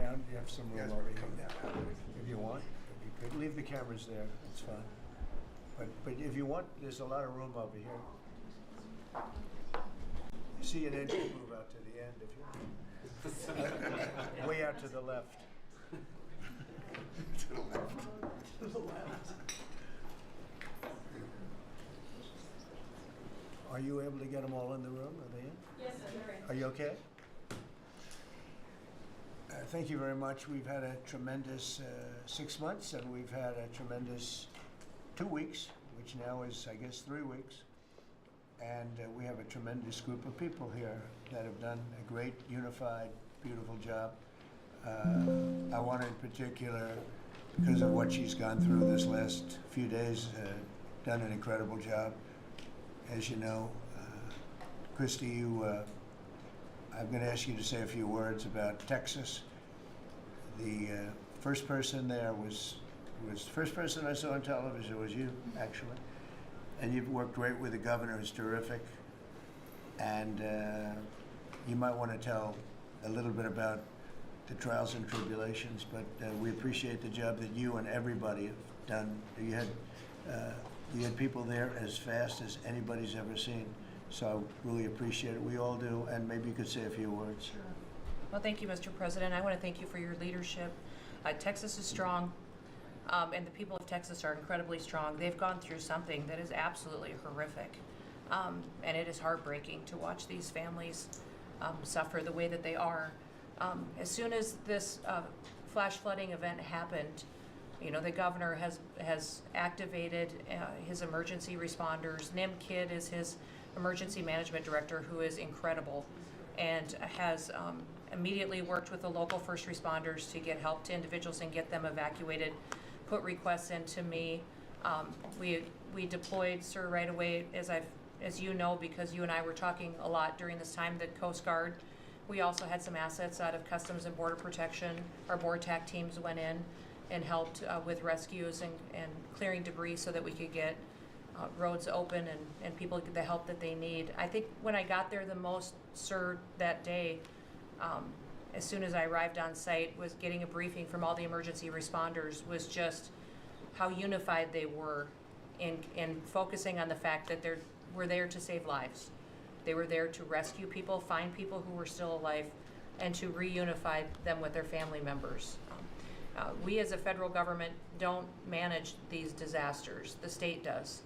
down. You have some You room guys over wanna here. come down? If you want, if you could. Leave the cameras there, it's fine. But if you want, there's a lot of room over here. See an engine move out to the end if you way out to the left. To the left. To the left. Are you able to get them all in the room? Are they in? Yes, sir, they're in. Are you okay? Thank you very much. We've had a tremendous 6 months, and we've had a tremendous 2 weeks, which now is, I guess, 3 weeks. And we have a tremendous group of people here that have done a great, unified, beautiful job. I want in particular, because of what she's gone through this last few days, done an incredible job. As you know, Christy, I'm going to ask you to say a few words about Texas. The first person there was the first person I saw on television was you, actually. And you've worked great with the governor, who's terrific. And you might want to tell a little bit about the trials and tribulations, but we appreciate the job that you and everybody have done. You had people there as fast as anybody's ever seen. So I really appreciate it. We all do. And maybe you could say a few words. Sure. Well, thank you, Mr. President. I want to thank you for your leadership. Texas is strong, and the people of Texas are incredibly strong. They've gone through something that is absolutely horrific, and it is heartbreaking to watch these families suffer the way that they are. As soon as this flash flooding event happened, you know, the governor has activated his emergency responders. Nim Kidd is his emergency management director, who is incredible, and has immediately worked with the local first responders to get help to individuals and get them evacuated, put requests in to me. We deployed, sir, right away, as you know, because you and I were talking a lot during this time, the Coast Guard. We also had some assets out of Customs and Border Protection. Our BORTAC teams went in and helped with rescues and clearing debris so that we could get roads open and people get the help that they need. I think when I got there the most, sir, that day, as soon as I arrived on site, was getting a briefing from all the emergency responders, was just how unified they were in focusing on the fact that we're there to save lives. They were there to rescue people, find people who were still alive, and to reunify them with their family members. We as a federal government don't manage these disasters. The state does.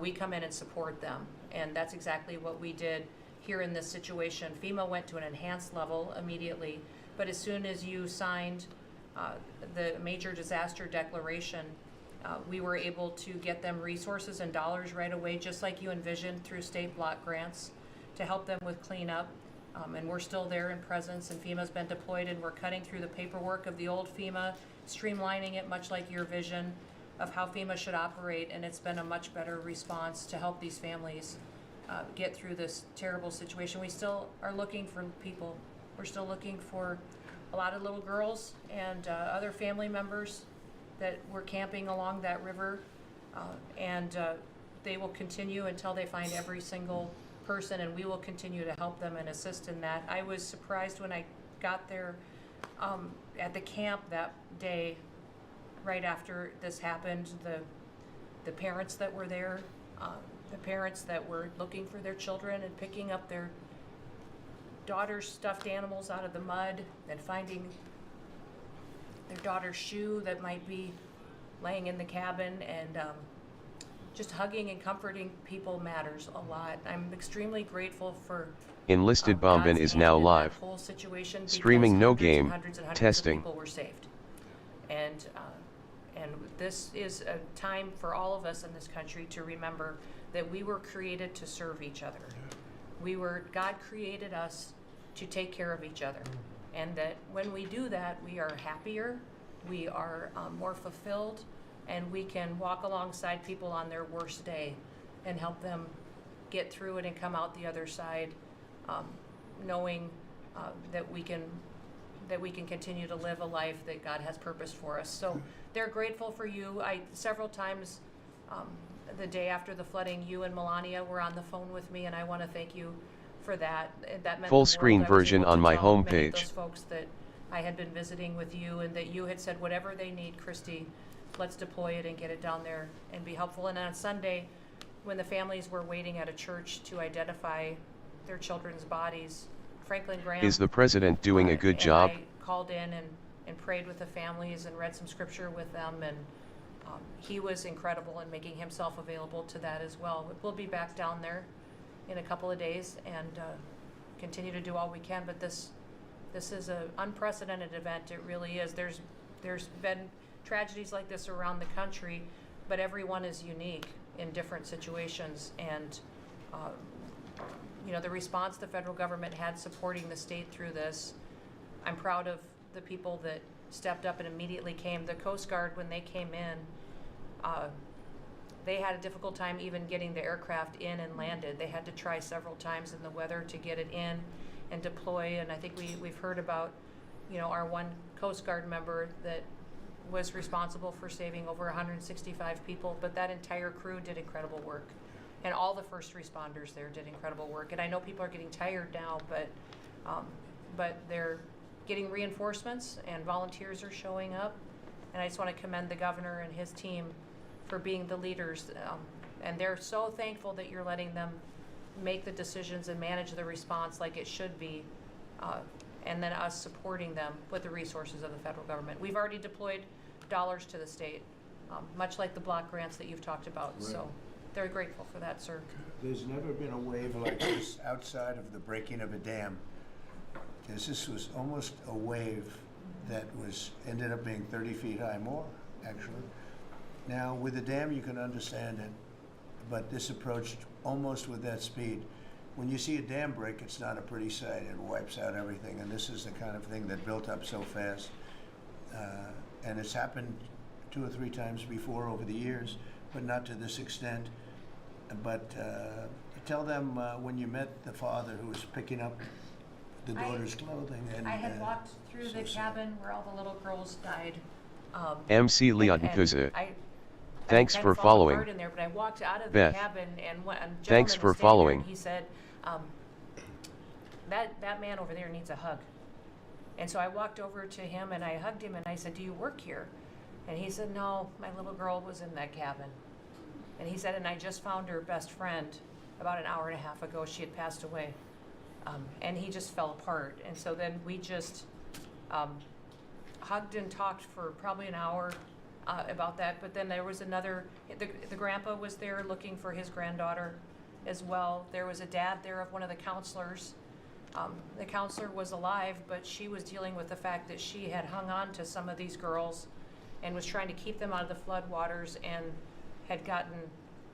We come in and support them, and that's exactly what we did here in this situation. FEMA went to an enhanced level immediately, but as soon as you signed the major disaster declaration, we were able to get them resources and dollars right away, just like you envisioned, through state block grants to help them with cleanup. And we're still there in presence, and FEMA's been deployed, and we're cutting through the paperwork of the old FEMA, streamlining it much like your vision of how FEMA should operate, and it's been a much better response to help these families get through this terrible situation. We still are looking for people. We're still looking for a lot of little girls and other family members that were camping along that river, and they will continue until they find every single person, and we will continue to help them and assist in that. I was surprised when I got there at the camp that day, right after this happened, the parents that were there, the parents that were looking for their children and picking up their daughter's stuffed animals out of the mud and finding their daughter's shoe that might be laying in the cabin, and just hugging and comforting people matters a lot. I'm extremely grateful for Enlisted Bombin God's is hand now in that live. whole situation, Streaming because no hundreds and game. hundreds and hundreds Testing. of people were saved. And this is a time for all of us in this country to remember that we were created to serve each other. God created us to take care of each other. And that when we do that, we are happier, we are more fulfilled, and we can walk alongside people on their worst day and help them get through it and come out the other side, knowing that we can continue to live a life that God has purposed for us. So they're grateful for you. Several times the day after the flooding, you and Melania were on the phone with me, and I want to thank you for that. That meant Full the screen world. I was version able on to my tell many of homepage. those folks I had been visiting with you and that you had said, whatever they need, Christy, let's deploy it and get it down there and be helpful. And on Sunday, when the families were waiting at a church to identify their children's bodies, Franklin Graham... Is the president doing a good job? I called in and prayed with the families and read some scripture with them, and he was incredible in making himself available to that as well. We'll be back down there in a couple of days and continue to do all we can, but this is an unprecedented event. It really is. There's been tragedies like this around the country, but everyone is unique in different situations, and the response the federal government had supporting the state through this, I'm proud of the people that stepped up and immediately came. The Coast Guard, when they came in, they had a difficult time even getting the aircraft in and landed. They had to try several times in the weather to get it in and deploy, and I think we've heard about, our one Coast Guard member that was responsible for saving over 165 people, but that entire crew did incredible work. And all the first responders there did incredible work. And I know people are getting tired now, but they're getting reinforcements and volunteers are showing up. And I just want to commend the governor and his team for being the leaders. And they're so thankful that you're letting them make the decisions and manage the response like it should be. And then us supporting them with the resources of the federal government. We've already deployed dollars to the state, much like the block grants that you've talked about. Right. So they're grateful for that, sir. There's never been a wave like this outside of the breaking of a dam. Because this was almost a wave that ended up being 30 feet high, more actually. Now with the dam you can understand it, but this approached almost with that speed. When you see a dam break, it's not a pretty sight. It wipes out everything, and this is the kind of thing that built up so fast. And it's happened 2 or 3 times before over the years, but not to this extent. But tell them when you met the father who was picking up the daughter's clothing. And I had walked through the cabin where all the little girls died. MC Leon and Kuza. I Thanks kind for of fallen following. apart in there, but I walked out of Beth. the cabin and a gentleman Thanks for was standing there following. and he said, that man over there needs a hug. And so I walked over to him and I hugged him and I said, do you work here? And he said, no, my little girl was in that cabin. And he said, and I just found her best friend about an hour and a half ago. She had passed away. And he just fell apart. And so then we just hugged and talked for probably an hour about that. But then there was the grandpa was there looking for his granddaughter as well. There was a dad there of one of the counselors. The counselor was alive, but she was dealing with the fact that she had hung on to some of these girls and was trying to keep them out of the floodwaters and had gotten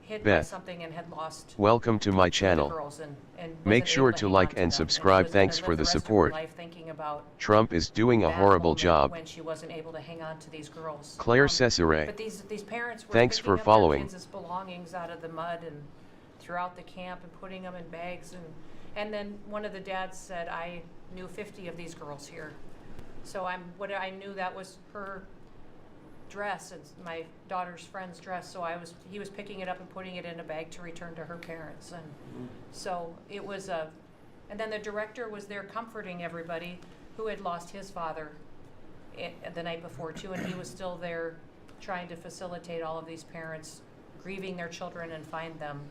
hit by Beth, something and had lost welcome to my the channel. girls and Make wasn't sure able to hang like on to and them. subscribe. She was Thanks gonna for live the rest of her support. life thinking about Trump is doing a that horrible moment job. when she wasn't able to hang on to these girls. Claire But Cesare. these parents were Thanks picking for up following. their kids' belongings out of the mud and throughout the camp and putting them in bags and then one of the dads said, I knew 50 of these girls here. So I knew that was her dress and my daughter's friend's dress. So he was picking it up and putting it in a bag to return to her parents. And so it was and then the director was there comforting everybody who had lost his father the night before too. And he was still there trying to facilitate all of these parents grieving their children and find them.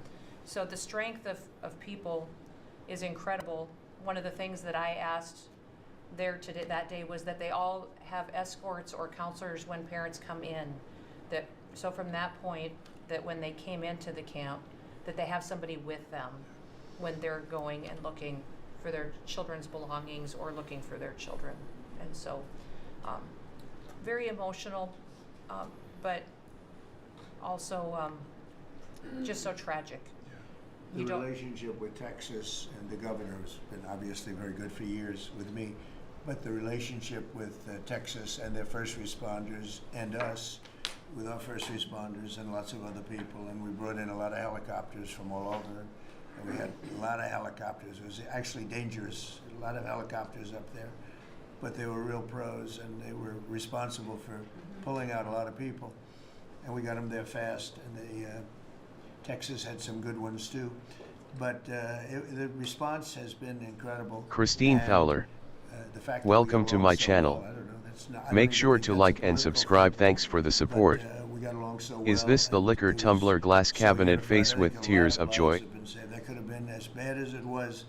So the strength of people is incredible. One of the things that I asked there that day was that they all have escorts or counselors when parents come in. So from that point, that when they came into the camp, that they have somebody with them when they're going and looking for their children's belongings or looking for their children. And so, very emotional, but also just so tragic. The relationship with Texas and the governor has been obviously very good for years with me, but the relationship with Texas and their first responders and us with our first responders and lots of other people, and we brought in a lot of helicopters from all over, and we had a lot of helicopters. It was actually dangerous, a lot of helicopters up there, but they were real pros and they were responsible for pulling out a lot of people, and we got them there fast, and Texas had some good ones too, but the response has been incredible. Christine And, Fowler. The fact that we Welcome got to along my so channel. well, I don't know, that's not, I don't Make even sure think to that's a like and political subscribe. thing, Thanks for the but, support. we got along so well. Is this the and liquor it was tumbler glass so cabinet unified. face I with think tears a of lot joy? lives have been saved. That could have been as bad as it was,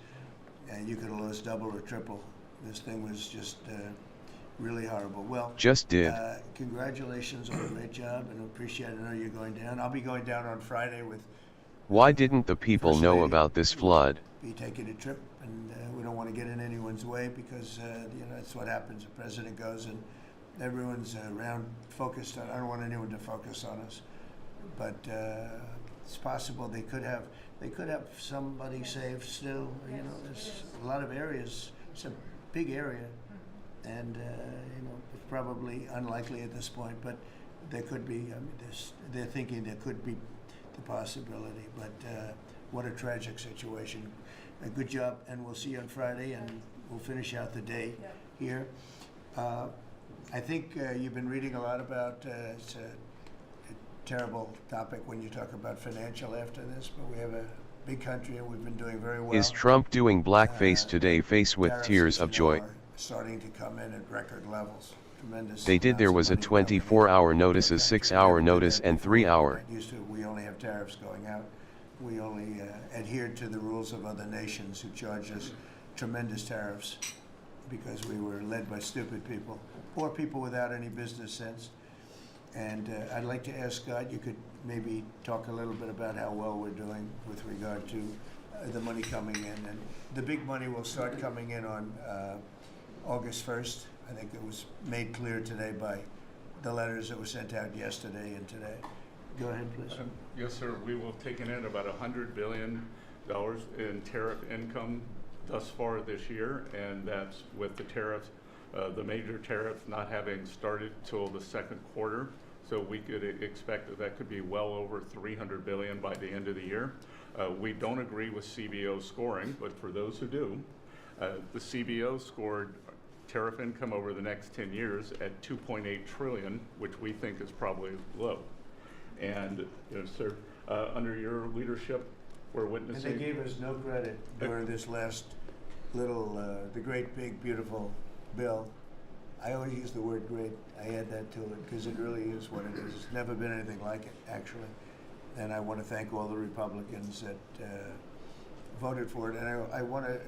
and you could have lost double or triple. This thing was just really horrible. Well, Just did. congratulations on a great job, and appreciate it. I know you're going down. I'll be going down on Friday with Why didn't the people First know Lady. about this We'll flood? be taking a trip, and we don't want to get in anyone's way because that's what happens. The president goes and everyone's around focused on. I don't want anyone to focus on us, but it's possible they could have somebody saved still. There's a lot of areas. It's a big area, and it's probably unlikely at this point, but there could be. I mean, they're thinking there could be the possibility, but what a tragic situation. A good job, and we'll see you on Friday, and we'll finish out the day here. I think you've been reading a lot about, it's a terrible topic when you talk about financial after this, but we have a big country and we've been doing very well. Is Trump doing blackface today? Face with Tariffs, tears as of you know, joy. are starting to come in at record levels. Tremendous. They did. There amounts was a of money coming in 24-hour to notice, the a country. 6-hour We never did notice, that and before. 3-hour. We only have tariffs going out. We only adhered to the rules of other nations who charged us tremendous tariffs because we were led by stupid people or people without any business sense. And I'd like to ask Scott, you could maybe talk a little bit about how well we're doing with regard to the money coming in. And the big money will start coming in on August 1st. I think it was made clear today by the letters that were sent out yesterday and today. Go ahead, please. Yes, sir. We will have taken in about $100 billion in tariff income thus far this year, and that's with the tariffs, the major tariff not having started till the second quarter. So we could expect that could be well over $300 billion by the end of the year. We don't agree with CBO scoring, but for those who do, the CBO scored tariff income over the next 10 years at 2.8 trillion, which we think is probably low. And sir, under your leadership, we're witnessing. And they gave us no credit during this last little, the great big beautiful bill. I always use the word great. I add that to it because it really is what it is. It's never been anything like it, actually. And I want to thank all the Republicans that voted for it. And I want to,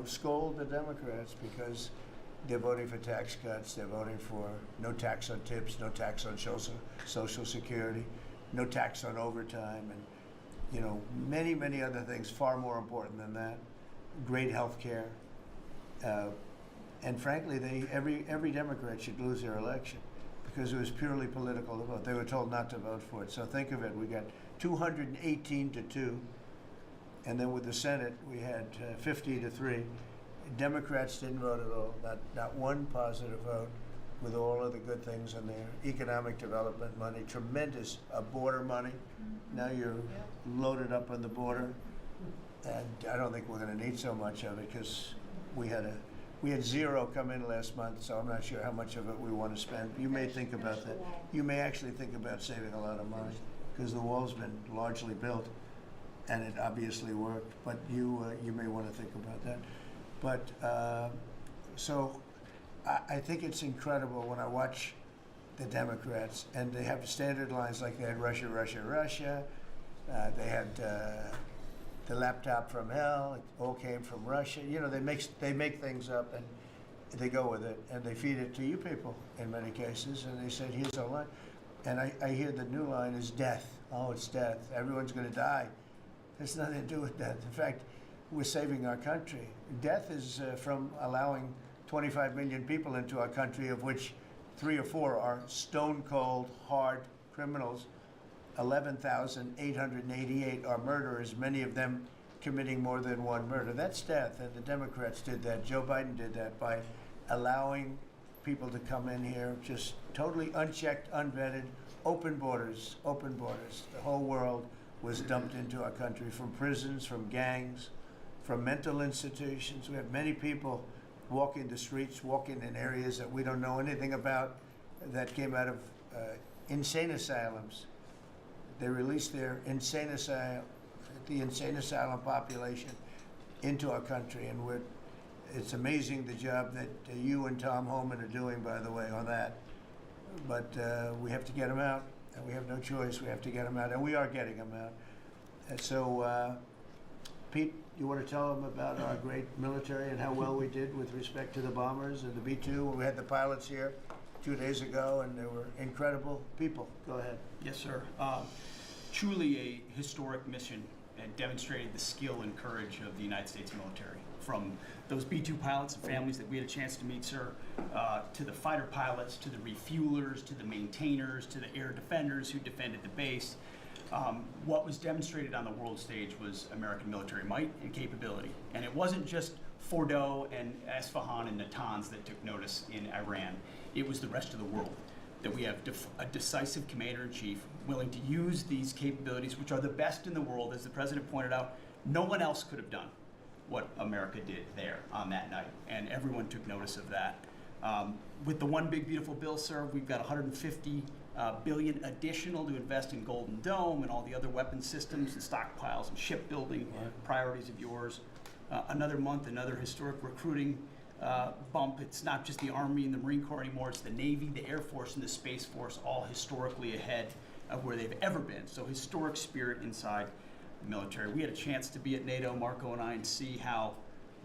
scold the Democrats because they're voting for tax cuts. They're voting for no tax on tips, no tax on Social Security, no tax on overtime, and many, many other things far more important than that. Great health care. And frankly, every Democrat should lose their election because it was purely political to vote. They were told not to vote for it. So think of it. We got 218 to 2. And then with the Senate, we had 50 to 3. Democrats didn't vote at all. Not one positive vote with all of the good things in there. Economic development money, tremendous border money. Now you're loaded up on the border. And I don't think we're going to need so much of it because we had zero come in last month, so I'm not sure how much of it we want to spend. You may think about that. You may actually think about saving a lot of money because the wall's been largely built, and it obviously worked. But you may want to think about that. But so I think it's incredible when I watch the Democrats, and they have standard lines like they had Russia, Russia, Russia. They had the laptop from hell. It all came from Russia. They make things up and they go with it and they feed it to you people in many cases. And they said, here's our line. And I hear the new line is death. Oh, it's death. Everyone's going to die. There's nothing to do with death. In fact, we're saving our country. Death is from allowing 25 million people into our country, of which 3 or 4 are stone cold, hard criminals. 11,888 are murderers, many of them committing more than one murder. That's death, and the Democrats did that. Joe Biden did that by allowing people to come in here just totally unchecked, unvetted, open borders, open borders. The whole world was dumped into our country from prisons, from gangs, from mental institutions. We have many people walking the streets, walking in areas that we don't know anything about that came out of insane asylums. They released their the insane asylum population into our country, and It's amazing the job that you and Tom Homan are doing, by the way, on that. But we have to get them out, and we have no choice. We have to get them out, and we are getting them out. And so, Pete, you want to tell them about our great military and how well we did with respect to the bombers and the B-2? We had the pilots here 2 days ago, and they were incredible people. Go ahead. Yes, sir. Truly a historic mission and demonstrated the skill and courage of the United States military. From those B-2 pilots and families that we had a chance to meet, sir, to the fighter pilots, to the refuelers, to the maintainers, to the air defenders who defended the base. What was demonstrated on the world stage was American military might and capability. And it wasn't just Fordo and Esfahan and Natanz that took notice in Iran. It was the rest of the world, that we have a decisive commander-in-chief willing to use these capabilities, which are the best in the world. As the president pointed out, no one else could have done what America did there on that night, and everyone took notice of that. With the One Big Beautiful Bill, sir, we've got $150 billion additional to invest in Golden Dome and all the other weapon systems and stockpiles and shipbuilding priorities of yours. Another month, another historic recruiting bump. It's not just the Army and the Marine Corps anymore, it's the Navy, the Air Force, and the Space Force, all historically ahead of where they've ever been. So historic spirit inside the military. We had a chance to be at NATO, Marco and I, and see how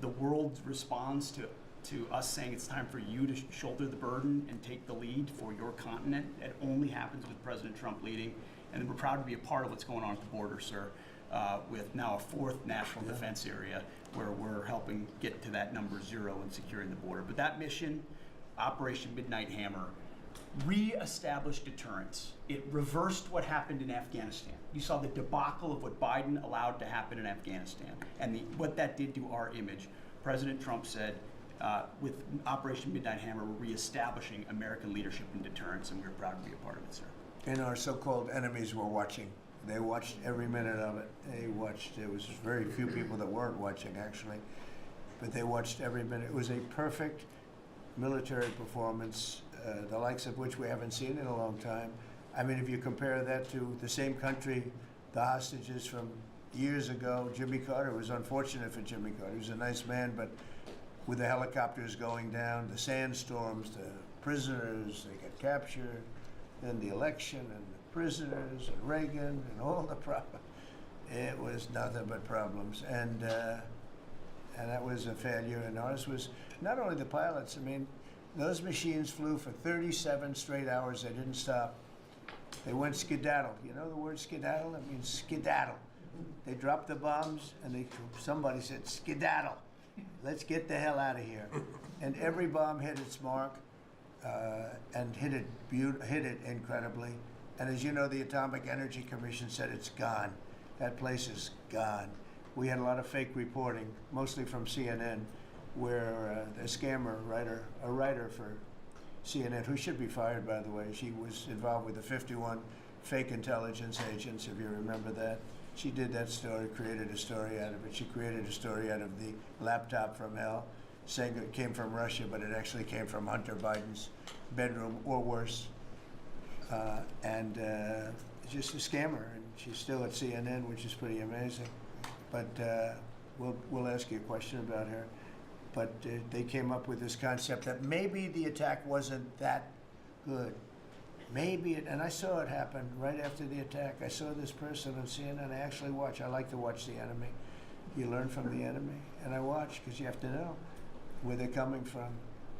the world responds to us saying it's time for you to shoulder the burden and take the lead for your continent. It only happens with President Trump leading. And we're proud to be a part of what's going on at the border, sir, with now a 4th national defense area where we're helping get to that number 0 and securing the border. But that mission, Operation Midnight Hammer, re-established deterrence. It reversed what happened in Afghanistan. You saw the debacle of what Biden allowed to happen in Afghanistan and what that did to our image. President Trump said, with Operation Midnight Hammer, we're reestablishing American leadership and deterrence, and we're proud to be a part of it, sir. And our so-called enemies were watching. They watched every minute of it. They watched. There was very few people that weren't watching, actually, but they watched every minute. It was a perfect military performance, the likes of which we haven't seen in a long time. I mean, if you compare that to the same country, the hostages from years ago, Jimmy Carter, it was unfortunate for Jimmy Carter. He was a nice man, but with the helicopters going down, the sandstorms, the prisoners, they get captured, then the election and the prisoners and Reagan and all the problems. It was nothing but problems. And that was a failure. And ours was not only the pilots. I mean, those machines flew for 37 straight hours. They didn't stop. They went skedaddle. You know the word skedaddle? It means skedaddle. They dropped the bombs and somebody said, skedaddle. Let's get the hell out of here. And every bomb hit its mark and hit it incredibly. And as you know, the Atomic Energy Commission said it's gone. That place is gone. We had a lot of fake reporting, mostly from CNN, where a scammer writer, a writer for CNN, who should be fired, by the way, she was involved with the 51 fake intelligence agents, if you remember that. She did that story, created a story out of it. She created a story out of the laptop from hell, saying it came from Russia, but it actually came from Hunter Biden's bedroom, or worse. Just a scammer, and she's still at CNN, which is pretty amazing. But we'll ask you a question about her. But they came up with this concept that maybe the attack wasn't that good. Maybe it, and I saw it happen right after the attack. I saw this person on CNN. I actually watch. I like to watch the enemy. You learn from the enemy, and I watch because you have to know where they're coming from.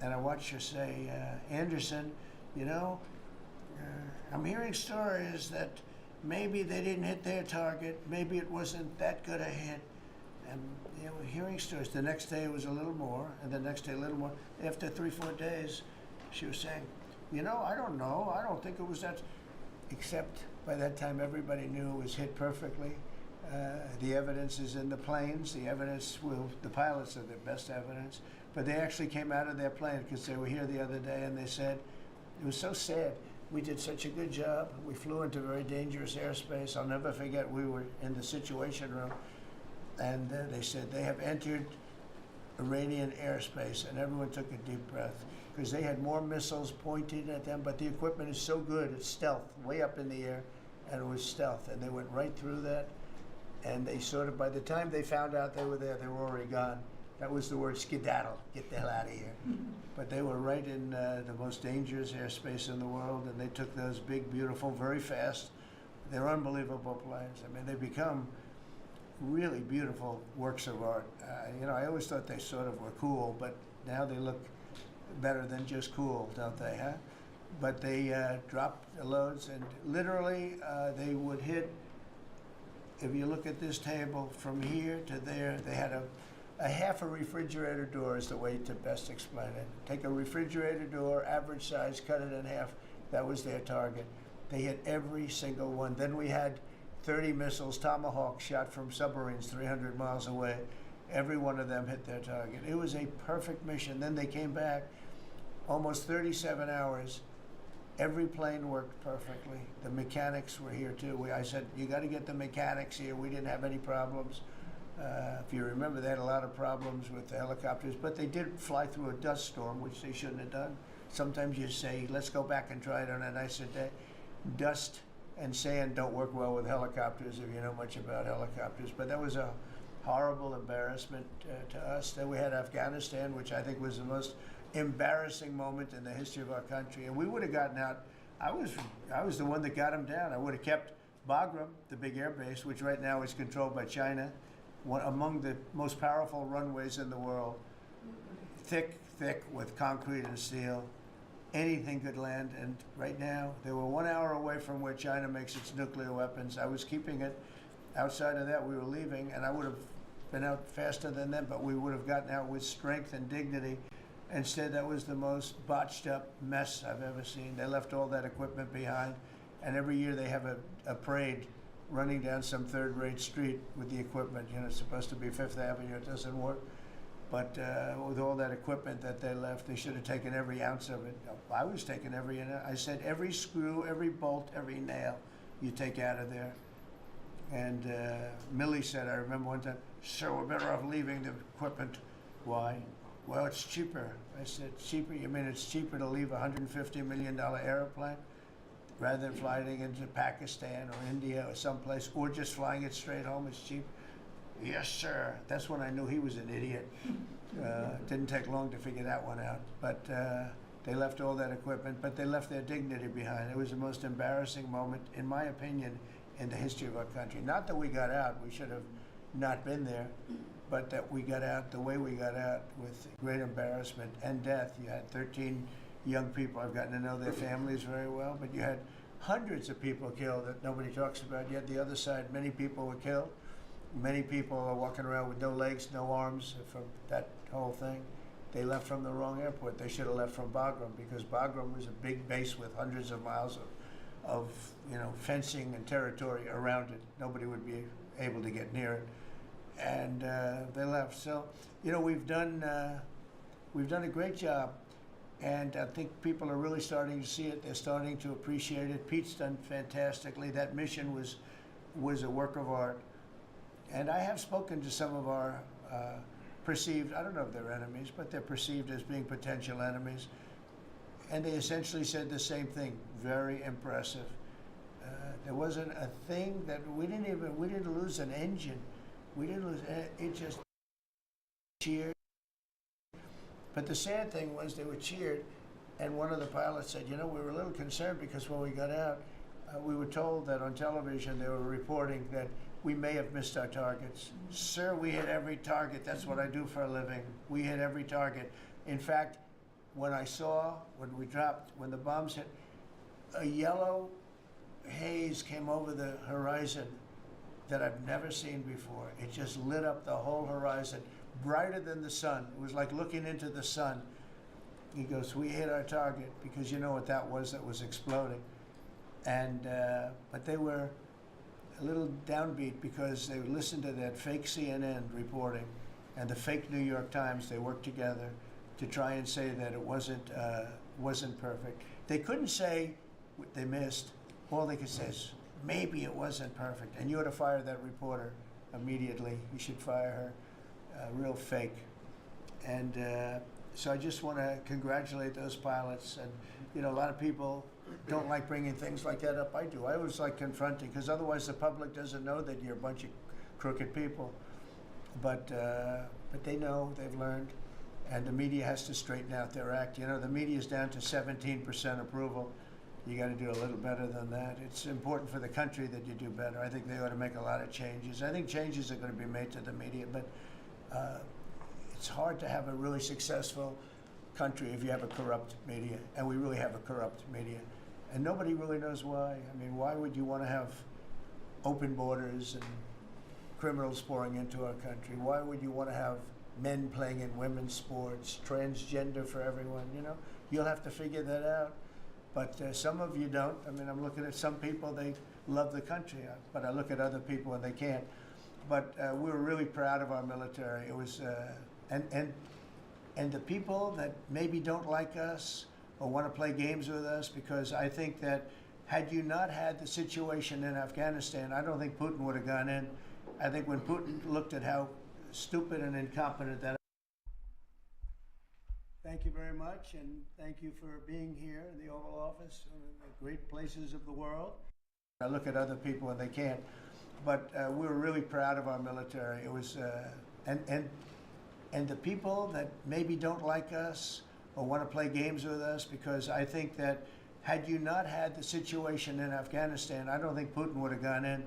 And I watched her say, Anderson, you know, I'm hearing stories that maybe they didn't hit their target. Maybe it wasn't that good a hit. And you know, hearing stories. The next day it was a little more, and the next day a little more. After 3-4 days, she was saying, you know, I don't know. I don't think it was that. Except by that time, everybody knew it was hit perfectly. The evidence is in the planes. The evidence the pilots are the best evidence. But they actually came out of their plane because they were here the other day, and they said, it was so sad. We did such a good job. We flew into very dangerous airspace. I'll never forget, we were in the Situation Room, and they said they have entered Iranian airspace, and everyone took a deep breath because they had more missiles pointed at them, but the equipment is so good, it's stealth, way up in the air, and it was stealth, and they went right through that, and they sort of, by the time they found out they were there, they were already gone. That was the word skedaddle, get the hell out of here. But they were right in the most dangerous airspace in the world, and they took those big, beautiful, very fast. They're unbelievable planes. I mean, they become really beautiful works of art. You know, I always thought they sort of were cool, but now they look better than just cool, don't they, huh? But they dropped the loads, and literally they would hit, if you look at this table, from here to there, they had a half a refrigerator door is the way to best explain it. Take a refrigerator door, average size, cut it in half. That was their target. They hit every single one. Then we had 30 missiles, Tomahawk, shot from submarines 300 miles away. Every one of them hit their target. It was a perfect mission. Then they came back, almost 37 hours. Every plane worked perfectly. The mechanics were here too. I said, you got to get the mechanics here. We didn't have any problems. If you remember, they had a lot of problems with the helicopters, but they did fly through a dust storm, which they shouldn't have done. Sometimes you say, let's go back and try it on a nicer day. Dust and sand don't work well with helicopters if you know much about helicopters, but that was a horrible embarrassment to us. Then we had Afghanistan, which I think was the most embarrassing moment in the history of our country, and we would have gotten out. I was the one that got them down. I would have kept Bagram, the big air base, which right now is controlled by China, one among the most powerful runways in the world, thick with concrete and steel. Anything could land, and right now they were 1 hour away from where China makes its nuclear weapons. I was keeping it. Outside of that, we were leaving, and I would have been out faster than them, but we would have gotten out with strength and dignity. Instead, that was the most botched up mess I've ever seen. They left all that equipment behind, and every year they have a parade running down some third-rate street with the equipment. You know, it's supposed to be Fifth Avenue. It doesn't work. But with all that equipment that they left, they should have taken every ounce of it. I was taking every, I said every screw, every bolt, every nail you take out of there. And Millie said, I remember one time, sir, we're better off leaving the equipment. Why? Well, it's cheaper. I said, cheaper? You mean it's cheaper to leave a $150 million airplane rather than flying into Pakistan or India or someplace, or just flying it straight home? It's cheap. Yes, sir. That's when I knew he was an idiot. Didn't take long to figure that one out. But they left all that equipment, but they left their dignity behind. It was the most embarrassing moment, in my opinion, in the history of our country. Not that we got out. We should have not been there, but that we got out the way we got out, with great embarrassment and death. You had 13 young people. I've gotten to know their families very well, but you had hundreds of people killed that nobody talks about. Yet the other side, many people were killed. Many people are walking around with no legs, no arms from that whole thing. They left from the wrong airport. They should have left from Bagram, because Bagram was a big base with hundreds of miles of fencing and territory around it. Nobody would be able to get near it, and they left. So, we've done a great job, and I think people are really starting to see it. They're starting to appreciate it. Pete's done fantastically. That mission was a work of art. And I have spoken to some of our perceived, I don't know if they're enemies, but they're perceived as being potential enemies. And they essentially said the same thing, very impressive. There wasn't a thing that we didn't lose an engine. We didn't lose, it just cheered. But the sad thing was they were cheered, and one of the pilots said, we were a little concerned because when we got out, we were told that on television they were reporting that we may have missed our targets. Sir, we hit every target. That's what I do for a living. We hit every target. In fact, when we dropped, when the bombs hit, a yellow haze came over the horizon that I've never seen before. It just lit up the whole horizon, brighter than the sun. It was like looking into the sun. He goes, we hit our target, because you know what that was exploding. And but they were a little downbeat because they listened to that fake CNN reporting and the fake New York Times. They worked together to try and say that it wasn't perfect. They couldn't say they missed. All they could say is, maybe it wasn't perfect. And you ought to fire that reporter immediately. You should fire her. Real fake. And so I just want to congratulate those pilots. And a lot of people don't like bringing things like that up. I do. I always like confronting, because otherwise the public doesn't know that you're a bunch of crooked people. but they know, they've learned, and the media has to straighten out their act. You know, the media's down to 17% approval. You got to do a little better than that. It's important for the country that you do better. I think they ought to make a lot of changes. I think changes are going to be made to the media, but it's hard to have a really successful country if you have a corrupt media, and we really have a corrupt media. And nobody really knows why. I mean, why would you want to have open borders and criminals pouring into our country? Why would you want to have men playing in women's sports, transgender for everyone? You know, you'll have to figure that out. But some of you don't. I mean, I'm looking at some people, they love the country, but I look at other people and they can't. But we were really proud of our military. It was, and the people that maybe don't like us or want to play games with us, because I think that had you not had the situation in Afghanistan, I don't think Putin would have gone in. I think when Putin looked at how stupid and incompetent that. Thank you very much, and thank you for being here in the Oval Office, one of the great places of the world. I look at other people and they can't, but we were really proud of our military. It was, and the people that maybe don't like us or want to play games with us, because I think that had you not had the situation in Afghanistan, I don't think Putin would have gone in.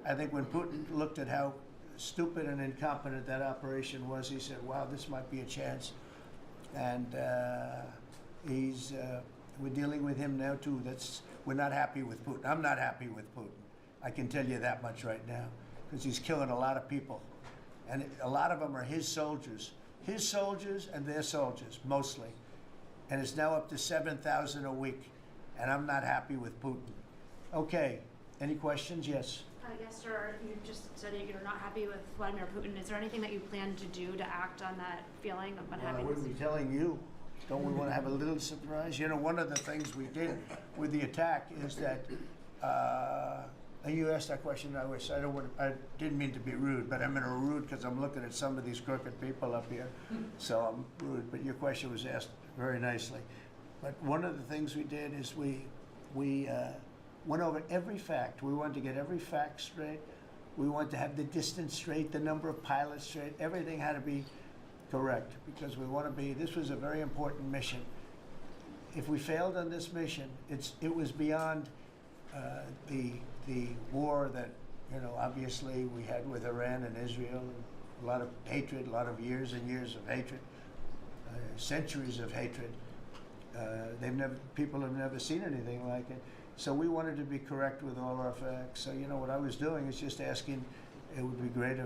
I think when Putin looked at how stupid and incompetent that operation was, he said, wow, this might be a chance. And we're dealing with him now too. We're not happy with Putin. I'm not happy with Putin. I can tell you that much right now, because he's killing a lot of people. And a lot of them are his soldiers and their soldiers, mostly. And it's now up to 7,000 a week. And I'm not happy with Putin. Okay, any questions? Yes. Yes, sir. You just said that you're not happy with Vladimir Putin. Is there anything that you plan to do to act on that feeling of unhappiness? I wouldn't be telling you. Don't we want to have a little surprise? You know, one of the things we did with the attack is that, and you asked that question, I didn't mean to be rude, but I'm in a rude because I'm looking at some of these crooked people up here, so I'm rude, but your question was asked very nicely. But one of the things we did is we went over every fact. We wanted to get every fact straight. We wanted to have the distance straight, the number of pilots straight. Everything had to be correct, because we want to be, this was a very important mission. If we failed on this mission, it was beyond the war that, you know, obviously we had with Iran and Israel, and a lot of hatred, a lot of years and years of hatred, centuries of hatred. People have never seen anything like it. So we wanted to be correct with all our facts. So, you know, what I was doing is just asking, it would be great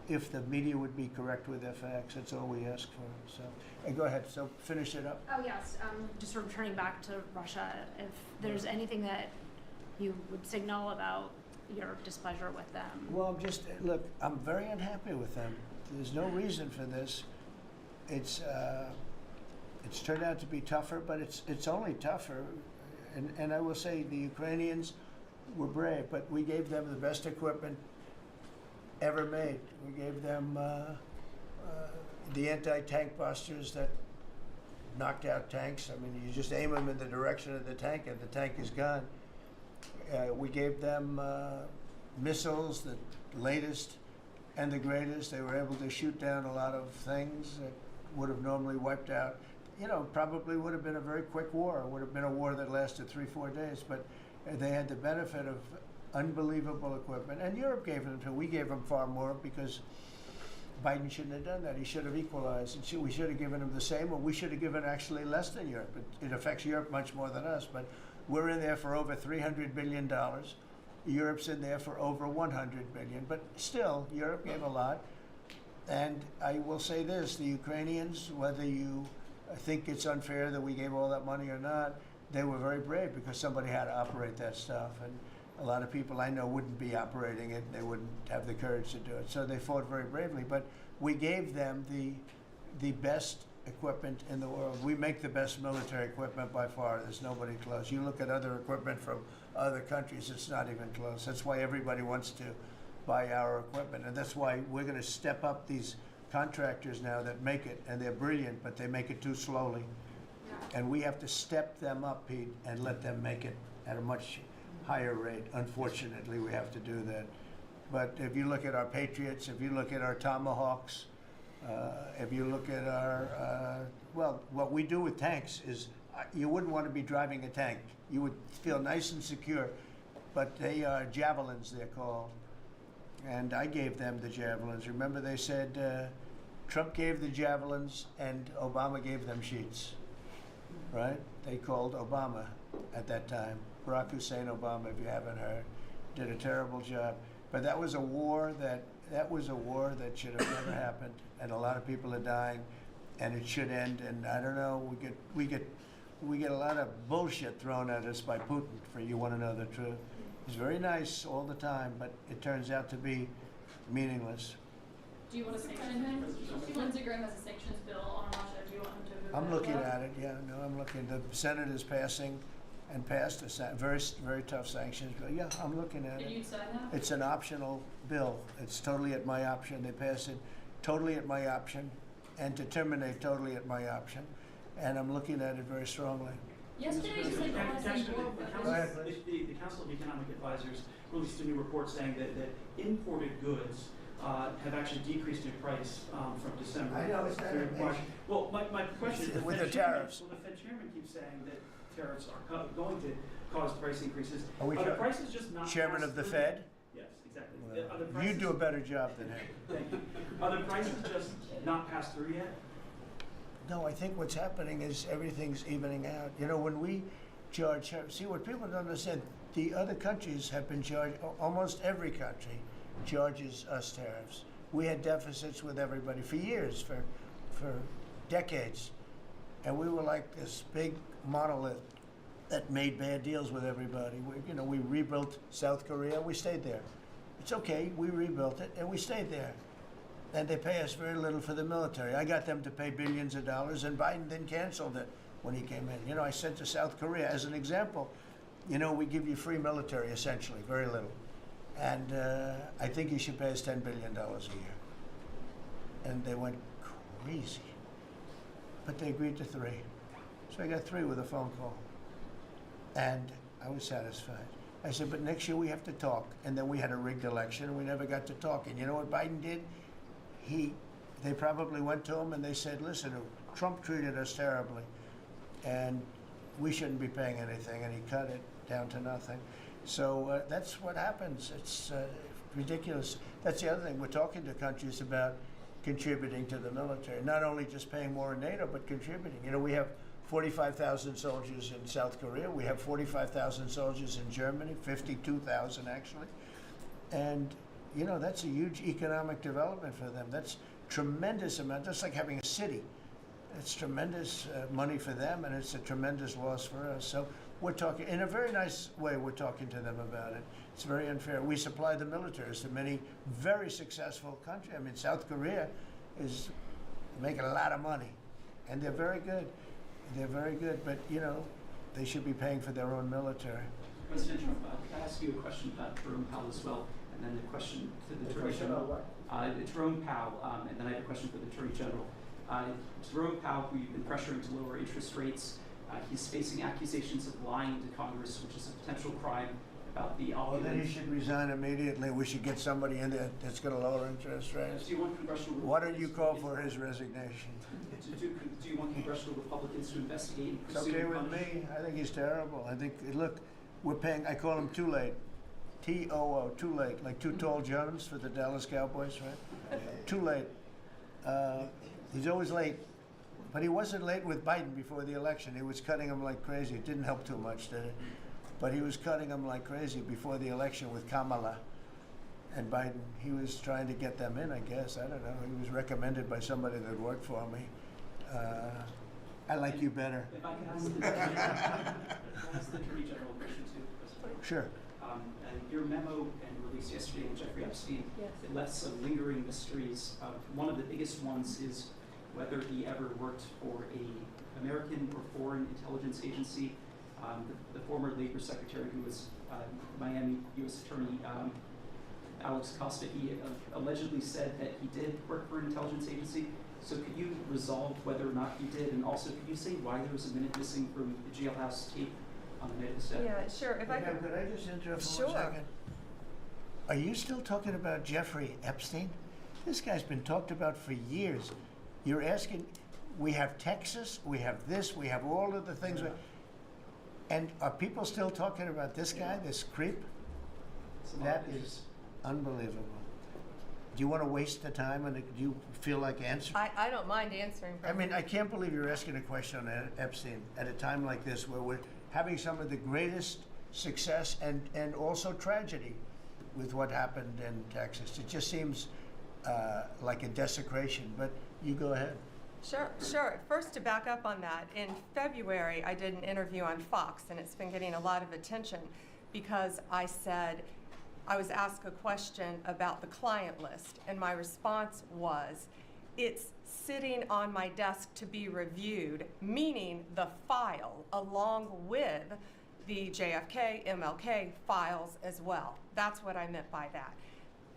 if the media would be correct with their facts. That's all we ask for. So, hey, go ahead. So finish it up. Oh, yes. Just returning back to Russia, if there's anything that you would signal about your displeasure with them. Well, look, I'm very unhappy with them. There's no reason for this. It's turned out to be tougher, but it's only tougher. And I will say the Ukrainians were brave, but we gave them the best equipment ever made. We gave them the anti-tank busters that knocked out tanks. I mean, you just aim them in the direction of the tank and the tank is gone. We gave them missiles, the latest and the greatest. They were able to shoot down a lot of things that would have normally wiped out. You know, probably would have been a very quick war. It would have been a war that lasted 3-4 days, but they had the benefit of unbelievable equipment. And Europe gave them too. We gave them far more because Biden shouldn't have done that. He should have equalized. We should have given him the same, or we should have given actually less than Europe. It affects Europe much more than us, but we're in there for over $300 billion. Europe's in there for over $100 billion, but still, Europe gave a lot. And I will say this, the Ukrainians, whether you think it's unfair that we gave all that money or not, they were very brave because somebody had to operate that stuff. And a lot of people I know wouldn't be operating it. They wouldn't have the courage to do it. So they fought very bravely. But we gave them the best equipment in the world. We make the best military equipment by far. There's nobody close. You look at other equipment from other countries, it's not even close. That's why everybody wants to buy our equipment. And that's why we're going to step up these contractors now that make it, and they're brilliant, but they make it too slowly. And we have to step them up, Pete, and let them make it at a much higher rate. Unfortunately, we have to do that. But if you look at our Patriots, if you look at our Tomahawks, if you look at our, well, what we do with tanks is, you wouldn't want to be driving a tank. You would feel nice and secure, but they are javelins, they're called. And I gave them the javelins. Remember they said Trump gave the javelins and Obama gave them sheets, right? They called Obama at that time. Barack Hussein Obama, if you haven't heard, did a terrible job. But that was a war that should have never happened, and a lot of people are dying, and it should end. And I don't know, we get a lot of bullshit thrown at us by Putin, for you want to know the truth. He's very nice all the time, but it turns out to be meaningless. Do you want to sanction him? Lindsey Graham has a sanctions bill on Russia. Do you want him to move I'm that looking as well? at it, yeah, no, I'm looking. The Senate is passing and passed a very, very tough sanctions bill. Yeah, I'm looking at And it. you'd sign that? It's an optional bill. It's totally at my option. They pass it totally at my option, and to terminate totally at my option. And I'm looking at it very strongly. Yesterday you said Can I Boston ask you, War Go ahead, weapons. please. the Council of Economic Advisors released a new report saying that imported goods have actually decreased in price from December. I know, it's not through March. amazing. Well, my question is, With Fed the chairman- tariffs. Well, the Fed chairman keeps saying that tariffs are going to cause price increases. Are we the sure? prices just not Chairman passed of the through? Fed? Yes, exactly. Well, Are the you prices- do a better job than him. Thank you. Are the prices just not passed through yet? No, I think what's happening is everything's evening out. You know, when we charge, see what people don't understand, the other countries have been charged, almost every country charges us tariffs. We had deficits with everybody for years, for decades. And we were like this big monolith that made bad deals with everybody. We rebuilt South Korea, we stayed there. It's okay, we rebuilt it and we stayed there. And they pay us very little for the military. I got them to pay billions of dollars, and Biden then canceled it when he came in. I sent to South Korea as an example. We give you free military, essentially, very little. And I think he should pay us $10 billion a year. And they went crazy. But they agreed to 3. So I got 3 with a phone call. And I was satisfied. I said, but next year we have to talk. And then we had a rigged election, and we never got to talk. And you know what Biden did? They probably went to him and they said, listen, Trump treated us terribly, and we shouldn't be paying anything, and he cut it down to nothing. So that's what happens. It's ridiculous. That's the other thing. We're talking to countries about contributing to the military, not only just paying more in NATO, but contributing. We have 45,000 soldiers in South Korea. We have 45,000 soldiers in Germany, 52,000 actually. And that's a huge economic development for them. That's tremendous amount, just like having a city. It's tremendous money for them, and it's a tremendous loss for us. So we're talking, in a very nice way, we're talking to them about it. It's very unfair. We supply the militaries to many very successful countries. I mean, South Korea is making a lot of money, and they're very good. They're very good, but, they should be paying for their own military. President Trump, can I ask you a question about Jerome Powell as well, and then the question to the Attorney General? Jerome Powell, and then I have a question for the Attorney General. Jerome Powell, who you've been pressuring to lower interest rates, he's facing accusations of lying to Congress, which is a potential crime about the Well, then he opulence. should resign immediately. We should get somebody in there that's going to lower interest rates. Do you want congressional Why don't you call Republicans- for his resignation? Do you want congressional Republicans to investigate and It's pursue okay and with punish? me. I think he's terrible. I think, look, we're paying, I call him Too Late. T-O-O, Too Late, like Too Tall Jones for the Dallas Cowboys, right? Too late. He's always late. But he wasn't late with Biden before the election. He was cutting him like crazy. It didn't help too much, did it? But he was cutting him like crazy before the election with Kamala and Biden. He was trying to get them in, I guess. I don't know. He was recommended by somebody that worked for me. I like you better. If I could ask the Attorney General a question too, President. Sure. And your memo and release yesterday with Jeffrey Epstein, Yes. it left some lingering mysteries. One of the biggest ones is whether he ever worked for a American or foreign intelligence agency. The former Labor Secretary, who was Miami U.S. Attorney Alex Costa, he allegedly said that he did work for an intelligence agency. So could you resolve whether or not he did, and also could you say why there was a minute missing from the jailhouse tape on the night of the death? Yeah, sure. If I Ma'am, could. could I just interrupt for Sure. 1 second? Are you still talking about Jeffrey Epstein? This guy's been talked about for years. You're asking, we have Texas, we have this, we have all of the things. And are people still talking about this guy, this creep? That is unbelievable. Do you want to waste the time and do you feel like answering? I don't mind answering. I mean, I can't believe you're asking a question on Epstein at a time like this where we're having some of the greatest success and also tragedy with what happened in Texas. It just seems like a desecration, but you go ahead. Sure. First, to back up on that, in February, I did an interview on Fox, and it's been getting a lot of attention because I said, I was asked a question about the client list, and my response was, it's sitting on my desk to be reviewed, meaning the file, along with the JFK, MLK files as well. That's what I meant by that.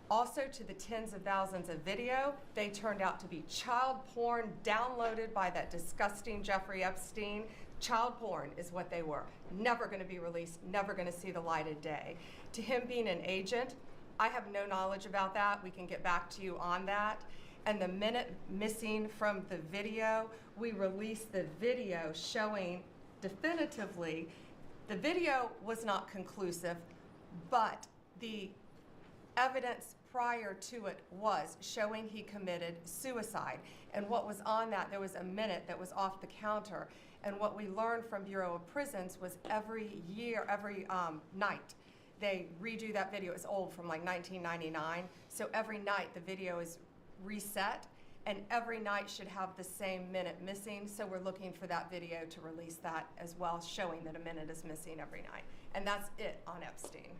Also, to the tens of thousands of video, they turned out to be child porn downloaded by that disgusting Jeffrey Epstein. Child porn is what they were. Never going to be released, never going to see the light of day. To him being an agent, I have no knowledge about that. We can get back to you on that. And the minute missing from the video, we released the video showing definitively the video was not conclusive, but the evidence prior to it was showing he committed suicide. And what was on that, there was a minute that was off the counter. And what we learned from Bureau of Prisons was every night, they redo that video. It's old, from like 1999. So every night the video is reset, and every night should have the same minute missing. So we're looking for that video to release that as well, showing that a minute is missing every night. And that's it on Epstein.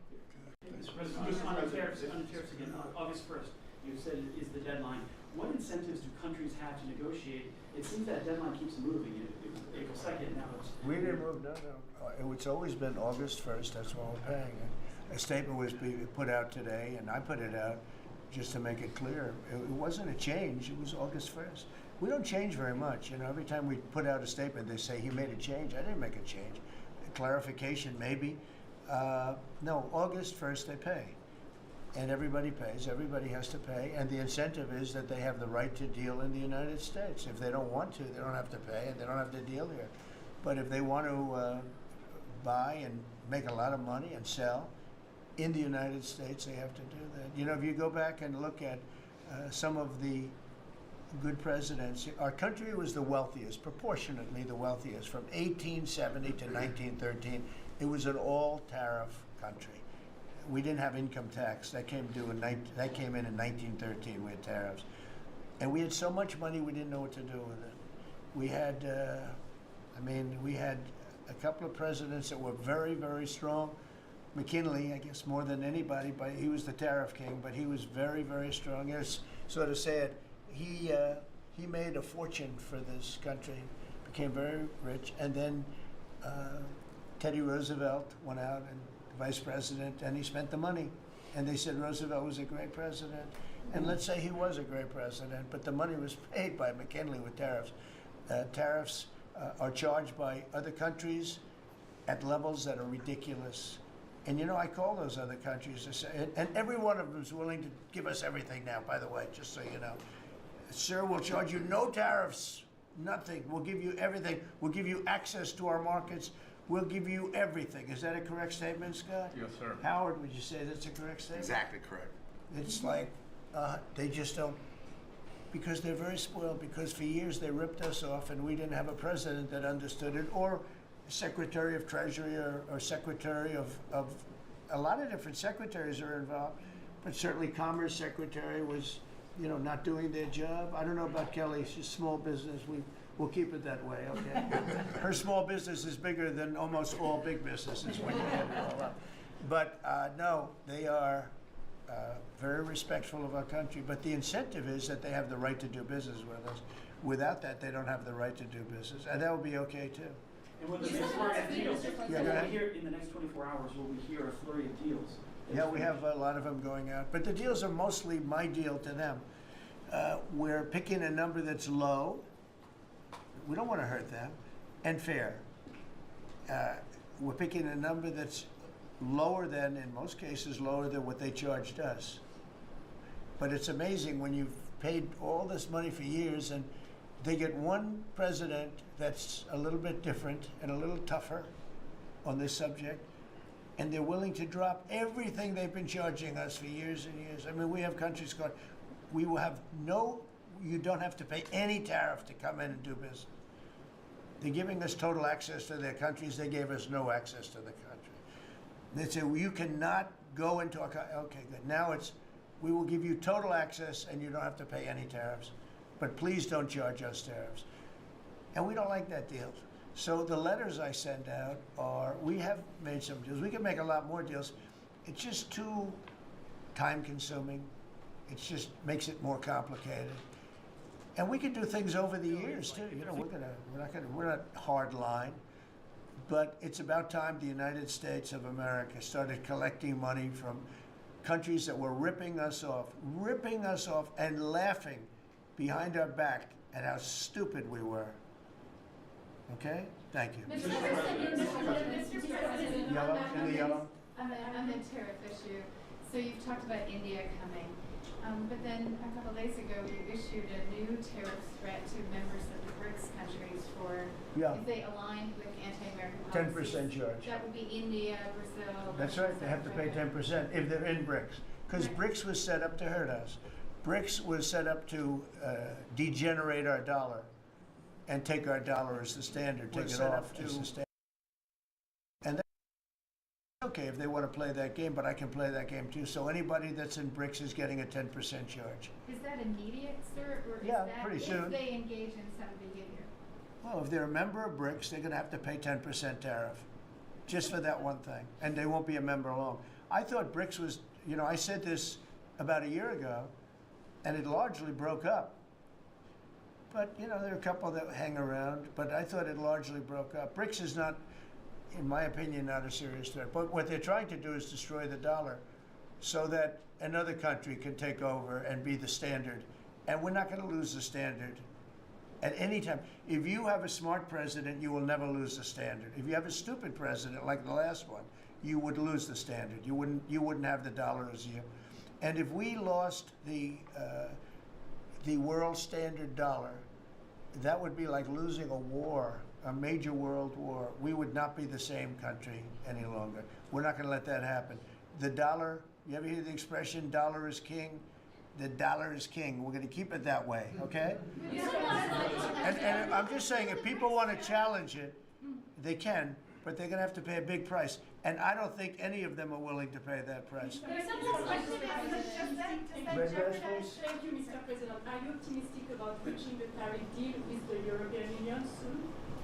Just on the tariffs again, August 1st, you said is the deadline. What incentives do countries have to negotiate? It seems that deadline keeps moving. It was April 2nd, now it's... We didn't move, no. It's always been August 1st, that's what we're paying. A statement was put out today, and I put it out just to make it clear. It wasn't a change, it was August 1st. We don't change very much. You know, every time we put out a statement, they say, he made a change. I didn't make a change. A clarification, maybe. No, August 1st they pay. And everybody pays, everybody has to pay, and the incentive is that they have the right to deal in the United States. If they don't want to, they don't have to pay, and they don't have to deal here. But if they want to buy and make a lot of money and sell in the United States, they have to do that. You know, if you go back and look at some of the good presidents, our country was the wealthiest, proportionately the wealthiest, from 1870 to 1913. It was an all-tariff country. We didn't have income tax. That came in in 1913. We had tariffs, and we had so much money we didn't know what to do with it. We had, we had a couple of presidents that were very, very strong. McKinley, I guess, more than anybody, but he was the tariff king. But he was very, very strong. It's sort of sad. He made a fortune for this country, became very rich, and then Teddy Roosevelt went out and vice president, and he spent the money. And they said Roosevelt was a great president. And let's say he was a great president, but the money was paid by McKinley with tariffs. Tariffs are charged by other countries at levels that are ridiculous. And you know, I call those other countries to say, and every one of them is willing to give us everything now, by the way, just so you know. Sir, we'll charge you no tariffs, nothing. We'll give you everything. We'll give you access to our markets. We'll give you everything. Is that a correct statement, Scott? Yes, sir. Howard, would you say that's a correct statement? Exactly correct. It's like they just don't, because they're very spoiled, because for years they ripped us off and we didn't have a president that understood it, or Secretary of Treasury or Secretary of a lot of different secretaries are involved, but certainly Commerce Secretary was, you know, not doing their job. I don't know about Kelly, she's small business. We'll keep it that way, okay? Her small business is bigger than almost all big businesses when you add it all up. But no, they are very respectful of our country. But the incentive is that they have the right to do business with us. Without that, they don't have the right to do business. And that would be okay, too. And with the next flurry of deals, Yeah, go ahead. in the next 24 hours, will we hear a flurry of deals? Yeah, we have a lot of them going out. But the deals are mostly my deal to them. We're picking a number that's low. We don't want to hurt them, and fair. We're picking a number that's lower than, in most cases, lower than what they charged us. But it's amazing when you've paid all this money for years and they get one president that's a little bit different and a little tougher on this subject, and they're willing to drop everything they've been charging us for years and years. I mean, we have countries going, we will have no, you don't have to pay any tariff to come in and do business. They're giving us total access to their countries. They gave us no access to the country. They say, well, you cannot go into our country. Okay, good. Now it's, we will give you total access and you don't have to pay any tariffs. But please don't charge us tariffs. And we don't like that deal. So the letters I send out are, we have made some deals. We can make a lot more deals. It's just too time consuming. It just makes it more complicated. And we can do things over the years too. You know, we're not hard line. But it's about time the United States of America started collecting money from countries that were ripping us off and laughing behind our back at how stupid we were. Okay? Thank you. Mr. President, Yellow, in the yellow. On the tariff issue, so you've talked about India coming, but then a couple days ago you issued a new tariff threat to members of the BRICS countries for if they aligned with anti-American policies. 10% charge. That would be India, Brazil. That's right. They have to pay 10% if they're in BRICS, because BRICS was set up to hurt us. BRICS was set up to degenerate our dollar and take our dollar as the standard, take it off as the standard. And that's okay if they want to play that game, but I can play that game too. So anybody that's in BRICS is getting a 10% charge. Is that immediate, sir, or is Yeah, that pretty if soon. they engage in some behavior? Well, if they're a member of BRICS, they're going to have to pay 10% tariff just for that one thing, and they won't be a member long. I thought BRICS was, you know, I said this about a year ago, and it largely broke up. But, you know, there are a couple that hang around, but I thought it largely broke up. BRICS is not, in my opinion, not a serious threat. But what they're trying to do is destroy the dollar so that another country can take over and be the standard. And we're not going to lose the standard at any time. If you have a smart president, you will never lose the standard. If you have a stupid president, like the last one, you would lose the standard. You wouldn't have the dollar as you. And if we lost the world standard dollar, that would be like losing a war, a major world war. We would not be the same country any longer. We're not going to let that happen. The dollar, you ever hear the expression, dollar is king? The dollar is king. We're going to keep it that way, okay? And I'm just saying, if people want to challenge it, they can, but they're going to have to pay a big price. And I don't think any of them are willing to pay that price. Thank you, Mr. President. Are you optimistic about reaching the tariff deal with the European Union soon?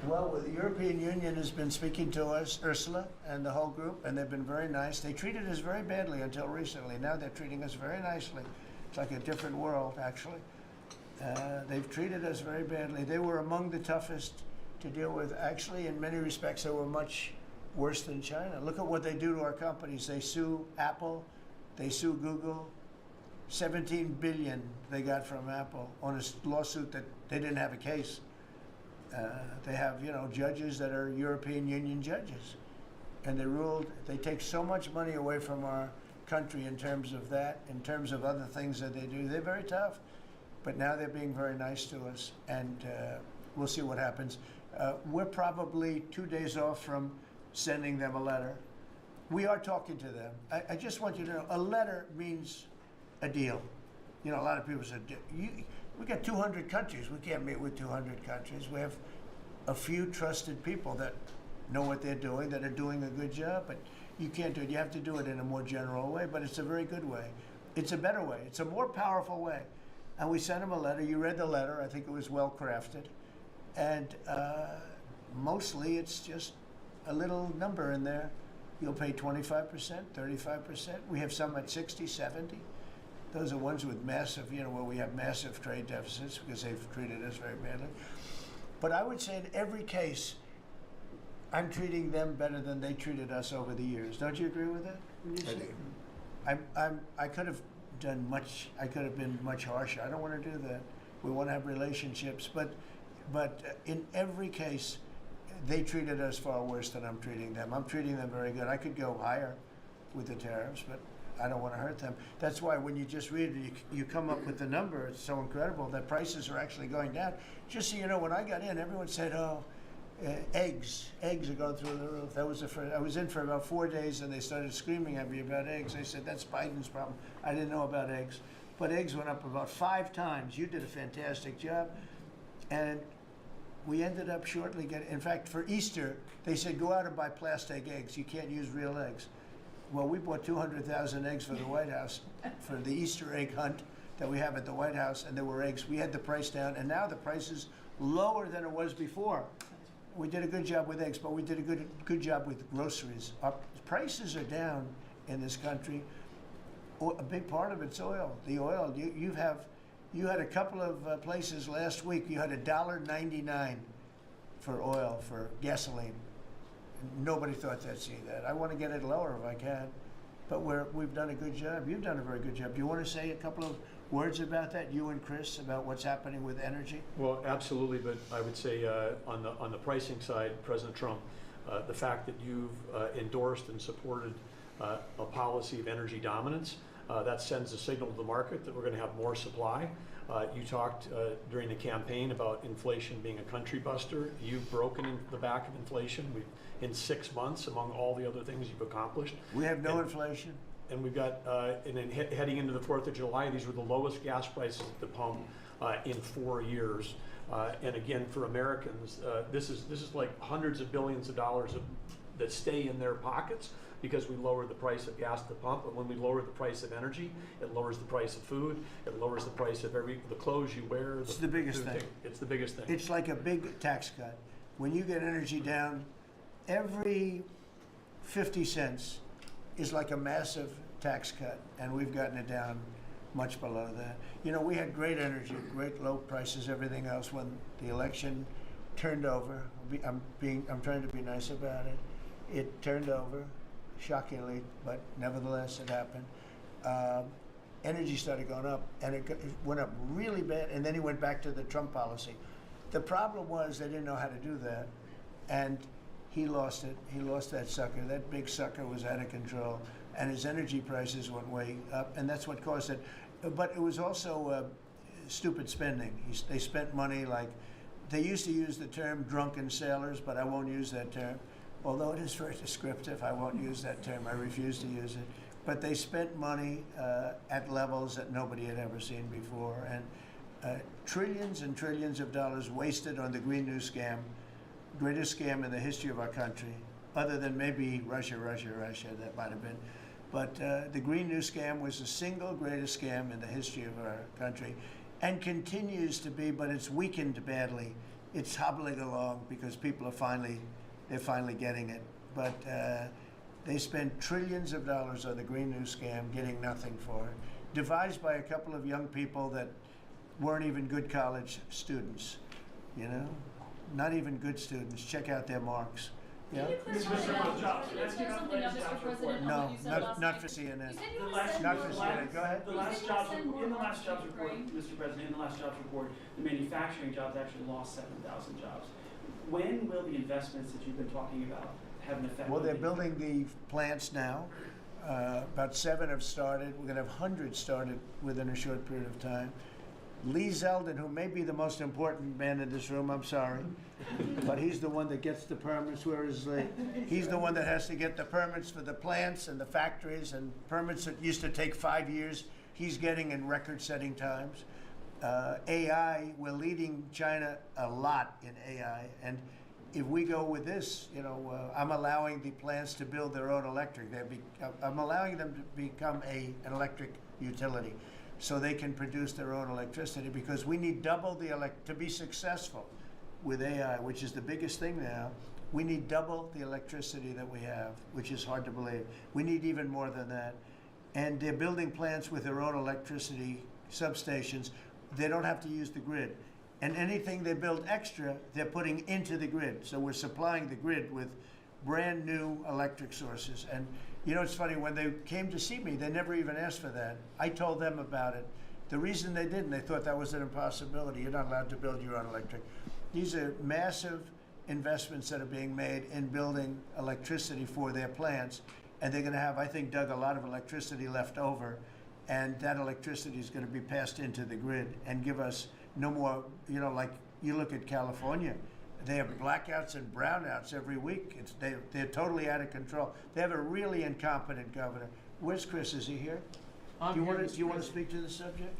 Well, the European Union has been speaking to us, Ursula and the whole group, and they've been very nice. They treated us very badly until recently. Now they're treating us very nicely. It's like a different world, actually. They've treated us very badly. They were among the toughest to deal with. Actually, in many respects, they were much worse than China. Look at what they do to our companies. They sue Apple, they sue Google. 17 billion they got from Apple on a lawsuit that they didn't have a case. They have, you know, judges that are European Union judges, and they ruled. They take so much money away from our country in terms of that, in terms of other things that they do. They're very tough, but now they're being very nice to us, and we'll see what happens. We're probably 2 days off from sending them a letter. We are talking to them. I just want you to know, a letter means a deal. You know, a lot of people said, we got 200 countries. We can't meet with 200 countries. We have a few trusted people that know what they're doing, that are doing a good job, but you can't do it. You have to do it in a more general way, but it's a very good way. It's a better way. It's a more powerful way. And we sent them a letter. You read the letter. I think it was well crafted. And mostly it's just a little number in there. You'll pay 25%, 35%. We have some at 60, 70. Those are ones with massive, you know, where we have massive trade deficits because they've treated us very badly. But I would say in every case, I'm treating them better than they treated us over the years. Don't you agree with that? I do. I could have done much. I could have been much harsher. I don't want to do that. We want to have relationships, but in every case, they treated us far worse than I'm treating them. I'm treating them very good. I could go higher with the tariffs, but I don't want to hurt them. That's why when you just read it, you come up with the number. It's so incredible that prices are actually going down. Just so you know, when I got in, everyone said, oh, eggs are going through the roof. That was I was in for about 4 days, and they started screaming at me about eggs. I said, that's Biden's problem. I didn't know about eggs. But eggs went up about 5 times. You did a fantastic job. And we ended up shortly getting, in fact, for Easter, they said, go out and buy plastic eggs. You can't use real eggs. Well, we bought 200,000 eggs for the White House for the Easter egg hunt that we have at the White House, and there were eggs. We had the price down, and now the price is lower than it was before. We did a good job with eggs, but we did a good job with groceries. Our prices are down in this country. A big part of it's oil. The oil, you had a couple of places last week, you had $1.99 for oil, for gasoline. Nobody thought they'd see that. I want to get it lower if I can, but we've done a good job. You've done a very good job. Do you want to say a couple of words about that, you and Chris, about what's happening with energy? Well, absolutely, but I would say on the pricing side, President Trump, the fact that you've endorsed and supported a policy of energy dominance, that sends a signal to the market that we're going to have more supply. You talked during the campaign about inflation being a country buster. You've broken in the back of inflation. In 6 months, among all the other things you've accomplished. We have no inflation. And we've got, and then heading into the 4th of July, these were the lowest gas prices at the pump in 4 years. And again, for Americans, this is like hundreds of billions of dollars that stay in their pockets because we lowered the price of gas at the pump. And when we lower the price of energy, it lowers the price of food. It lowers the price of the clothes you wear. It's the biggest thing. It's the biggest thing. It's like a big tax cut. When you get energy down, every 50 cents is like a massive tax cut, and we've gotten it down much below that. You know, we had great energy, great low prices, everything else. When the election turned over, I'm trying to be nice about it. It turned over, shockingly, but nevertheless it happened. Energy started going up, and it went up really bad, and then he went back to the Trump policy. The problem was they didn't know how to do that, and he lost it. He lost that sucker. That big sucker was out of control, and his energy prices went way up, and that's what caused it. But it was also stupid spending. They spent money like, they used to use the term drunken sailors, but I won't use that term. Although it is very descriptive, I won't use that term. I refuse to use it. But they spent money at levels that nobody had ever seen before, and trillions and trillions of dollars wasted on the Green New Scam. Greatest scam in the history of our country, other than maybe Russia, that might have been. But the Green New Scam was the single greatest scam in the history of our country, and continues to be, but it's weakened badly. It's hobbling along because people are they're finally getting it. But they spent trillions of dollars on the Green New Scam, getting nothing for it. Devised by a couple of young people that weren't even good college students, you know? Not even good students. Check out their marks. Yeah? No, not for CNN. Not for CNN. Go ahead. In the last jobs report, Mr. President, in the last jobs report, the manufacturing jobs actually lost 7,000 jobs. When will the investments that you've been talking about have an effect? Well, they're building the plants now. About 7 have started. We're going to have hundreds started within a short period of time. Lee Zeldin, who may be the most important man in this room, I'm sorry, but he's the one that gets the permits. Where is Lee? He's the one that has to get the permits for the plants and the factories, and permits that used to take 5 years, he's getting in record-setting times. AI, we're leading China a lot in AI, and if we go with this, you know, I'm allowing the plants to build their own electric. I'm allowing them to become an electric utility, so they can produce their own electricity, because we need double to be successful with AI, which is the biggest thing now. We need double the electricity that we have, which is hard to believe. We need even more than that. And they're building plants with their own electricity substations. They don't have to use the grid. And anything they build extra, they're putting into the grid. So we're supplying the grid with brand new electric sources. And you know, it's funny, when they came to see me, they never even asked for that. I told them about it. The reason they didn't, they thought that was an impossibility. You're not allowed to build your own electric. These are massive investments that are being made in building electricity for their plants. And they're going to have, I think, Doug, a lot of electricity left over. And that electricity is going to be passed into the grid and give us no more, you know, like you look at California, they have blackouts and brownouts every week. They're totally out of control. They have a really incompetent governor. Where's Chris? Is he here? Do you want to speak to the subject?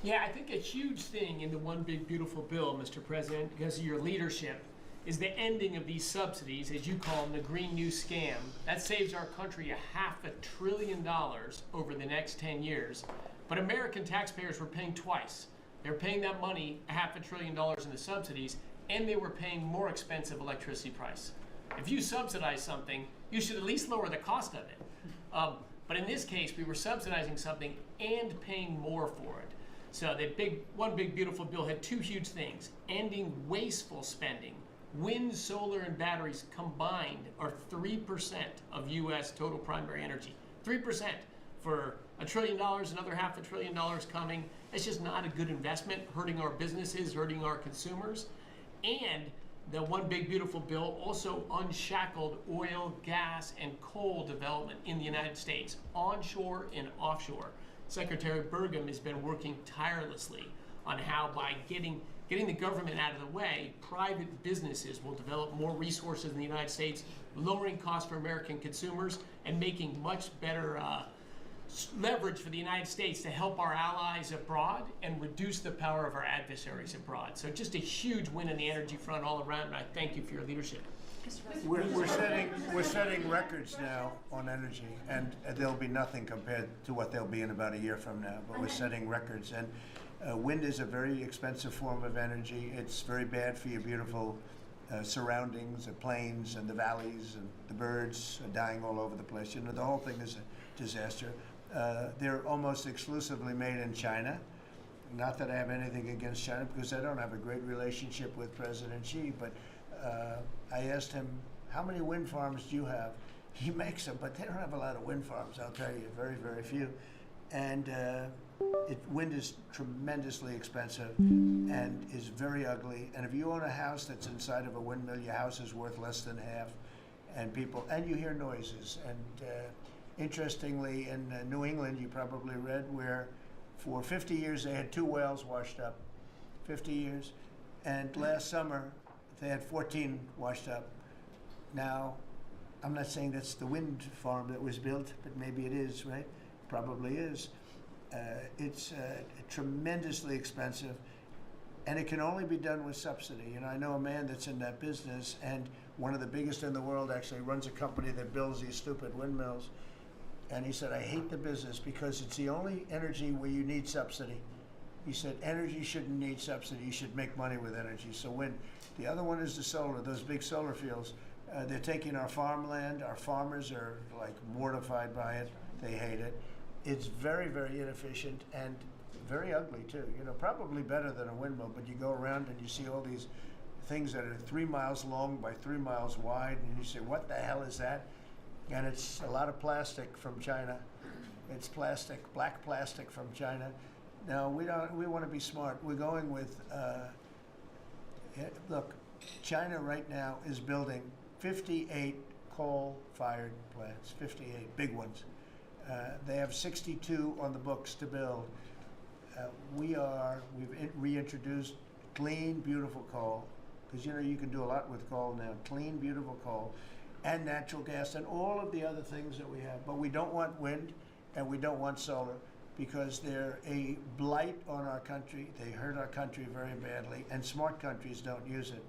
Yeah, I think a huge thing in the One Big Beautiful Bill, Mr. President, because of your leadership, is the ending of these subsidies, as you call them, the Green New Scam. That saves our country $500 billion over the next 10 years. But American taxpayers were paying twice. They're paying that money, $500 billion in the subsidies, and they were paying more expensive electricity price. If you subsidize something, you should at least lower the cost of it. But in this case, we were subsidizing something and paying more for it. So the One Big Beautiful Bill had two huge things: ending wasteful spending. Wind, solar, and batteries combined are 3% of U.S. total primary energy. 3% for $1 trillion, another $500 billion coming. It's just not a good investment, hurting our businesses, hurting our consumers. And the One Big Beautiful Bill also unshackled oil, gas, and coal development in the United States, onshore and offshore. Secretary Burgum has been working tirelessly on how, by getting the government out of the way, private businesses will develop more resources in the United States, lowering costs for American consumers and making much better leverage for the United States to help our allies abroad and reduce the power of our adversaries abroad. So just a huge win on the energy front all around, and I thank you for your leadership. We're setting records now on energy, and there'll be nothing compared to what they'll be in about a year from now. But we're setting records, and wind is a very expensive form of energy. It's very bad for your beautiful surroundings, the plains and the valleys, and the birds are dying all over the place. You know, the whole thing is a disaster. They're almost exclusively made in China. Not that I have anything against China, because I don't have a great relationship with President Xi, but I asked him, how many wind farms do you have? He makes them, but they don't have a lot of wind farms, I'll tell you, very, very few. And wind is tremendously expensive and is very ugly. And if you own a house that's inside of a windmill, your house is worth less than half. And you hear noises. And interestingly, in New England, you probably read, where for 50 years they had 2 wells washed up, 50 years. And last summer, they had 14 washed up. Now, I'm not saying that's the wind farm that was built, but maybe it is, right? Probably is. It's tremendously expensive, and it can only be done with subsidy. You know, I know a man that's in that business, and one of the biggest in the world actually runs a company that builds these stupid windmills. And he said, I hate the business because it's the only energy where you need subsidy. He said, energy shouldn't need subsidy. You should make money with energy. So wind. The other one is the solar, those big solar fields. They're taking our farmland. Our farmers are like mortified by it. They hate it. It's very, very inefficient and very ugly too. You know, probably better than a windmill, but you go around and you see all these things that are 3 miles long by 3 miles wide, and you say, what the hell is that? And it's a lot of plastic from China. It's plastic, black plastic from China. Now, we want to be smart. We're going with, look, China right now is building 58 coal-fired plants, 58 big ones. They have 62 on the books to build. We've reintroduced clean, beautiful coal, because you know you can do a lot with coal now. Clean, beautiful coal, and natural gas, and all of the other things that we have. But we don't want wind, and we don't want solar, because they're a blight on our country. They hurt our country very badly, and smart countries don't use it.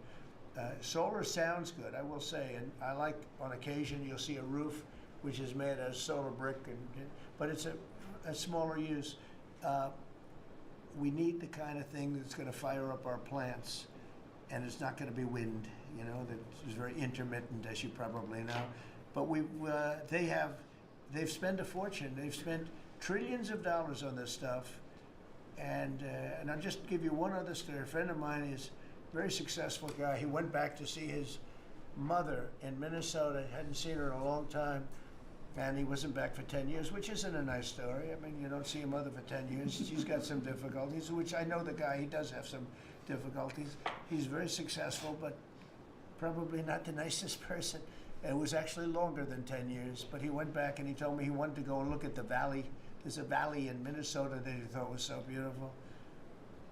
Solar sounds good, I will say, and I like, on occasion, you'll see a roof which is made out of solar brick, but it's a smaller use. We need the kind of thing that's going to fire up our plants, and it's not going to be wind, you know, that is very intermittent, as you probably know. But they've spent a fortune. They've spent trillions of dollars on this stuff, and I'll just give you one other story. A friend of mine is a very successful guy. He went back to see his mother in Minnesota. Hadn't seen her in a long time. And he wasn't back for 10 years, which isn't a nice story. I mean, you don't see your mother for 10 years. She's got some difficulties, which I know the guy, he does have some difficulties. He's very successful, but probably not the nicest person. It was actually longer than 10 years, but he went back and he told me he wanted to go and look at the valley. There's a valley in Minnesota that he thought was so beautiful.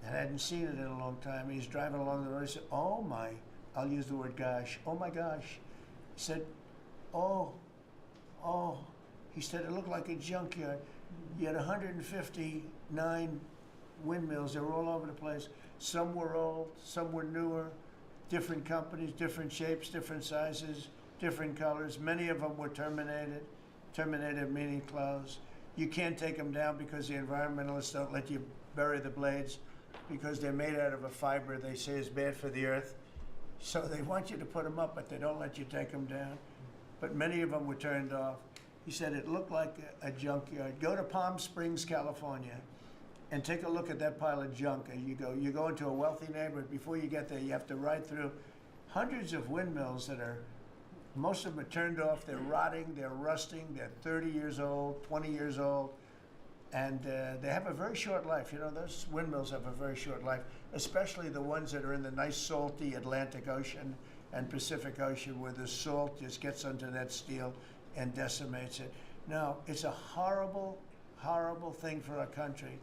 And I hadn't seen it in a long time. He's driving along the road. He said, oh my, I'll use the word gosh, oh my gosh. He said, oh. He said, it looked like a junkyard. You had 159 windmills. They were all over the place. Some were old, some were newer, different companies, different shapes, different sizes, different colors. Many of them were terminated. Terminated meaning closed. You can't take them down because the environmentalists don't let you bury the blades because they're made out of a fiber they say is bad for the earth. So they want you to put them up, but they don't let you take them down. But many of them were turned off. He said it looked like a junkyard. Go to Palm Springs, California, and take a look at that pile of junk. And you go into a wealthy neighborhood. Before you get there, you have to ride through hundreds of windmills that are, most of them are turned off. They're rotting, they're rusting, they're 30 years old, 20 years old, and they have a very short life. You know, those windmills have a very short life, especially the ones that are in the nice salty Atlantic Ocean and Pacific Ocean where the salt just gets under that steel and decimates it. Now, it's a horrible, horrible thing for our country.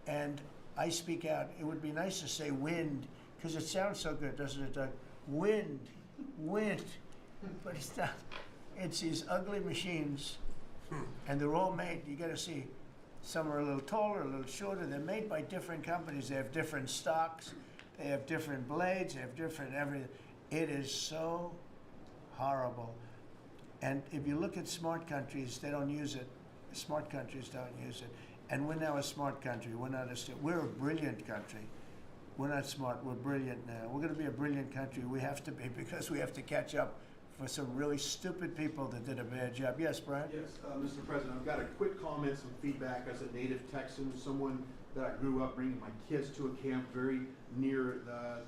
And I speak out. It would be nice to say wind, because it sounds so good, doesn't it, Doug? Wind, wind. But it's not. It's these ugly machines, and they're all made, you gotta see, some are a little taller, a little shorter. They're made by different companies. They have different stocks. They have different blades. They have different everything. It is so horrible. And if you look at smart countries, they don't use it. Smart countries don't use it. And we're now a smart country. We're not we're a brilliant country. We're not smart, we're brilliant now. We're gonna be a brilliant country. We have to be, because we have to catch up for some really stupid people that did a bad job. Yes, Brian? Yes, Mr. President, I've got a quick comment, some feedback as a native Texan, someone that I grew up bringing my kids to a camp very near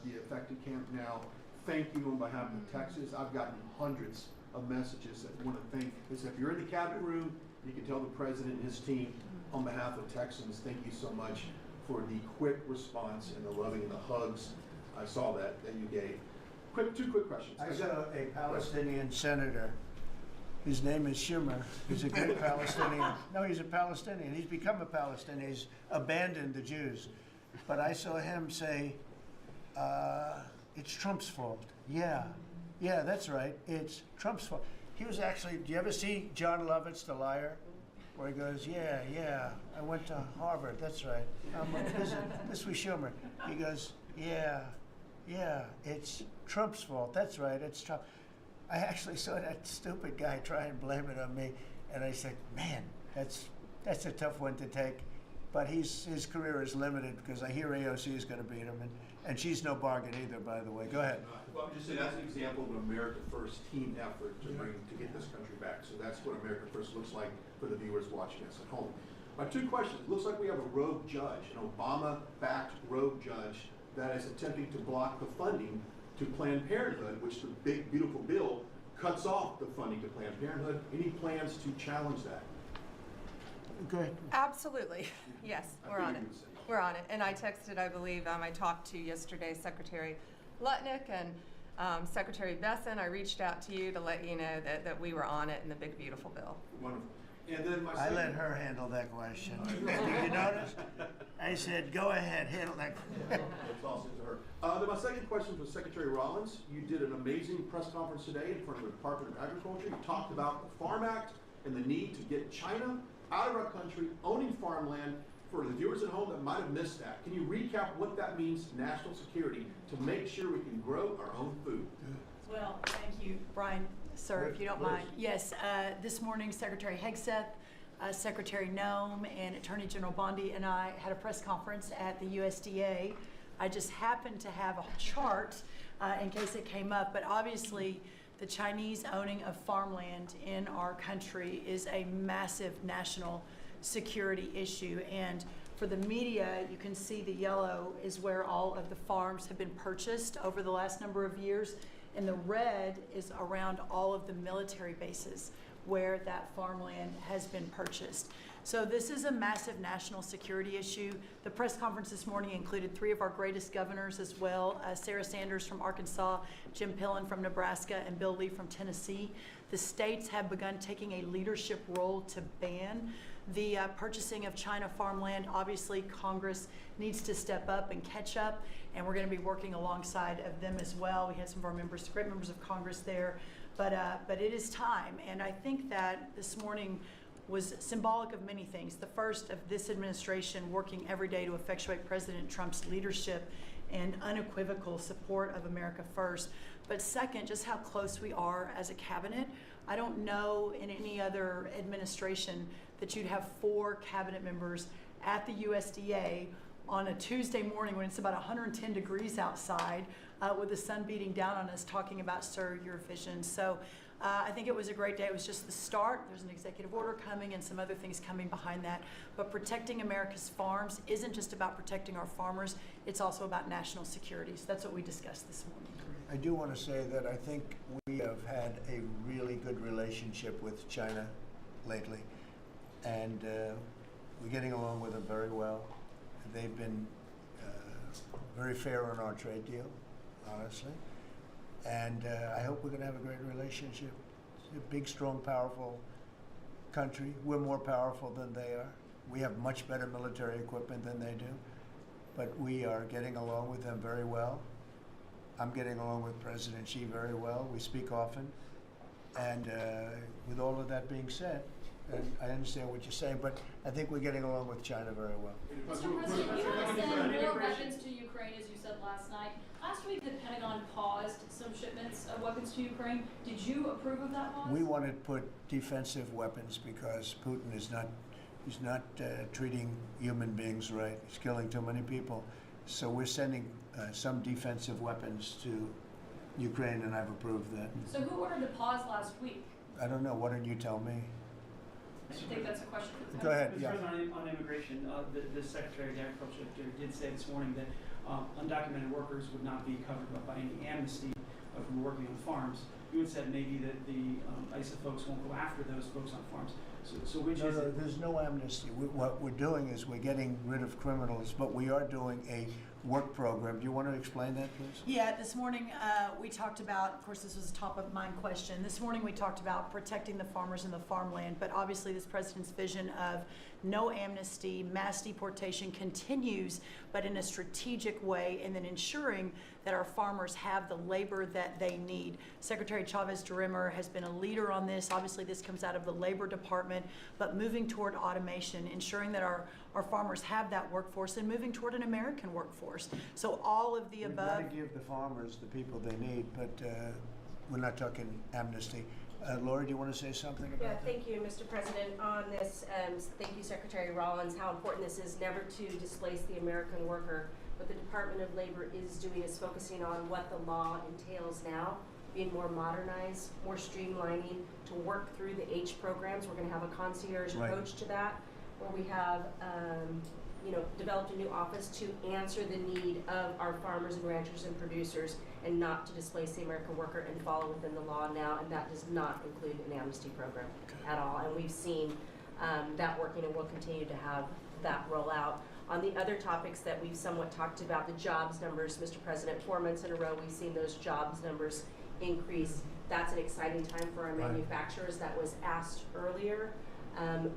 the affected camp now. Thank you on behalf of Texas. I've gotten hundreds of messages that want to thank. If you're in the cabinet room, you can tell the president and his team on behalf of Texans, thank you so much for the quick response and the loving and the hugs. I saw that you gave. Two quick questions. I saw a Palestinian senator. His name is Schumer. He's a great Palestinian. No, he's a Palestinian. He's become a Palestinian. He's abandoned the Jews. But I saw him say, it's Trump's fault. Yeah, that's right. It's Trump's fault. He was actually, do you ever see John Lovett's The Liar? Where he goes, yeah, I went to Harvard, that's right. This was Schumer. He goes, yeah, it's Trump's fault, that's right, it's Trump. I actually saw that stupid guy try and blame it on me, and I said, man, that's a tough one to take. But his career is limited because I hear AOC is going to beat him, and she's no bargain either, by the way. Go ahead. Well, I'm just saying that's an example of an America First team effort to get this country back. So that's what America First looks like for the viewers watching us at home. My two questions. It looks like we have a rogue judge, an Obama-backed rogue judge that is attempting to block the funding to Planned Parenthood, which the big, beautiful bill cuts off the funding to Planned Parenthood. Any plans to challenge that? Good. Absolutely. Yes, we're on it. We're on it. And I texted, I believe, I talked to yesterday Secretary Lutnick and Secretary Besson. I reached out to you to let you know that we were on it in the big, beautiful bill. Wonderful. And then I let her handle that question. Did you notice? I said, go ahead, handle that. It's also to her. Then my second question was Secretary Rollins. You did an amazing press conference today in front of the Department of Agriculture. You talked about the Farm Act and the need to get China out of our country, owning farmland. For the viewers at home that might have missed that, can you recap what that means to national security to make sure we can grow our own food? Well, thank you, Brian, sir, if you don't mind. Yes, this morning Secretary Hegseth, Secretary Noem, and Attorney General Bondi and I had a press conference at the USDA. I just happened to have a chart in case it came up, but obviously the Chinese owning of farmland in our country is a massive national security issue. And for the media, you can see the yellow is where all of the farms have been purchased over the last number of years, and the red is around all of the military bases where that farmland has been purchased. So this is a massive national security issue. The press conference this morning included 3 of our greatest governors as well, Sarah Sanders from Arkansas, Jim Pillen from Nebraska, and Bill Lee from Tennessee. The states have begun taking a leadership role to ban the purchasing of China farmland. Obviously, Congress needs to step up and catch up, and we're going to be working alongside of them as well. We had some of our members, great members of Congress there, but it is time, and I think that this morning was symbolic of many things. The first of this administration working every day to effectuate President Trump's leadership and unequivocal support of America First. But second, just how close we are as a cabinet. I don't know in any other administration that you'd have 4 cabinet members at the USDA on a Tuesday morning when it's about 110 degrees outside with the sun beating down on us talking about, sir, your vision. So I think it was a great day. It was just the start. There's an executive order coming and some other things coming behind that. But protecting America's farms isn't just about protecting our farmers. It's also about national security. So that's what we discussed this morning. I do want to say that I think we have had a really good relationship with China lately, and we're getting along with them very well. They've been very fair on our trade deal, honestly, and I hope we're going to have a great relationship. It's a big, strong, powerful country. We're more powerful than they are. We have much better military equipment than they do, but we are getting along with them very well. I'm getting along with President Xi very well. We speak often. And with all of that being said, and I understand what you're saying, but I think we're getting along with China very well. Mr. President, you have sent more weapons to Ukraine, as you said last night. Last week, the Pentagon paused some shipments of weapons to Ukraine. Did you approve of that pause? We want to put defensive weapons because Putin is not treating human beings right. He's killing too many people. So we're sending some defensive weapons to Ukraine, and I've approved that. So who ordered the pause last week? I don't know. Why don't you tell me? I think that's a question for the Go ahead. Mr. Yeah. President, on immigration, the Secretary of Agriculture did say this morning that undocumented workers would not be covered by any amnesty from working on farms. You had said maybe that the ISA folks won't go after those folks on farms. So which is it? There's no amnesty. What we're doing is we're getting rid of criminals, but we are doing a work program. Do you want to explain that, please? Yeah, this morning we talked about, of course, this was a top of mind question. This morning we talked about protecting the farmers and the farmland, but obviously this president's vision of no amnesty, mass deportation continues, but in a strategic way, and then ensuring that our farmers have the labor that they need. Secretary Chavez-DeRimmer has been a leader on this. Obviously this comes out of the Labor Department, but moving toward automation, ensuring that our farmers have that workforce, and moving toward an American workforce. So all of the We've above. got to give the farmers the people they need, but we're not talking amnesty. Laura, do you want to say something about that? Thank you, Mr. President. On this, thank you, Secretary Rollins, how important this is never to displace the American worker. What the Department of Labor is doing is focusing on what the law entails now, being more modernized, more streamlining, to work through the H programs. We're going to have a concierge approach to that, where we have developed a new office to answer the need of our farmers and ranchers and producers, and not to displace the American worker, and follow within the law now, and that does not include an amnesty program at all. And we've seen that working, and we'll continue to have that roll out. On the other topics that we've somewhat talked about, the jobs numbers, Mr. President, 4 months in a row we've seen those jobs numbers increase. That's an exciting time for our manufacturers. That was asked earlier.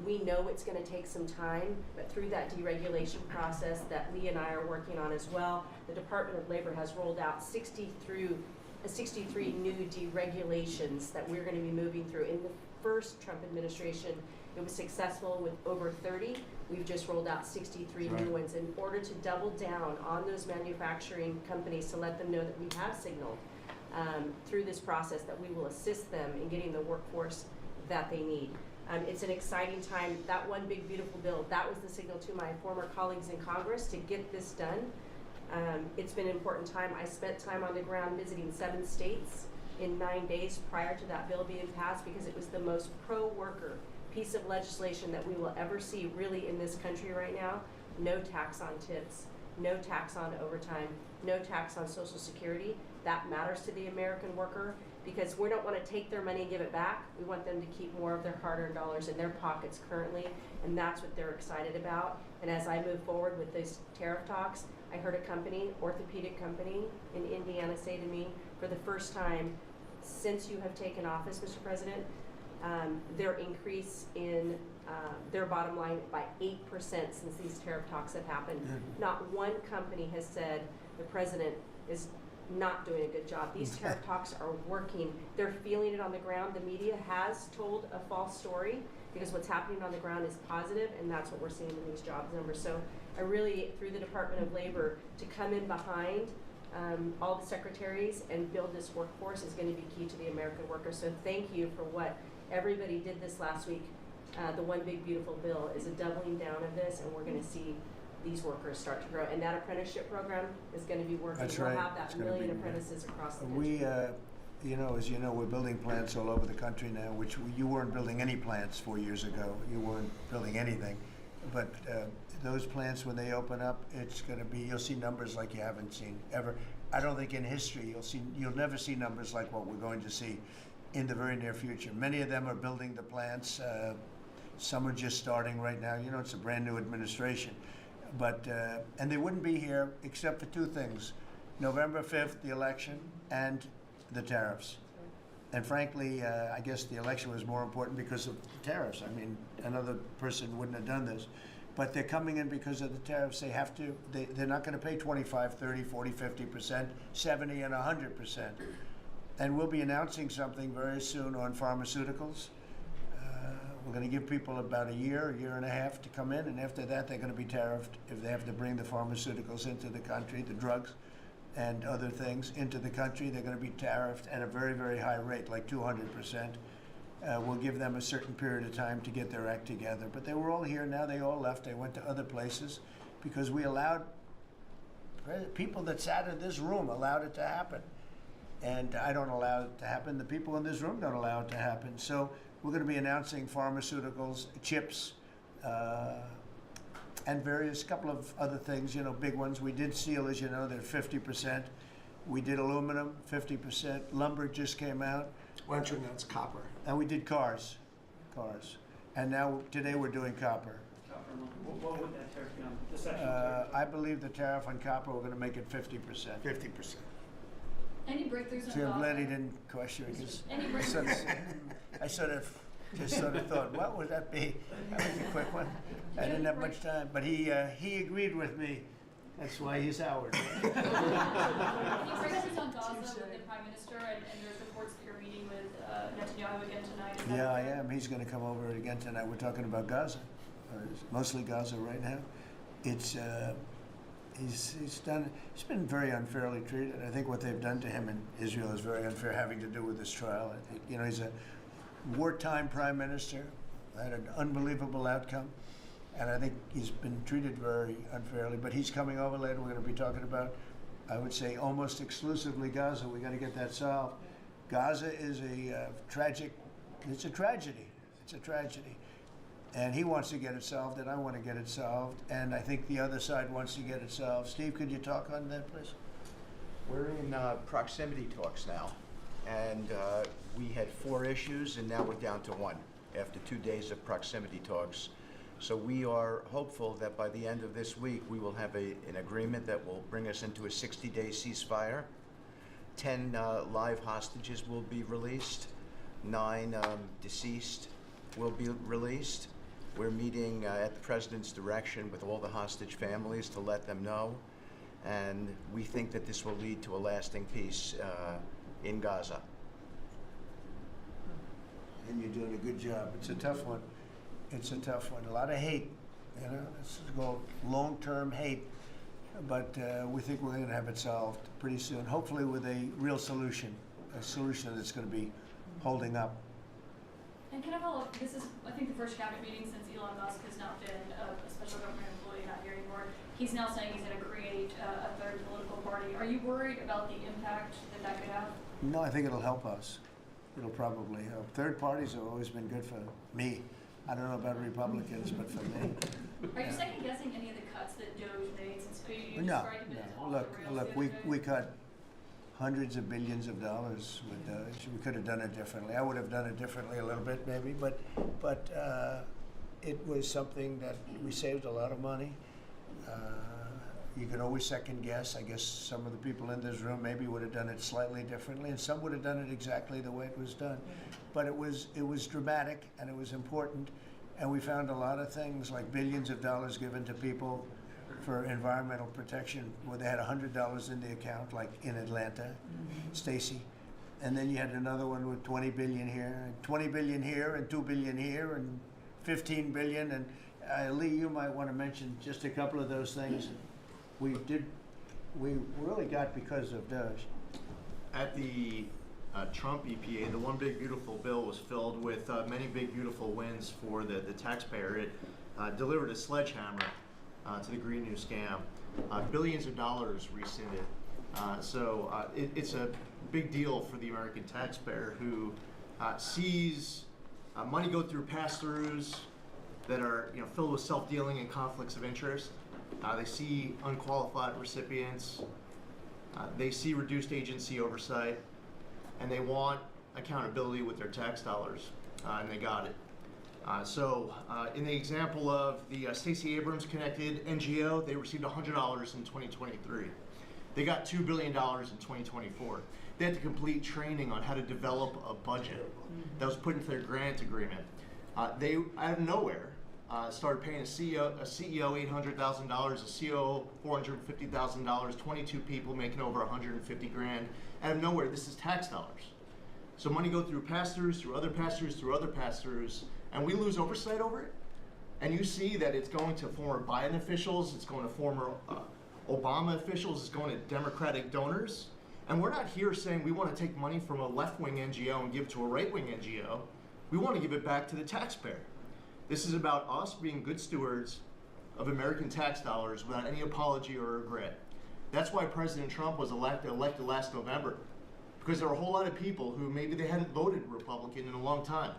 We know it's going to take some time, but through that deregulation process that Lee and I are working on as well, the Department of Labor has rolled out 63 new deregulations that we're going to be moving through. In the first Trump administration, it was successful with over 30. We've just rolled out 63 new ones in order to double down on those manufacturing companies, to let them know that we have signaled through this process that we will assist them in getting the workforce that they need. It's an exciting time. That one big beautiful bill, that was the signal to my former colleagues in Congress to get this done. It's been an important time. I spent time on the ground visiting 7 states in 9 days prior to that bill being passed, because it was the most pro-worker piece of legislation that we will ever see really in this country right now. No tax on tips, no tax on overtime, no tax on Social Security. That matters to the American worker, because we don't want to take their money and give it back. We want them to keep more of their hard-earned dollars in their pockets currently, and that's what they're excited about. And as I move forward with those tariff talks, I heard a company, orthopedic company in Indiana, say to me, for the first time since you have taken office, Mr. President, their increase in their bottom line by 8% since these tariff talks have happened. Not one company has said the president is not doing a good job. These tariff talks are working. They're feeling it on the ground. The media has told a false story because what's happening on the ground is positive, and that's what we're seeing in these jobs numbers. So I really, through the Department of Labor, to come in behind all the secretaries and build this workforce is going to be key to the American worker. So thank you for what everybody did this last week. The One Big Beautiful Bill is a doubling down of this, and we're going to see these workers start to grow. And that apprenticeship program is going to be working. That's we'll right. have that It's gonna million be- apprentices across the country. We, you know, as you know, we're building plants all over the country now, which you weren't building any plants 4 years ago. You weren't building anything. But those plants, when they open up, it's going to be, you'll see numbers like you haven't seen ever. I don't think in history you'll never see numbers like what we're going to see in the very near future. Many of them are building the plants. Some are just starting right now. You know, it's a brand new administration. But, and they wouldn't be here except for two things: November 5th, the election, and the tariffs. And frankly, I guess the election was more important because of the tariffs. I mean, another person wouldn't have done this. But they're coming in because of the tariffs. They have to, they're not going to pay 25, 30, 40, 50%, 70, and 100%. And we'll be announcing something very soon on pharmaceuticals. We're going to give people about a year and a half to come in, and after that they're going to be tariffed if they have to bring the pharmaceuticals into the country, the drugs and other things into the country. They're going to be tariffed at a very, very high rate, like 200%. We'll give them a certain period of time to get their act together. But they were all here, now they all left. They went to other places because we allowed, people that sat in this room allowed it to happen. And I don't allow it to happen. The people in this room don't allow it to happen. So we're going to be announcing pharmaceuticals, chips, and various couple of other things, you know, big ones. We did steel, as you know, they're 50%. We did aluminum, 50%. Lumber just came out. Mention that's copper. And we did cars. And now, today we're doing copper. What would that tariff be on the section tariff? I believe the tariff on copper, we're going to make it 50%. 50%. Any breakthroughs in See, I'm glad he Gaza? didn't question it, because Any I sort of thought, what would that be? That was a quick one. I didn't have much time, but he agreed with me. That's why he's ours. Any breakthroughs on Gaza with the Prime Minister, and there's reports that you're meeting with Netanyahu again tonight? Is that Yeah, I correct? am. He's going to come over again tonight. We're talking about Gaza, mostly Gaza right now. It's he's been very unfairly treated. I think what they've done to him in Israel is very unfair, having to do with this trial. I think, you know, he's a wartime prime minister, had an unbelievable outcome, and I think he's been treated very unfairly. But he's coming over later. We're going to be talking about, I would say, almost exclusively Gaza. We got to get that solved. Gaza is a tragic. It's a tragedy. It's a tragedy. And he wants to get it solved, and I want to get it solved, and I think the other side wants to get it solved. Steve, could you talk on that, please? We're in proximity talks now, and we had 4 issues, and now we're down to 1 after 2 days of proximity talks. So we are hopeful that by the end of this week, we will have an agreement that will bring us into a 60-day ceasefire. 10 live hostages will be released. 9 deceased will be released. We're meeting at the President's direction with all the hostage families to let them know. And we think that this will lead to a lasting peace in Gaza. And you're doing a good job. It's a tough one. It's a tough one. A lot of hate, you know. This is called long-term hate. But we think we're going to have it solved pretty soon, hopefully with a real solution, a solution that's going to be holding up. And can I follow up? This is, I think, the first cabinet meeting since Elon Musk has not been a special government employee, not here anymore. He's now saying he's going to create a third political party. Are you worried about the impact that could have? No, I think it'll help us. It'll probably help. Third parties have always been good for me. I don't know about Republicans, but for me. Are you second guessing any of the cuts that DOJ made since you No, described it as no. off Look, the rails the other day? we cut hundreds of billions of dollars with DOGE. We could have done it differently. I would have done it differently a little bit maybe, but it was something that we saved a lot of money. You can always second guess. I guess some of the people in this room maybe would have done it slightly differently, and some would have done it exactly the way it was done. But it was dramatic and it was important, and we found a lot of things like billions of dollars given to people for environmental protection, where they had $100 in the account, like in Atlanta, Stacy, and then you had another one with 20 billion here, and 20 billion here, and 2 billion here, and 15 billion. And Lee, you might want to mention just a couple of those things. We really got because of DOGE. At the Trump EPA, the one big beautiful bill was filled with many big beautiful wins for the taxpayer. It delivered a sledgehammer to the Green New scam. Billions of dollars rescinded. It's a big deal for the American taxpayer who sees money go through pass-throughs that are filled with self-dealing and conflicts of interest. They see unqualified recipients. They see reduced agency oversight, and they want accountability with their tax dollars, and they got it. In the example of the Stacey Abrams connected NGO, they received $100 in 2023. They got $2 billion in 2024. They had to complete training on how to develop a budget that was put into their grant agreement. They, out of nowhere, started paying a CEO $800,000, a COO $450,000, 22 people making over 150 grand. Out of nowhere, this is tax dollars. So money go through pass-throughs, through other pass-throughs, through other pass-throughs, and we lose oversight over it. And you see that it's going to former Biden officials, it's going to former Obama officials, it's going to Democratic donors. And we're not here saying we want to take money from a left-wing NGO and give it to a right-wing NGO. We want to give it back to the taxpayer. This is about us being good stewards of American tax dollars without any apology or regret. That's why President Trump was elected last November, because there were a whole lot of people who maybe they hadn't voted Republican in a long time.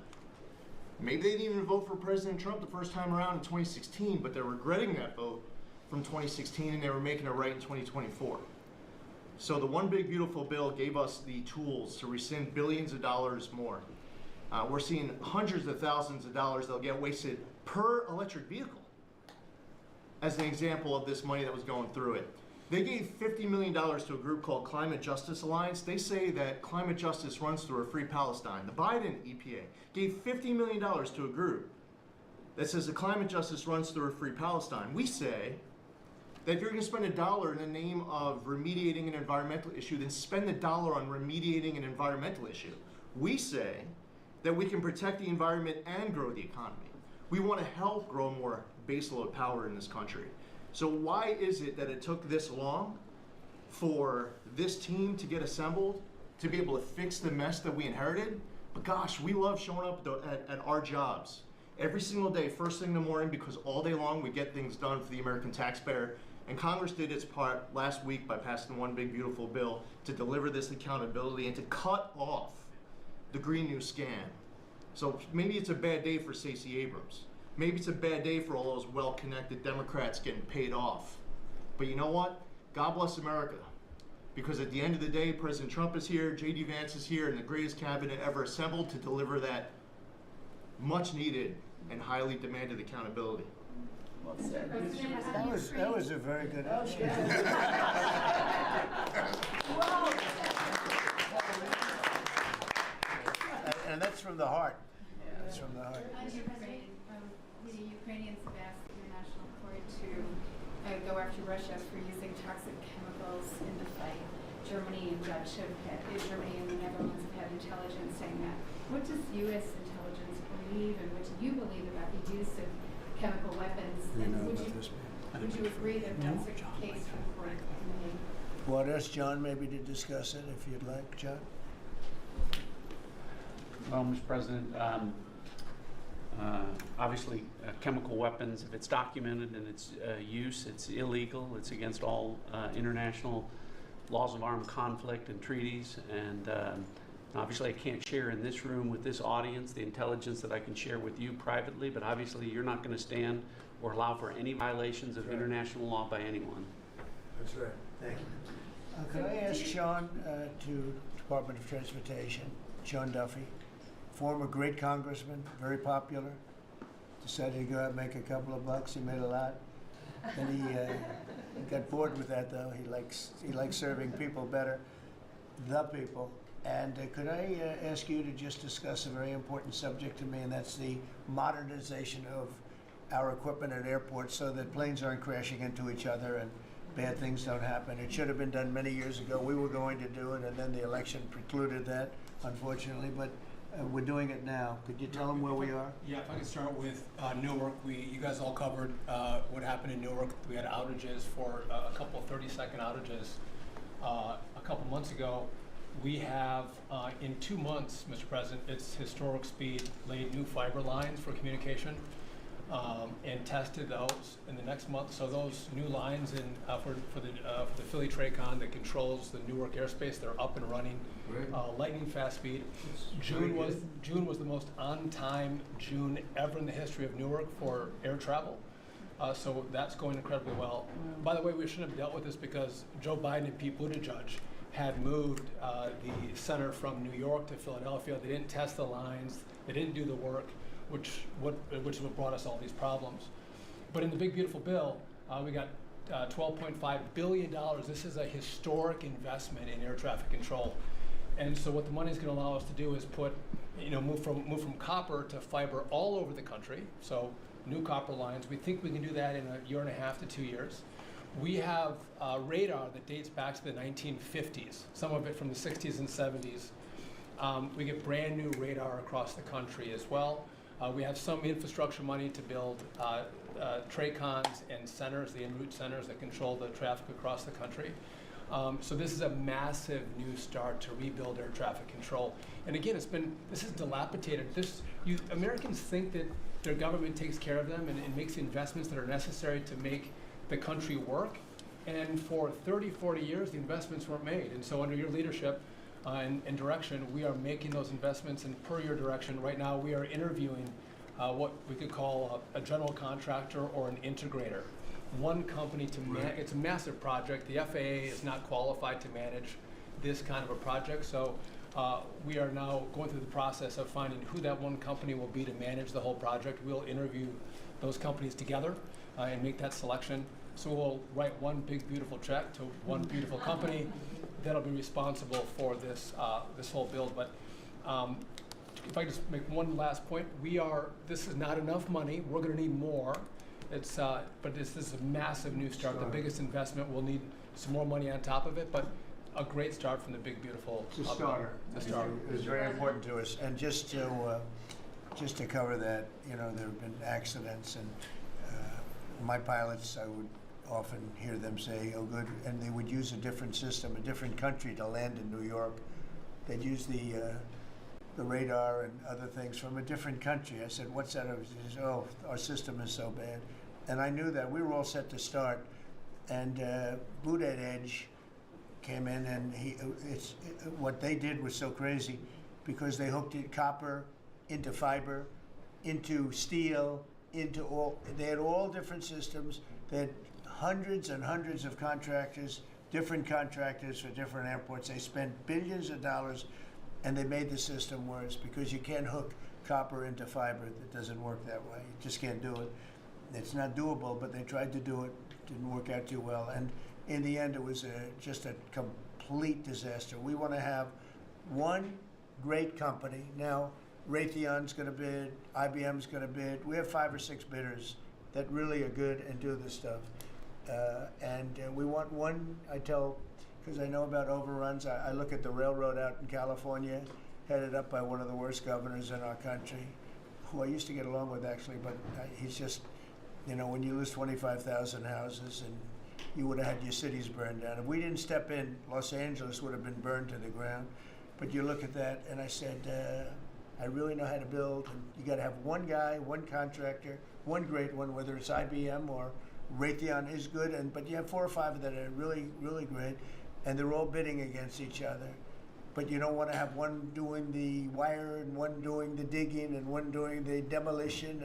Maybe they didn't even vote for President Trump the first time around in 2016, but they're regretting that vote from 2016, and they were making it right in 2024. So the one big beautiful bill gave us the tools to rescind billions of dollars more. We're seeing hundreds of thousands of dollars that'll get wasted per electric vehicle as an example of this money that was going through it. They gave $50 million to a group called Climate Justice Alliance. They say that climate justice runs through a free Palestine. The Biden EPA gave $50 million to a group that says the climate justice runs through a free Palestine. We say that if you're going to spend $1 in the name of remediating an environmental issue, then spend the $1 on remediating an environmental issue. We say that we can protect the environment and grow the economy. We want to help grow more baseload power in this country. So why is it that it took this long for this team to get assembled, to be able to fix the mess that we inherited? But gosh, we love showing up at our jobs every single day, first thing in the morning, because all day long we get things done for the American taxpayer. And Congress did its part last week by passing one big beautiful bill to deliver this accountability and to cut off the Green New scam. So maybe it's a bad day for Stacey Abrams. Maybe it's a bad day for all those well-connected Democrats getting paid off. But you know what? God bless America. Because at the end of the day, President Trump is here, J.D. Vance is here, and the greatest cabinet ever assembled to deliver that much-needed and highly demanded accountability. Well said. That was a very good answer. And that's from the heart. That's from the heart. On Ukraine, the Ukrainians have asked the International Court to go after Russia for using toxic chemicals in the fight. Germany and Germany and the Netherlands have had intelligence saying that. What does U.S. intelligence believe, and what do you believe about the use of chemical weapons? And would you agree that that's a case for the court? Well, I'd ask John maybe to discuss it if you'd like, John. Well, Mr. President, obviously chemical weapons, if it's documented and its use, it's illegal. It's against all international laws of armed conflict and treaties. And obviously I can't share in this room with this audience the intelligence that I can share with you privately, but obviously you're not going to stand or allow for any violations of international law by anyone. That's right. Thank you. Could I ask Sean to Department of Transportation, Sean Duffy, former great congressman, very popular, decided to go out and make a couple of bucks. He made a lot. Then he got bored with that, though. He likes serving people better, the people. And could I ask you to just discuss a very important subject to me, and that's the modernization of our equipment at airports so that planes aren't crashing into each other and bad things don't happen. It should have been done many years ago. We were going to do it, and then the election precluded that, unfortunately. But we're doing it now. Could you tell them where we are? Yeah, if I could start with Newark. You guys all covered what happened in Newark. We had outages for a couple of 30-second outages a couple months ago. We have, in 2 months, Mr. President, it's historic speed, laid new fiber lines for communication and tested those in the next month. So those new lines for the Philly Tracon that controls the Newark airspace, they're up and running. Lightning fast speed. June was the most on-time June ever in the history of Newark for air travel. So that's going incredibly well. By the way, we shouldn't have dealt with this because Joe Biden and Pete Buttigieg had moved the center from New York to Philadelphia. They didn't test the lines. They didn't do the work, which is what brought us all these problems. But in the big beautiful bill, we got $12.5 billion. This is a historic investment in air traffic control. And so what the money is going to allow us to do is move from copper to fiber all over the country. So new copper lines. We think we can do that in a year and a half to 2 years. We have radar that dates back to the 1950s, some of it from the 60s and 70s. We get brand new radar across the country as well. We have some infrastructure money to build TRACONs and centers, the en route centers that control the traffic across the country. So this is a massive new start to rebuild air traffic control. And again, this is dilapidated. Americans think that their government takes care of them and makes the investments that are necessary to make the country work. And for 30, 40 years, the investments weren't made. And so under your leadership and direction, we are making those investments. And per your direction, right now we are interviewing what we could call a general contractor or an integrator. One company to manage. It's a massive project. The FAA is not qualified to manage this kind of a project. So we are now going through the process of finding who that one company will be to manage the whole project. We'll interview those companies together and make that selection. So we'll write one big beautiful check to one beautiful company that'll be responsible for this whole build. But if I just make one last point, this is not enough money. We're going to need more. But this is a massive new start. The biggest investment. We'll need some more money on top of it, but a great start from the big beautiful. It's a starter. It's very important to us. And just to cover that, there have been accidents, and my pilots, I would often hear them say, "Oh, good," and they would use a different system, a different country to land in New York. They'd use the radar and other things from a different country. I said, "What's that?" He said, "Oh, our system is so bad." And I knew that. We were all set to start, and Boot Edge came in, and what they did was so crazy because they hooked it copper into fiber, into steel, they had all different systems. They had hundreds and hundreds of contractors, different contractors for different airports. They spent billions of dollars, and they made the system worse because you can't hook copper into fiber. It doesn't work that way. You just can't do it. It's not doable, but they tried to do it. Didn't work out too well. And in the end, it was just a complete disaster. We want to have one great company. Now, Raytheon's going to bid, IBM's going to bid. We have 5 or 6 bidders that really are good and do this stuff. And we want one, because I know about overruns. I look at the railroad out in California, headed up by one of the worst governors in our country, who I used to get along with actually, but he's just, when you lose 25,000 houses and you would have had your cities burned down. If we didn't step in, Los Angeles would have been burned to the ground. But you look at that, and I said, I really know how to build. And you got to have one guy, one contractor, one great one, whether it's IBM or Raytheon is good, but you have 4 or 5 that are really, really great, and they're all bidding against each other. But you don't want to have one doing the wire and one doing the digging and one doing the demolition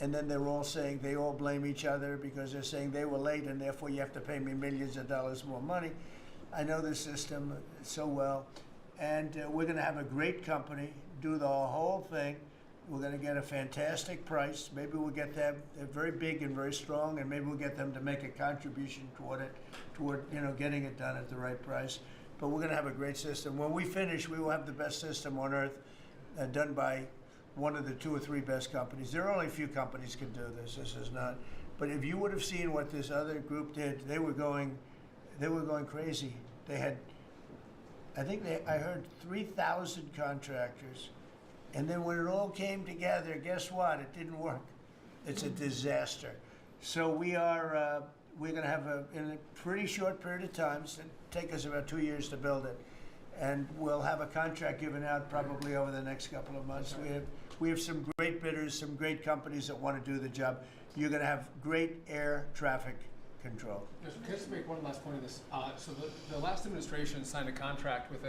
and then they're all saying they all blame each other because they're saying they were late and therefore you have to pay me millions of dollars more money. I know the system so well. And we're going to have a great company do the whole thing. We're going to get a fantastic price. Maybe we'll get them, they're very big and very strong, and maybe we'll get them to make a contribution toward it, toward getting it done at the right price. But we're going to have a great system. When we finish, we will have the best system on earth, done by one of the 2 or 3 best companies. There are only a few companies can do this. This is not. But if you would have seen what this other group did, they were going crazy. They had, I heard 3,000 contractors. And then when it all came together, guess what? It didn't work. It's a disaster. So we're going to have in a pretty short period of time, it's going to take us about 2 years to build it. And we'll have a contract given out probably over the next couple of months. We have some great bidders, some great companies that want to do the job. You're going to have great air traffic control. Can I just make one last point of this? So the last administration signed a contract with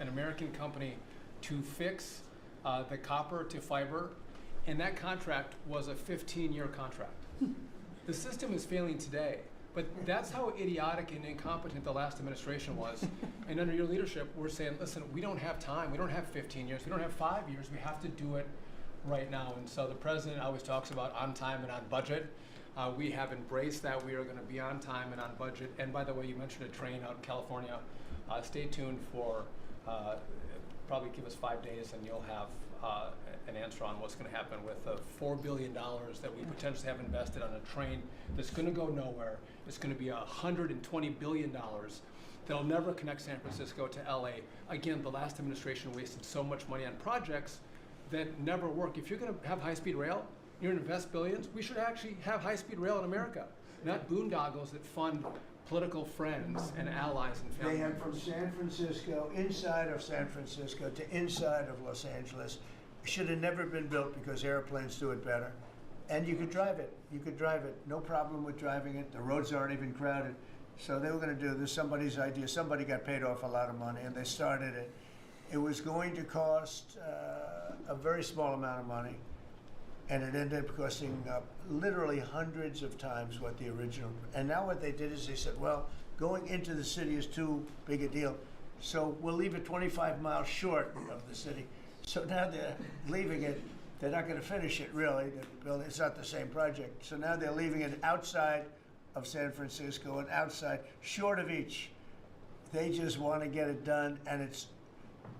an American company to fix the copper to fiber, and that contract was a 15-year contract. The system is failing today, but that's how idiotic and incompetent the last administration was. And under your leadership, we're saying, listen, we don't have time. We don't have 15 years. We don't have 5 years. We have to do it right now. And so the president always talks about on time and on budget. We have embraced that. We are going to be on time and on budget. And by the way, you mentioned a train out in California. Stay tuned for probably give us 5 days and you'll have an answer on what's going to happen with the $4 billion that we potentially have invested on a train that's going to go nowhere. It's going to be $120 billion that'll never connect San Francisco to LA. Again, the last administration wasted so much money on projects that never work. If you're going to have high-speed rail, you're going to invest billions, we should actually have high-speed rail in America, not boondoggles that fund political friends and allies and family They have members. from San Francisco, inside of San Francisco to inside of Los Angeles. Should have never been built because airplanes do it better. And you could drive it. You could drive it. No problem with driving it. The roads aren't even crowded. So they were going to do this, somebody's idea. Somebody got paid off a lot of money and they started it. It was going to cost a very small amount of money. And it ended up costing literally hundreds of times what the original. And now what they did is they said, well, going into the city is too big a deal. So we'll leave it 25 miles short of the city. So now they're leaving it. They're not going to finish it really. It's not the same project. So now they're leaving it outside of San Francisco and outside, short of each. They just want to get it done. And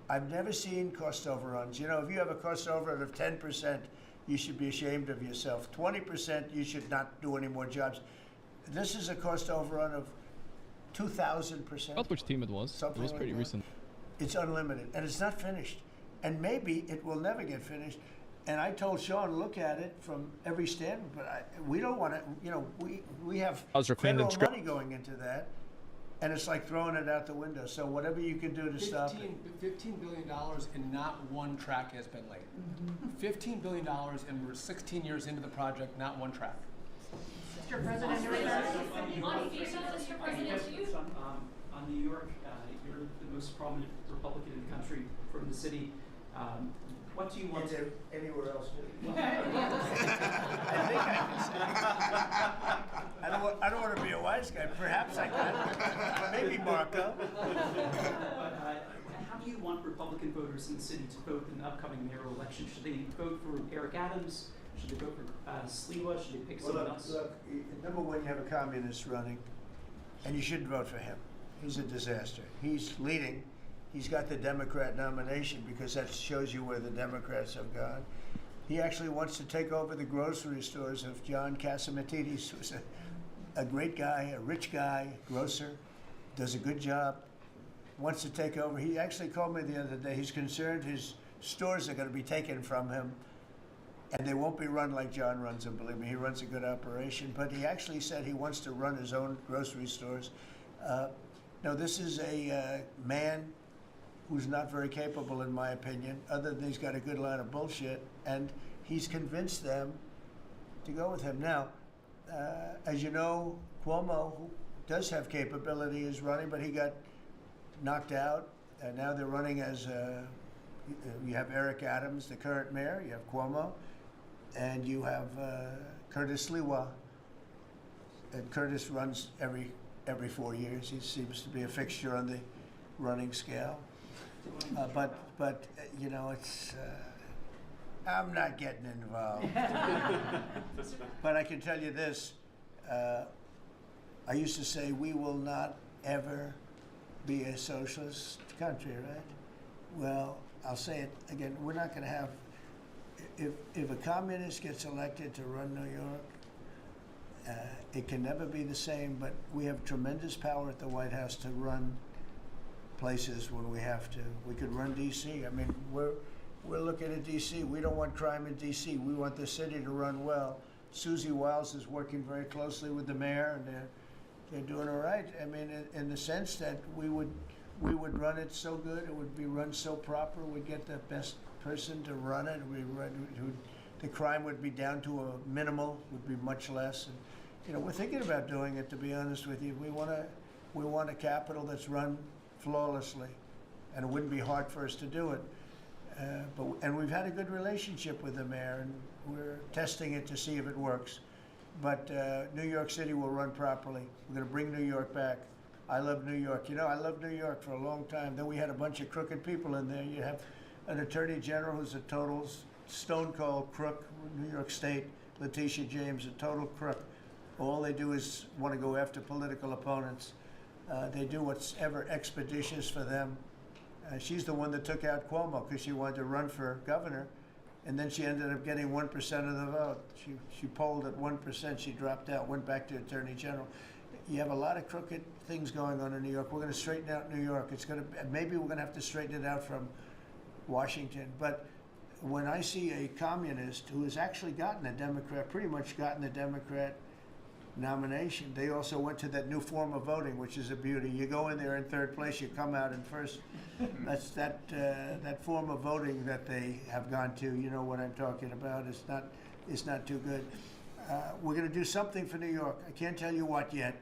I've never seen cost overruns. You know, if you have a cost overrun of 10%, you should be ashamed of yourself. 20%, you should not do any more jobs. This is a cost overrun of 2,000%. About which team it was. It was pretty recent. It's unlimited, and it's not finished. And maybe it will never get finished. And I told Sean, look at it from every standpoint, but we don't want to, you know, we have federal money going into that, and it's like throwing it out the window. So whatever you can do to stop it. $15 billion and not one track has been laid. $15 billion and we're 16 years into the project, not one track. Mr. President, on New York, you're the most prominent Republican in the country from the city. What do you want to... Anywhere else? I don't want to be a wise guy. Perhaps I can. Maybe Marco. But how do you want Republican voters in the city to vote in the upcoming mayoral election? Should they vote for Eric Adams? Should they vote for Sliwa? Should they pick someone else? Look, number one, you have a communist running, and you shouldn't vote for him. He's a disaster. He's leading. He's got the Democrat nomination because that shows you where the Democrats have gone. He actually wants to take over the grocery stores of John Catsimatidis, who's a great guy, a rich guy, grocer, does a good job, wants to take over. He actually called me the other day. He's concerned his stores are going to be taken from him, and they won't be run like John runs them, believe me. He runs a good operation, but he actually said he wants to run his own grocery stores. No, this is a man who's not very capable, in my opinion, other than he's got a good line of bullshit, and he's convinced them to go with him. Now, as you know, Cuomo, who does have capability, is running, but he got knocked out, and now they're running as, you have Eric Adams, the current mayor, you have Cuomo, and you have Curtis Sliwa, and Curtis runs every every 4 years. He seems to be a fixture on the running scale. But you know, it's. I'm not getting involved. But I can tell you this. I used to say we will not ever be a socialist country, right? Well, I'll say it again. We're not going to have. If a communist gets elected to run New York, it can never be the same. But we have tremendous power at the White House to run places when we have to. We could run D.C. I mean, we're looking at D.C. We don't want crime in D.C. We want the city to run well. Susie Wiles is working very closely with the mayor, and they're doing all right. I mean, in the sense that we would run it so good, it would be run so proper. We'd get the best person to run it. The crime would be down to a minimal, would be much less. And, you know, we're thinking about doing it. To be honest with you, we want a capital that's run flawlessly, and it wouldn't be hard for us to do it. And we've had a good relationship with the mayor, and we're testing it to see if it works. But New York City will run properly. We're going to bring New York back. I love New York. You know, I loved New York for a long time. Then we had a bunch of crooked people in there. You have an attorney general who's a total stone cold crook. New York State, Letitia James, a total crook. All they do is want to go after political opponents. They do what's ever expeditious for them. She's the one that took out Cuomo because she wanted to run for governor, and then she ended up getting 1% of the vote. She polled at 1%. She dropped out, went back to attorney general. You have a lot of crooked things going on in New York. We're going to straighten out New York. Maybe we're going to have to straighten it out from Washington. But when I see a communist who has actually gotten a Democrat, pretty much gotten the Democrat nomination, they also went to that new form of voting, which is a beauty. You go in there in third place, you come out in first. That's that form of voting that they have gone to. You know what I'm talking about. It's not too good. We're going to do something for New York. I can't tell you what yet,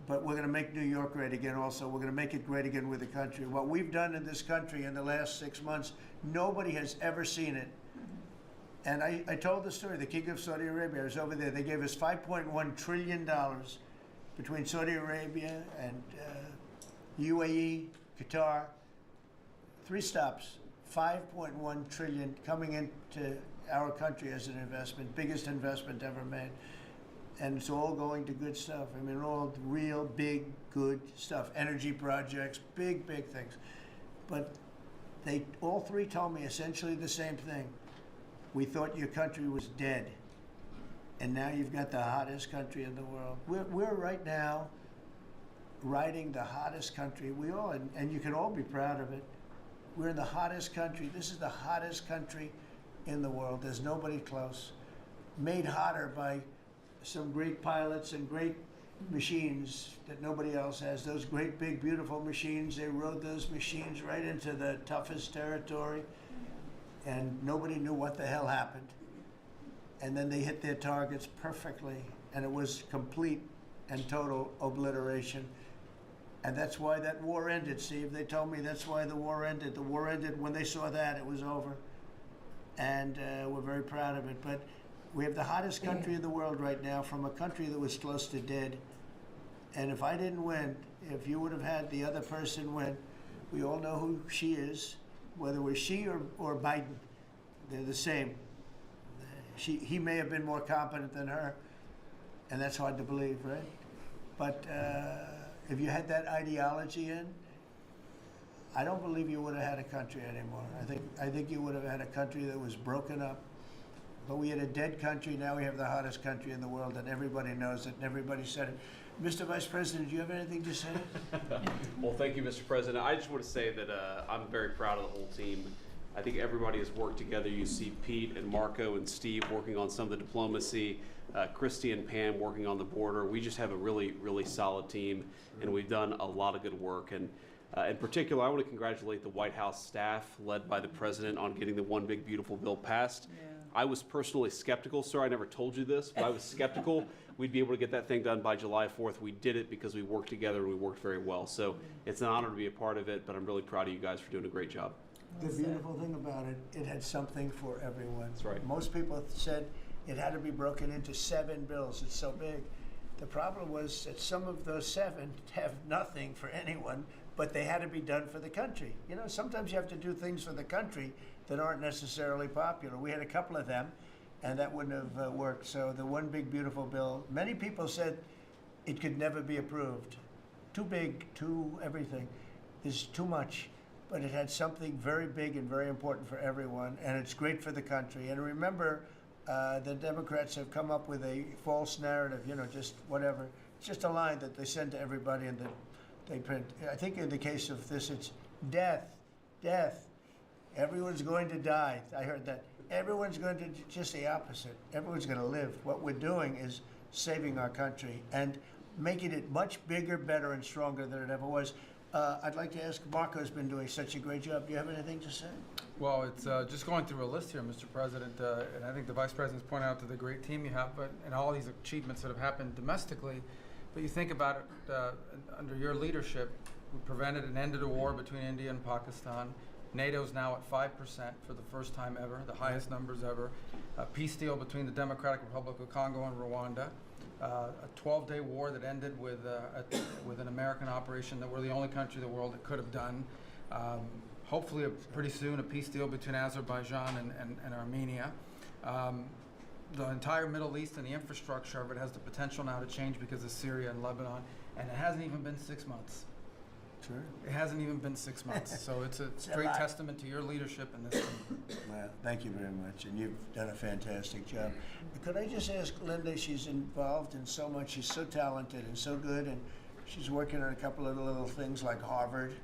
but we're going to make New York great again also. We're going to make it great again with the country. What we've done in this country in the last 6 months, nobody has ever seen it. And I told the story, the King of Saudi Arabia, I was over there. They gave us $5.1 trillion between Saudi Arabia and UAE, Qatar. 3 stops, $5.1 trillion coming into our country as an investment, biggest investment ever made. And it's all going to good stuff. I mean, all real big, good stuff. Energy projects, big, big things. But they all 3 told me essentially the same thing. We thought your country was dead, and now you've got the hottest country in the world. We're right now riding the hottest country. We all, and you can all be proud of it. We're in the hottest country. This is the hottest country in the world. There's nobody close. Made hotter by some great pilots and great machines that nobody else has. Those great, big, beautiful machines, they rode those machines right into the toughest territory, and nobody knew what the hell happened. And then they hit their targets perfectly, and it was complete and total obliteration. And that's why that war ended, Steve. They told me that's why the war ended. The war ended when they saw that, it was over. And we're very proud of it. But we have the hottest country in the world right now, from a country that was close to dead. And if I didn't win, if you would have had the other person win, we all know who she is, whether it was she or Biden. They're the same. He may have been more competent than her, and that's hard to believe, right? But if you had that ideology in, I don't believe you would have had a country anymore. I think you would have had a country that was broken up. But we had a dead country. Now we have the hottest country in the world, and everybody knows it, and everybody said it. Mr. Vice President, do you have anything to say? Well, thank you, Mr. President. I just want to say that I'm very proud of the whole team. I think everybody has worked together. You see Pete and Marco and Steve working on some of the diplomacy, Christy and Pam working on the border. We just have a really, really solid team, and we've done a lot of good work. And in particular, I want to congratulate the White House staff led by the President on getting the One Big Beautiful Bill passed. Yeah. I was personally skeptical, sir. I never told you this, but I was skeptical we'd be able to get that thing done by July 4th. We did it because we worked together and we worked very well. So it's an honor to be a part of it, but I'm really proud of you guys for doing a great job. The beautiful thing about it, it had something for everyone. That's right. Most people said it had to be broken into 7 bills. It's so big. The problem was that some of those 7 have nothing for anyone, but they had to be done for the country. You know, sometimes you have to do things for the country that aren't necessarily popular. We had a couple of them, and that wouldn't have worked. So the one big beautiful bill, many people said it could never be approved. Too big, too everything, is too much. But it had something very big and very important for everyone, and it's great for the country. And remember, the Democrats have come up with a false narrative, you know, just whatever. It's just a line that they send to everybody and that they print. I think in the case of this, it's death, death. Everyone's going to die. I heard that. Everyone's going to, just the opposite. Everyone's going to live. What we're doing is saving our country and making it much bigger, better, and stronger than it ever was. I'd like to ask, Marco's been doing such a great job. Do you have anything to say? Well, it's just going through a list here, Mr. President, and I think the Vice President's pointed out to the great team you have, and all these achievements that have happened domestically. But you think about it, under your leadership, we prevented and ended a war between India and Pakistan. NATO's now at 5% for the first time ever, the highest numbers ever. A peace deal between the Democratic Republic of Congo and Rwanda. A 12-day war that ended with an American operation that we're the only country in the world that could have done. Hopefully, pretty soon, a peace deal between Azerbaijan and Armenia. The entire Middle East and the infrastructure of it has the potential now to change because of Syria and Lebanon, and it hasn't even been 6 months. Sure. It hasn't even been 6 months, so it's a straight testament to your leadership in this. Well, thank you very much, and you've done a fantastic job. Could I just ask Linda, she's involved in so much, she's so talented and so good, and she's working on a couple of little things like Harvard,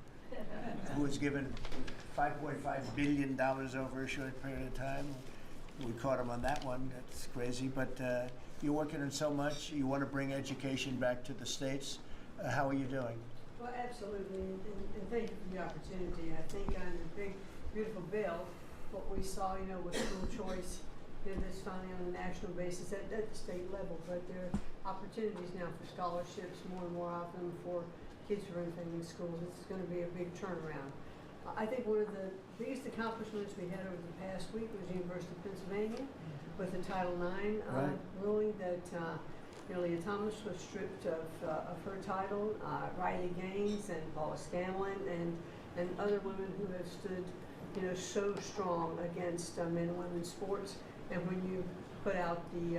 who was given $5.5 billion over a short period of time. We caught him on that one, that's crazy, but you're working on so much, you want to bring education back to the States. How are you doing? Well, absolutely, and thank you for the opportunity. I think on the big, beautiful bill, what we saw, you know, with school choice, you know, this finally on a national basis at the state level, but there are opportunities now for scholarships more and more often for kids who are in failing schools. It's going to be a big turnaround. I think one of the biggest accomplishments we had over the past week was the University of Pennsylvania with the Title IX ruling that Leah Thomas was stripped of her title, Riley Gaines and Paula Scanlon and other women who have stood, you know, so strong against men and women's sports. And when you put out the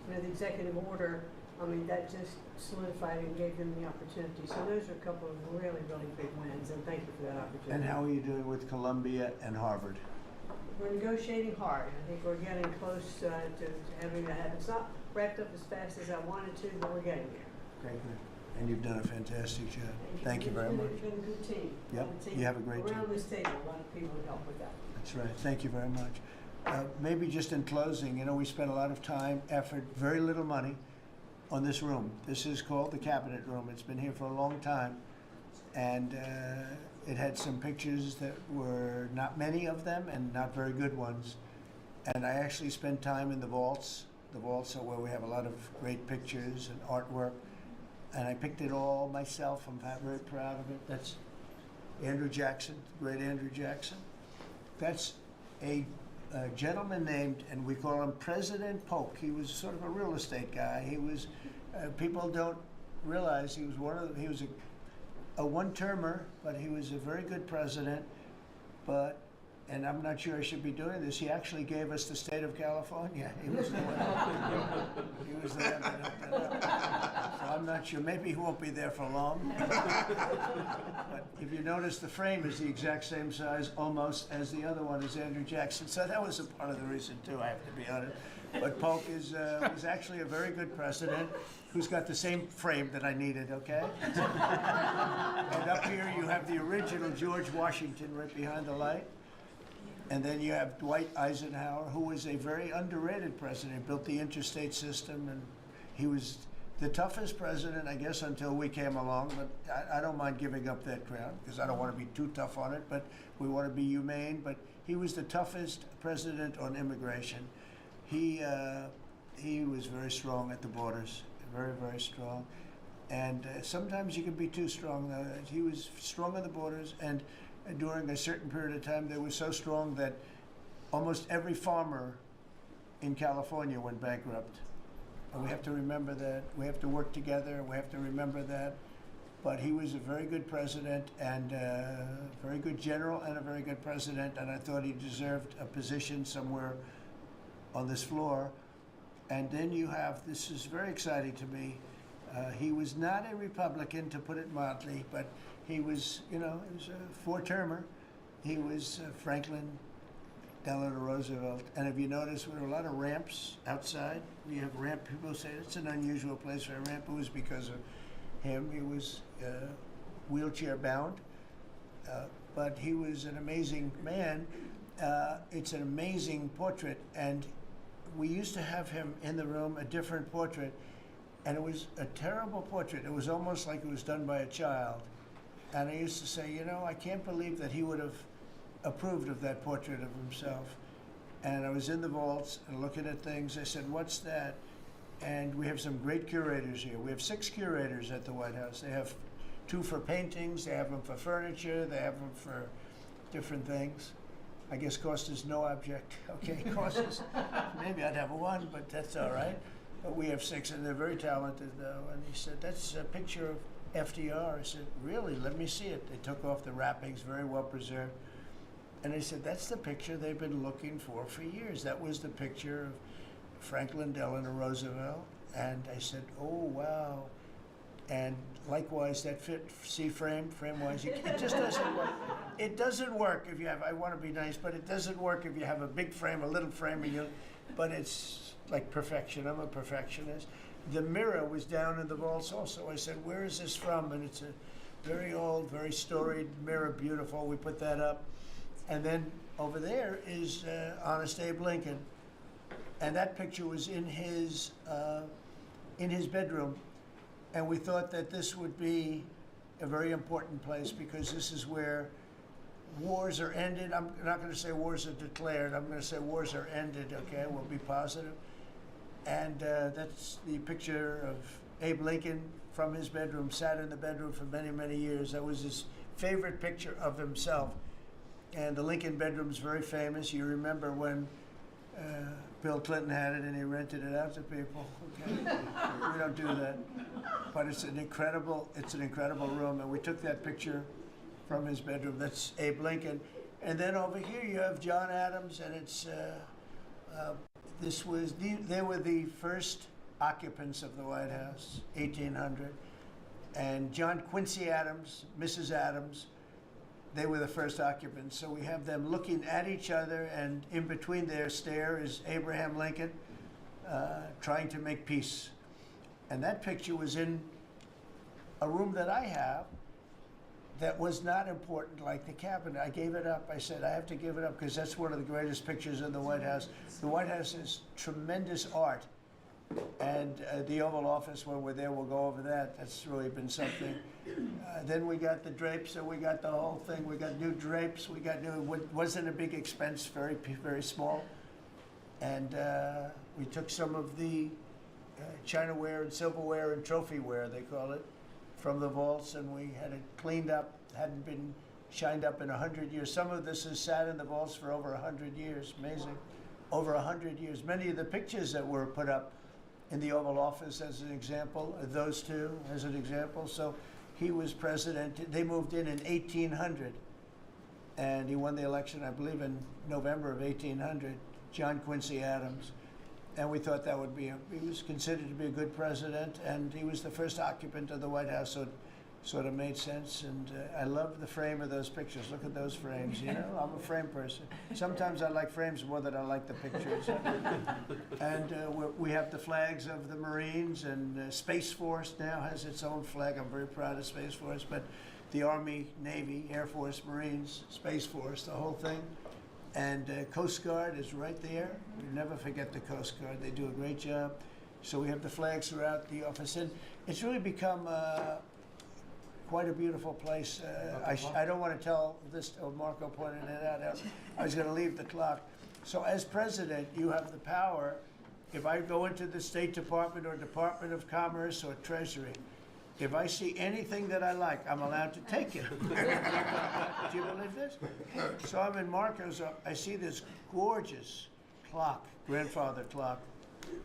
the executive order, I mean, that just solidified and gave them the opportunity. So those are a couple of really, really big wins, and thank you for that opportunity. And how are you doing with Columbia and Harvard? We're negotiating hard. I think we're getting close to having that happen. It's not wrapped up as fast as I wanted to, but we're getting there. Great, good. And you've done a fantastic job. Thank you very much. It's been a good team. Yep, you have a great team. Around this table, a lot of people to help with that. That's right. Thank you very much. Maybe just in closing, you know, we spent a lot of time, effort, very little money on this room. This is called the Cabinet Room. It's been here for a long time. And it had some pictures that were not many of them and not very good ones. And I actually spent time in the vaults. The vaults are where we have a lot of great pictures and artwork. And I picked it all myself. I'm very proud of it. That's Andrew Jackson, great Andrew Jackson. That's a gentleman named, and we call him President Polk. He was sort of a real estate guy. He was, people don't realize he was he was a one-termer, but he was a very good president. But, and I'm not sure I should be doing this, he actually gave us the state of California. He was the one, he was the one that hooked it up. So I'm not sure, maybe he won't be there for long. But if you notice, the frame is the exact same size almost as the other one is Andrew Jackson. So that was a part of the reason too, I have to be honest. But Polk was actually a very good president who's got the same frame that I needed, okay? And up here you have the original George Washington right behind the light. And then you have Dwight Eisenhower, who was a very underrated president, built the interstate system, and he was the toughest president, I guess, until we came along. But I don't mind giving up that crown, because I don't want to be too tough on it, but we want to be humane. But he was the toughest president on immigration. He was very strong at the borders, very, very strong. And sometimes you can be too strong. He was strong on the borders, and during a certain period of time, they were so strong that almost every farmer in California went bankrupt. And we have to remember that. We have to work together. We have to remember that. But he was a very good president and a very good general and a very good president. And I thought he deserved a position somewhere on this floor. And then you have, this is very exciting to me, he was not a Republican, to put it mildly, but he was, he was a four-termer. He was Franklin Delano Roosevelt. And if you notice, there were a lot of ramps outside. We have ramp, people say it's an unusual place for a ramp. It was because of him. He was wheelchair bound, but he was an amazing man. It's an amazing portrait, and we used to have him in the room, a different portrait, and it was a terrible portrait. It was almost like it was done by a child. And I used to say, I can't believe that he would have approved of that portrait of himself. And I was in the vaults and looking at things. I said, what's that? And we have some great curators here. We have 6 curators at the White House. They have 2 for paintings, they have them for furniture, they have them for different things. I guess cost is no object. Okay, cost is, maybe I'd have 1, but that's all right. But we have 6, and they're very talented, though. And he said, that's a picture of FDR. I said, really? Let me see it. They took off the wrappings, very well preserved. And they said, that's the picture they've been looking for years. That was the picture of Franklin Delano Roosevelt. And I said, oh, wow. And likewise, that fit, see frame-wise, it just doesn't work. It doesn't work if you have, I want to be nice, but it doesn't work if you have a big frame, a little frame, but it's like perfection. I'm a perfectionist. The mirror was down in the vaults also. I said, where is this from? And it's a very old, very storied mirror, beautiful. We put that up. And then over there is Honest Abe Lincoln. And that picture was in his bedroom. And we thought that this would be a very important place because this is where wars are ended. I'm not going to say wars are declared. I'm going to say wars are ended, okay? We'll be positive. And that's the picture of Abe Lincoln from his bedroom, sat in the bedroom for many, many years. That was his favorite picture of himself. And the Lincoln bedroom's very famous. You remember when Bill Clinton had it and he rented it out to people. Okay? We don't do that. But it's an incredible room. And we took that picture from his bedroom. That's Abe Lincoln. And then over here you have John Adams, and it's they were the first occupants of the White House, 1800. And John Quincy Adams, Mrs. Adams, they were the first occupants. So we have them looking at each other, and in between their stare is Abraham Lincoln trying to make peace. And that picture was in a room that I have that was not important, like the cabinet. I gave it up. I said, I have to give it up because that's one of the greatest pictures in the White House. The White House is tremendous art. And the Oval Office, when we're there, we'll go over that. That's really been something. Then we got the drapes, so we got the whole thing. We got new drapes. We got new, wasn't a big expense, very, very small. And we took some of the chinaware and silverware and trophyware, they call it, from the vaults, and we had it cleaned up. Hadn't been shined up in 100 years. Some of this has sat in the vaults for over 100 years. Amazing. Over 100 years. Many of the pictures that were put up in the Oval Office, as an example, those two as an example. So he was president. They moved in 1800, and he won the election, I believe, in November of 1800, John Quincy Adams. And we thought that would be, he was considered to be a good president, and he was the first occupant of the White House, so it sort of made sense. And I love the frame of those pictures. Look at those frames, you know? I'm a frame person. Sometimes I like frames more than I like the pictures. And we have the flags of the Marines, and Space Force now has its own flag. I'm very proud of Space Force, but the Army, Navy, Air Force, Marines, Space Force, the whole thing. And Coast Guard is right there. We never forget the Coast Guard. They do a great job. So we have the flags throughout the office. And it's really become quite a beautiful place. I don't want to tell this, Marco pointed it out. I was going to leave the clock. So as president, you have the power. If I go into the State Department or Department of Commerce or Treasury, if I see anything that I like, I'm allowed to take it. Do you believe this? So I'm in Marco's, I see this gorgeous clock, grandfather clock,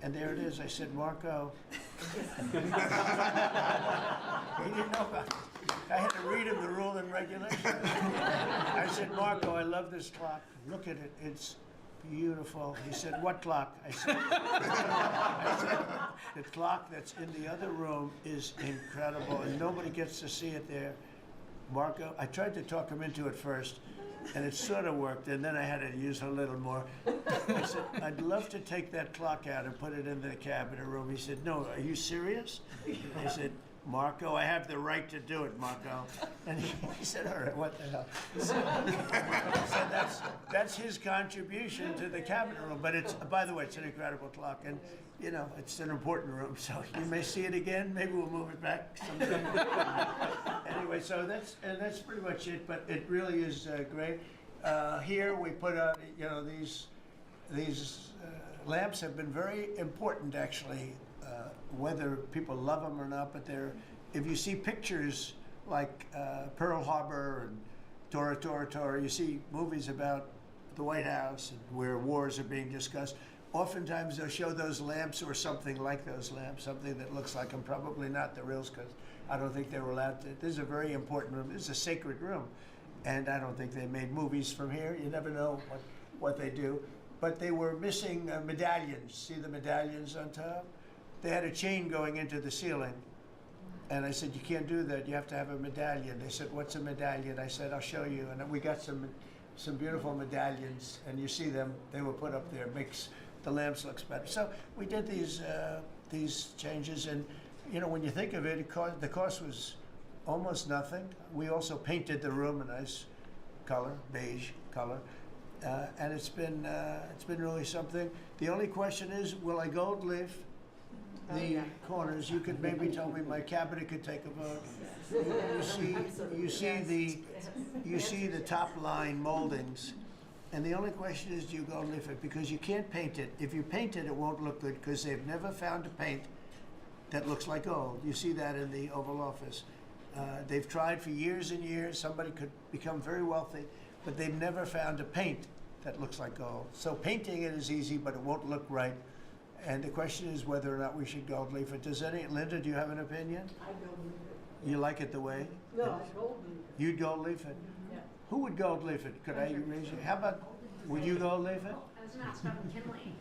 And there it is. I said, Marco. He didn't know about it. I had to read him the rule and regulation. I said, Marco, I love this clock. Look at it. It's beautiful. He said, what clock? I said, the clock that's in the other room is incredible, and nobody gets to see it there. Marco, I tried to talk him into it first, and it sort of worked, and then I had to use a little more. I said, I'd love to take that clock out and put it in the cabinet room. He said, no, are you serious? I said, Marco, I have the right to do it, Marco. And he said, all right, what the hell? So that's his contribution to the cabinet room. But it's, by the way, it's an incredible clock. And, you know, it's an important room. So you may see it again. Maybe we'll move it back sometime. Anyway, so that's pretty much it. But it really is great. Here we put out, you know, these lamps have been very important, actually. Whether people love them or not, but if you see pictures like Pearl Harbor and Tora Tora Tora, you see movies about the White House and where wars are being discussed, oftentimes they'll show those lamps or something like those lamps, something that looks like them, probably not the reals, because I don't think they were allowed to. This is a very important room. This is a sacred room, and I don't think they made movies from here. You never know what they do. But they were missing medallions. See the medallions on top? They had a chain going into the ceiling. And I said, you can't do that. You have to have a medallion. They said, what's a medallion? I said, I'll show you. And we got some beautiful medallions. And you see them. They were put up there. Makes the lamps look better. So we did these changes. And, you know, when you think of it, the cost was almost nothing. We also painted the room a nice color, beige color. And it's been really something. The only question is, will I gold leaf the corners? You could maybe tell me my cabinet could take a vote. You see the top line moldings, and the only question is, do you gold leaf it? Because you can't paint it. If you paint it, it won't look good because they've never found a paint that looks like gold. You see that in the Oval Office. They've tried for years and years. Somebody could become very wealthy, but they've never found a paint that looks like gold. So painting it is easy, but it won't look right. And the question is whether or not we should gold leaf it. Linda, do you have an opinion? I gold leaf it. You like it the way? No, I gold leaf it. You'd gold leaf it? Yeah. Who would gold leaf it? Could I raise you? How about, would you gold leaf it? I was going to ask about McKinley,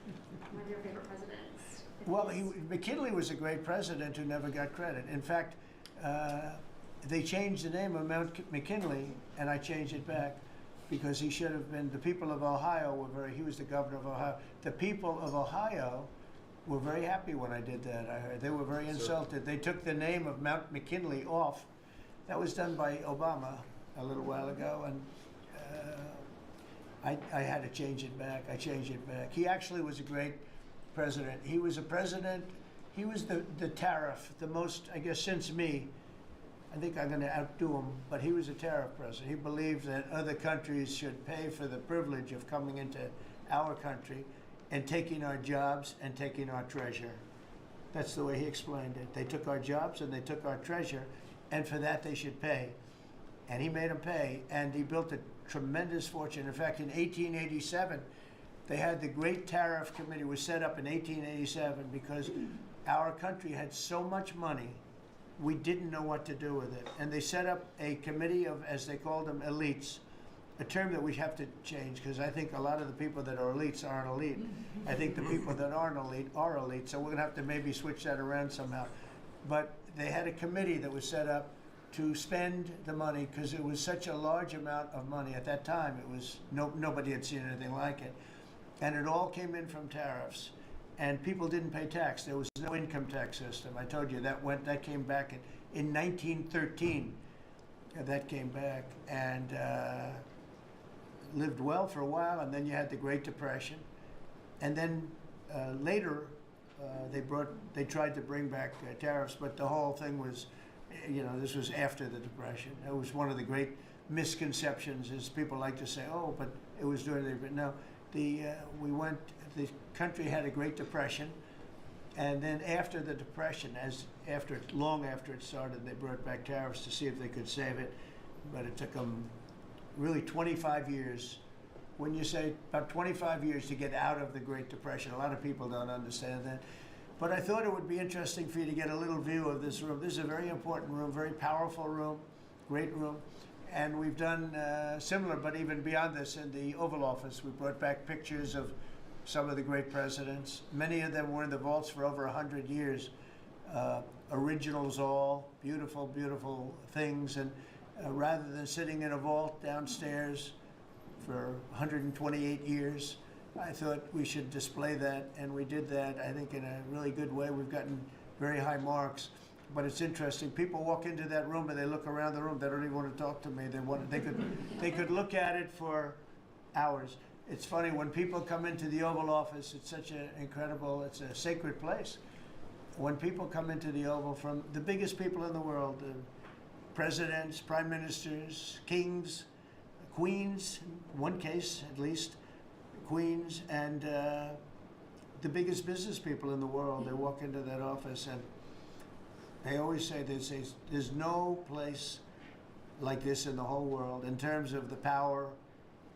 one of your favorite presidents. Well, McKinley was a great president who never got credit. In fact, they changed the name of Mount McKinley, and I changed it back because he should have been, the people of Ohio he was the governor of Ohio. The people of Ohio were very happy when I did that, I heard. They were very insulted. They took the name of Mount McKinley off. That was done by Obama a little while ago, and I had to change it back. I changed it back. He actually was a great president. He was a president, he was the tariff, the most, I guess, since me. I think I'm going to outdo him, but he was a tariff president. He believed that other countries should pay for the privilege of coming into our country and taking our jobs and taking our treasure. That's the way he explained it. They took our jobs and they took our treasure, and for that they should pay. And he made them pay, and he built a tremendous fortune. In fact, in 1887, they had the Great Tariff Committee was set up in 1887 because our country had so much money, we didn't know what to do with it. And they set up a committee of, as they called them, elites, a term that we have to change because I think a lot of the people that are elites aren't elite. I think the people that aren't elite are elite, so we're going to have to maybe switch that around somehow. But they had a committee that was set up to spend the money because it was such a large amount of money. At that time, it was nobody had seen anything like it. And it all came in from tariffs. And people didn't pay tax. There was no income tax system. I told you that came back in 1913. That came back and lived well for a while, and then you had the Great Depression. And then later, they tried to bring back tariffs, but the whole thing was, this was after the Depression. It was one of the great misconceptions is people like to say, oh, but it was during the, but no, the country had a Great Depression, and then after the Depression, long after it started, they brought back tariffs to see if they could save it, but it took them really 25 years when you say about 25 years to get out of the Great Depression. A lot of people don't understand that. But I thought it would be interesting for you to get a little view of this room. This is a very important room, very powerful room, great room. And we've done similar, but even beyond this, in the Oval Office. We brought back pictures of some of the great presidents. Many of them were in the vaults for over 100 years. Originals all, beautiful, beautiful things. And rather than sitting in a vault downstairs for 128 years, I thought we should display that, and we did that, I think, in a really good way. We've gotten very high marks, but it's interesting. People walk into that room and they look around the room. They don't even want to talk to me. They could look at it for hours. It's funny, when people come into the Oval Office, it's such an incredible, it's a sacred place. When people come into the Oval, from the biggest people in the world, presidents, prime ministers, kings, queens, in one case at least, queens, and the biggest business people in the world, they walk into that office, and they always say, there's no place like this in the whole world in terms of the power.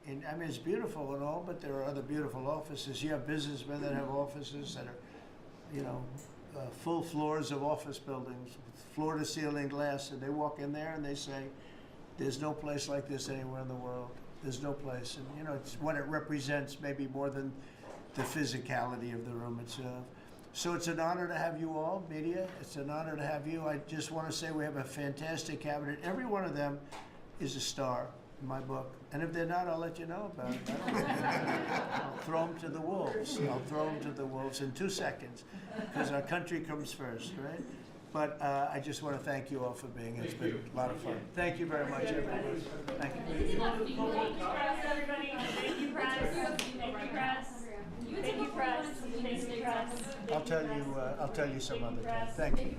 I mean, it's beautiful and all, but there are other beautiful offices. You have businessmen that have offices that are, full floors of office buildings, with floor-to-ceiling glass, and they walk in there and they say, there's no place like this anywhere in the world. There's no place. And, it's what it represents, maybe more than the physicality of the room itself. So it's an honor to have you all, media. It's an honor to have you. I just want to say we have a fantastic cabinet. Every one of them is a star in my book. And if they're not, I'll let you know about it. I'll throw them to the wolves. I'll throw them to the wolves in 2 seconds, because our country comes first, right? But I just want to thank you all for being here. It's been a lot of fun. Thank you very much, everybody. Thank you. Thank you, press, everybody. Thank you, press. Thank you, press. Thank you, press. Thank you, press. I'll tell you some other time. Thank you.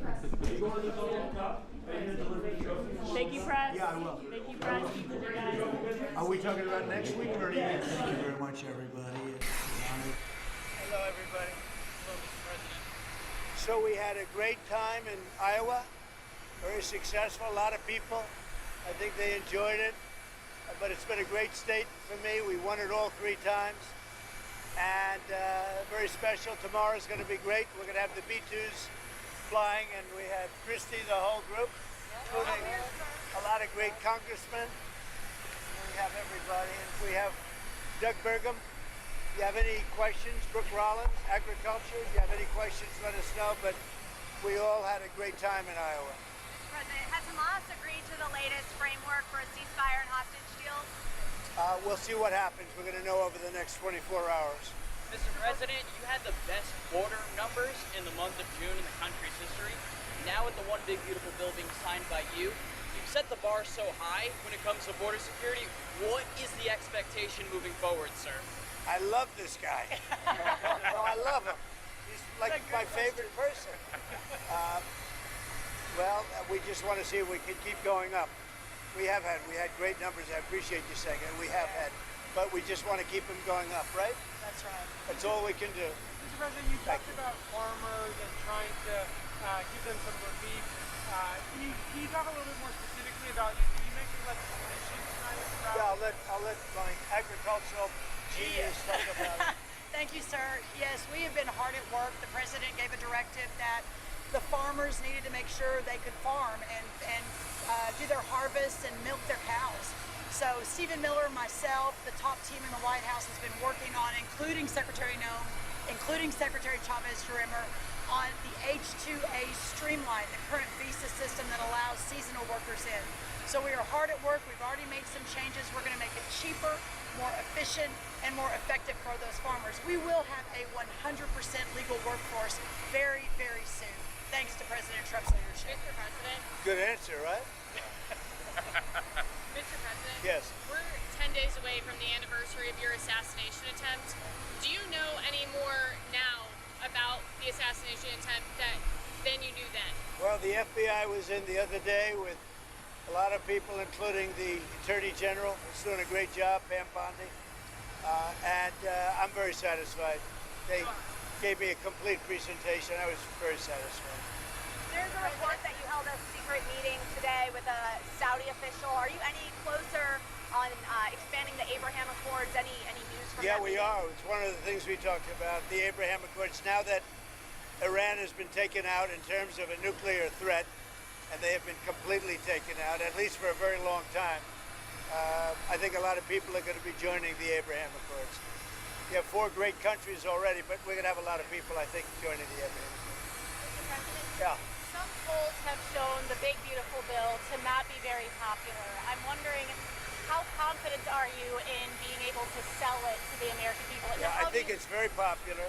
Thank you, press. Yeah, I will. Thank you, press. Are we talking about next week or today? Thank you very much, everybody. Hello, everybody. Hello, Mr. President. So we had a great time in Iowa. Very successful. A lot of people. I think they enjoyed it. But it's been a great state for me. We won it all 3 times. And very special. Tomorrow's going to be great. We're going to have the B-2s flying, and we have Christie, the whole group, including a lot of great congressmen. We have everybody. And we have Doug Burgum. If you have any questions, Brooke Rollins, agriculture, if you have any questions, let us know. But we all had a great time in Iowa. President, has Hamas agreed to the latest framework for a ceasefire and hostage deals? We'll see what happens. We're going to know over the next 24 hours. Mr. President, you had the best border numbers in the month of June in the country's history. Now with the One Big Beautiful Bill being signed by you, you've set the bar so high when it comes to border security. What is the expectation moving forward, sir? I love this guy. I love him. He's like my favorite person. Well, we just want to see if we can keep going up. We had great numbers. I appreciate you saying it. We have had, but we just want to keep them going up, right? That's right. That's all we can do. Mr. President, you talked about farmers and trying to give them some relief. Can you talk a little bit more specifically about, you mentioned legislation tonight? Yeah, I'll let my agricultural genius talk about it. Thank you, sir. Yes, we have been hard at work. The president gave a directive that the farmers needed to make sure they could farm and do their harvests and milk their cows. So Stephen Miller, myself, the top team in the White House has been working on, including Secretary Noem, including Secretary Chavez-Rimmer, on the H-2A streamline, the current visa system that allows seasonal workers in. So we are hard at work. We've already made some changes. We're going to make it cheaper, more efficient, and more effective for those farmers. We will have a 100% legal workforce very, very soon, thanks to President Trump's leadership. Mr. President. Good answer, right? Mr. President. Yes. We're 10 days away from the anniversary of your assassination attempt. Do you know any more now about the assassination attempt than you knew then? Well, the FBI was in the other day with a lot of people, including the Attorney General, who's doing a great job, Pam Bondi, and I'm very satisfied. They gave me a complete presentation. I was very satisfied. There's a report that you held a secret meeting today with a Saudi official. Are you any closer on expanding the Abraham Accords? Any news from Yeah, that we meeting? are. It's one of the things we talked about, the Abraham Accords. Now that Iran has been taken out in terms of a nuclear threat, and they have been completely taken out, at least for a very long time, I think a lot of people are going to be joining the Abraham Accords. You have 4 great countries already, but we're going to have a lot of people, I think, joining the Abraham Accords. Yeah. Some polls have shown the big, beautiful bill to not be very popular. I'm wondering, how confident are you in being able to sell it to the American people? Yeah, I think it's very popular.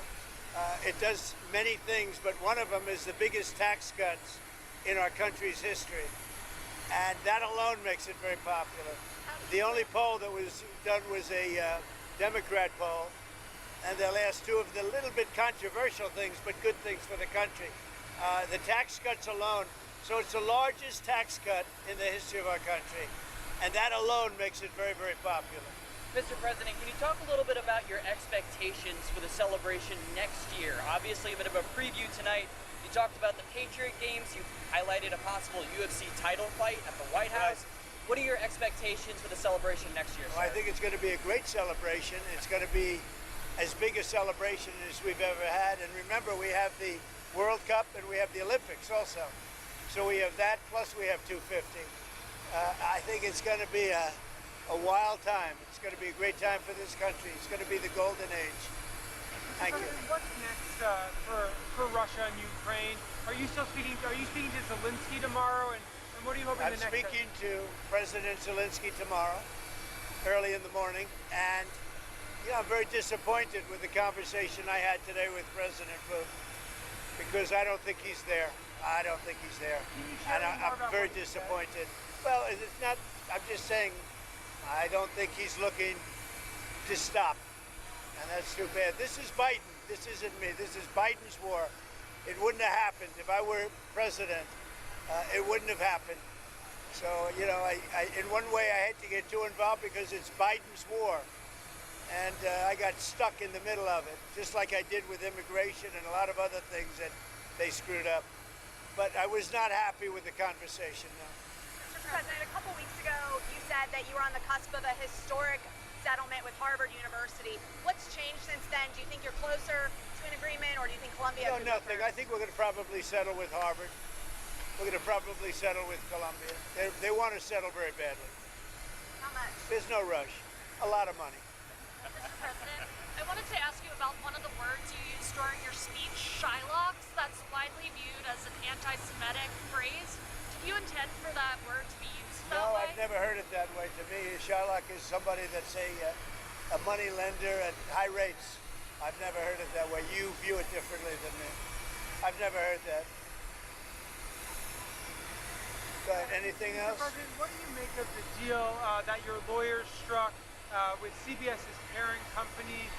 It does many things, but one of them is the biggest tax cuts in our country's history. And that alone makes it very popular. The only poll that was done was a Democrat poll, and they'll ask 2 of the little bit controversial things, but good things for the country. The tax cuts alone, so it's the largest tax cut in the history of our country, and that alone makes it very, very popular. Mr. President, can you talk a little bit about your expectations for the celebration next year? Obviously, a bit of a preview tonight. You talked about the Patriot Games. You highlighted a possible UFC title fight at the White House. What are your expectations for the celebration next year, sir? Well, I think it's going to be a great celebration. It's going to be as big a celebration as we've ever had. And remember, we have the World Cup and we have the Olympics also. So we have that, plus we have 250. I think it's going to be a wild time. It's going to be a great time for this country. It's going to be the golden age. Thank you. What's next for Russia and Ukraine? Are you speaking to Zelensky tomorrow? And what are you hoping I'm the next? speaking to President Zelensky tomorrow, early in the morning, and I'm very disappointed with the conversation I had today with President Putin, because I don't think he's there. I don't think he's there, and I'm very disappointed. Well, it's not. I'm just saying, I don't think he's looking to stop, and that's too bad. This is Biden. This isn't me. This is Biden's war. It wouldn't have happened if I were president. It wouldn't have happened. So, I in one way I hate to get too involved because it's Biden's war. And I got stuck in the middle of it, just like I did with immigration and a lot of other things that they screwed up. But I was not happy with the conversation, no. Mr. President, a couple weeks ago, you said that you were on the cusp of a historic settlement with Harvard University. What's changed since then? Do you think you're closer to an agreement, or do you think Columbia? No, nothing. I think we're going to probably settle with Harvard. We're going to probably settle with Columbia. They want to settle very badly. How much? There's no rush. A lot of money. Mr. President, I wanted to ask you about one of the words you used during your speech, Shylocks. That's widely viewed as an anti-Semitic phrase. Do you intend for that word to be used that No, way? I've never heard it that way. To me, Shylock is somebody that's a money lender at high rates. I've never heard it that way. You view it differently than me. I've never heard that. Anything else? Mr. President, what do you make of the deal that your lawyers struck with CBS's parent company?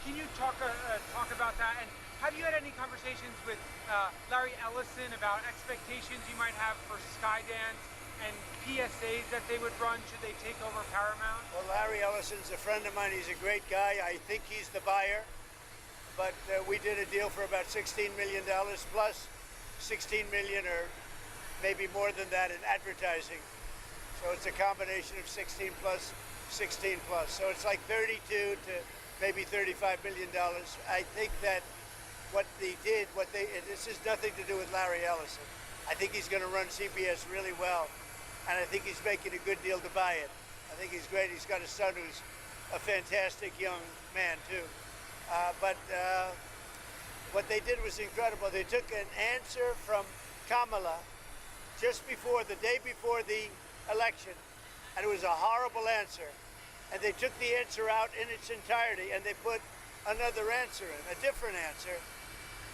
Can you talk about that? And have you had any conversations with Larry Ellison about expectations you might have for Skydance and PSAs that they would run should they take over Paramount? Well, Larry Ellison's a friend of mine. He's a great guy. I think he's the buyer. But we did a deal for about $16 million plus $16 million or maybe more than that in advertising. So it's a combination of 16 plus, 16 plus. So it's like 32 to maybe $35 million. I think that what they did, this has nothing to do with Larry Ellison. I think he's going to run CBS really well. And I think he's making a good deal to buy it. I think he's great. He's got a son who's a fantastic young man too. But what they did was incredible. They took an answer from Kamala just before, the day before the election, and it was a horrible answer. And they took the answer out in its entirety, and they put another answer in, a different answer.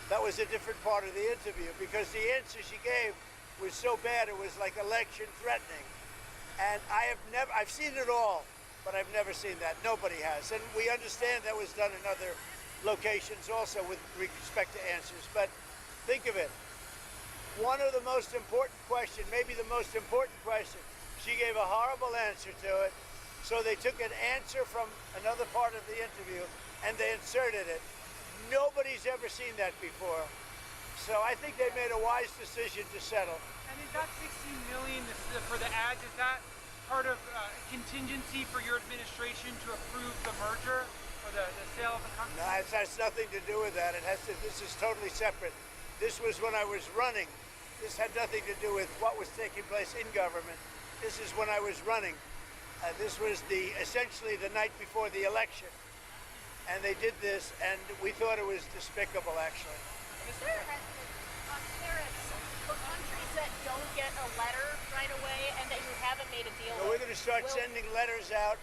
That was a different part of the interview, because the answer she gave was so bad, it was like election threatening. And I've seen it all, but I've never seen that. Nobody has. And we understand that was done in other locations also with respect to answers. But think of it. One of the most important questions, maybe the most important question, she gave a horrible answer to it. So they took an answer from another part of the interview and they inserted it. Nobody's ever seen that before. So I think they made a wise decision to settle. And is that $16 million for the ads, is that part of contingency for your administration to approve the merger or the sale of the company? No, it has nothing to do with that. This is totally separate. This was when I was running. This had nothing to do with what was taking place in government. This is when I was running. This was essentially the night before the election. And they did this, and we thought it was despicable, actually. Is there tariffs for countries that don't get a letter right away and that you haven't made a deal with? We're going to start sending letters out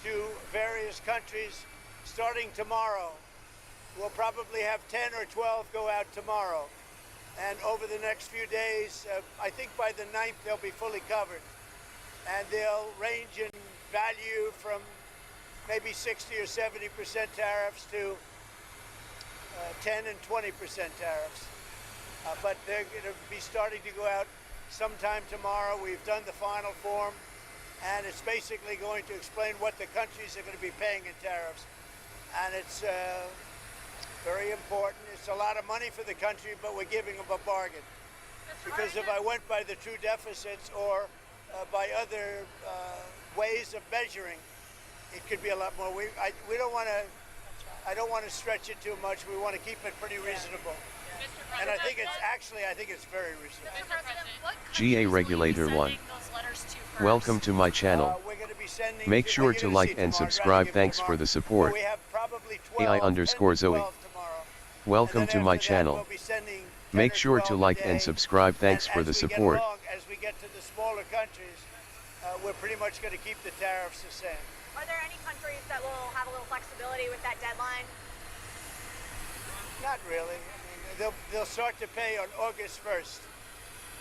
to various countries starting tomorrow. We'll probably have 10 or 12 go out tomorrow. And over the next few days, I think by the 9th, they'll be fully covered. And they'll range in value from maybe 60 or 70% tariffs to 10 and 20% tariffs. But they're going to be starting to go out sometime tomorrow. We've done the final form, and it's basically going to explain what the countries are going to be paying in tariffs. And it's very important. It's a lot of money for the country, but we're giving them a bargain. Because if I went by the true deficits or by other ways of measuring, it could be a lot more. We don't want to. I don't want to stretch it too much. We want to keep it pretty reasonable. And I think it's very reasonable. Mr. President, what GA Regulator 1. Welcome to my channel. Make sure to like and subscribe. Thanks for the support. AI_Zoe. Welcome to my channel. Make sure to like and subscribe. Thanks for the support. As we get to the smaller countries, we're pretty much going to keep the tariffs the same. Are there any countries that will have a little flexibility with that deadline? Not really. I mean, they'll start to pay on August 1st.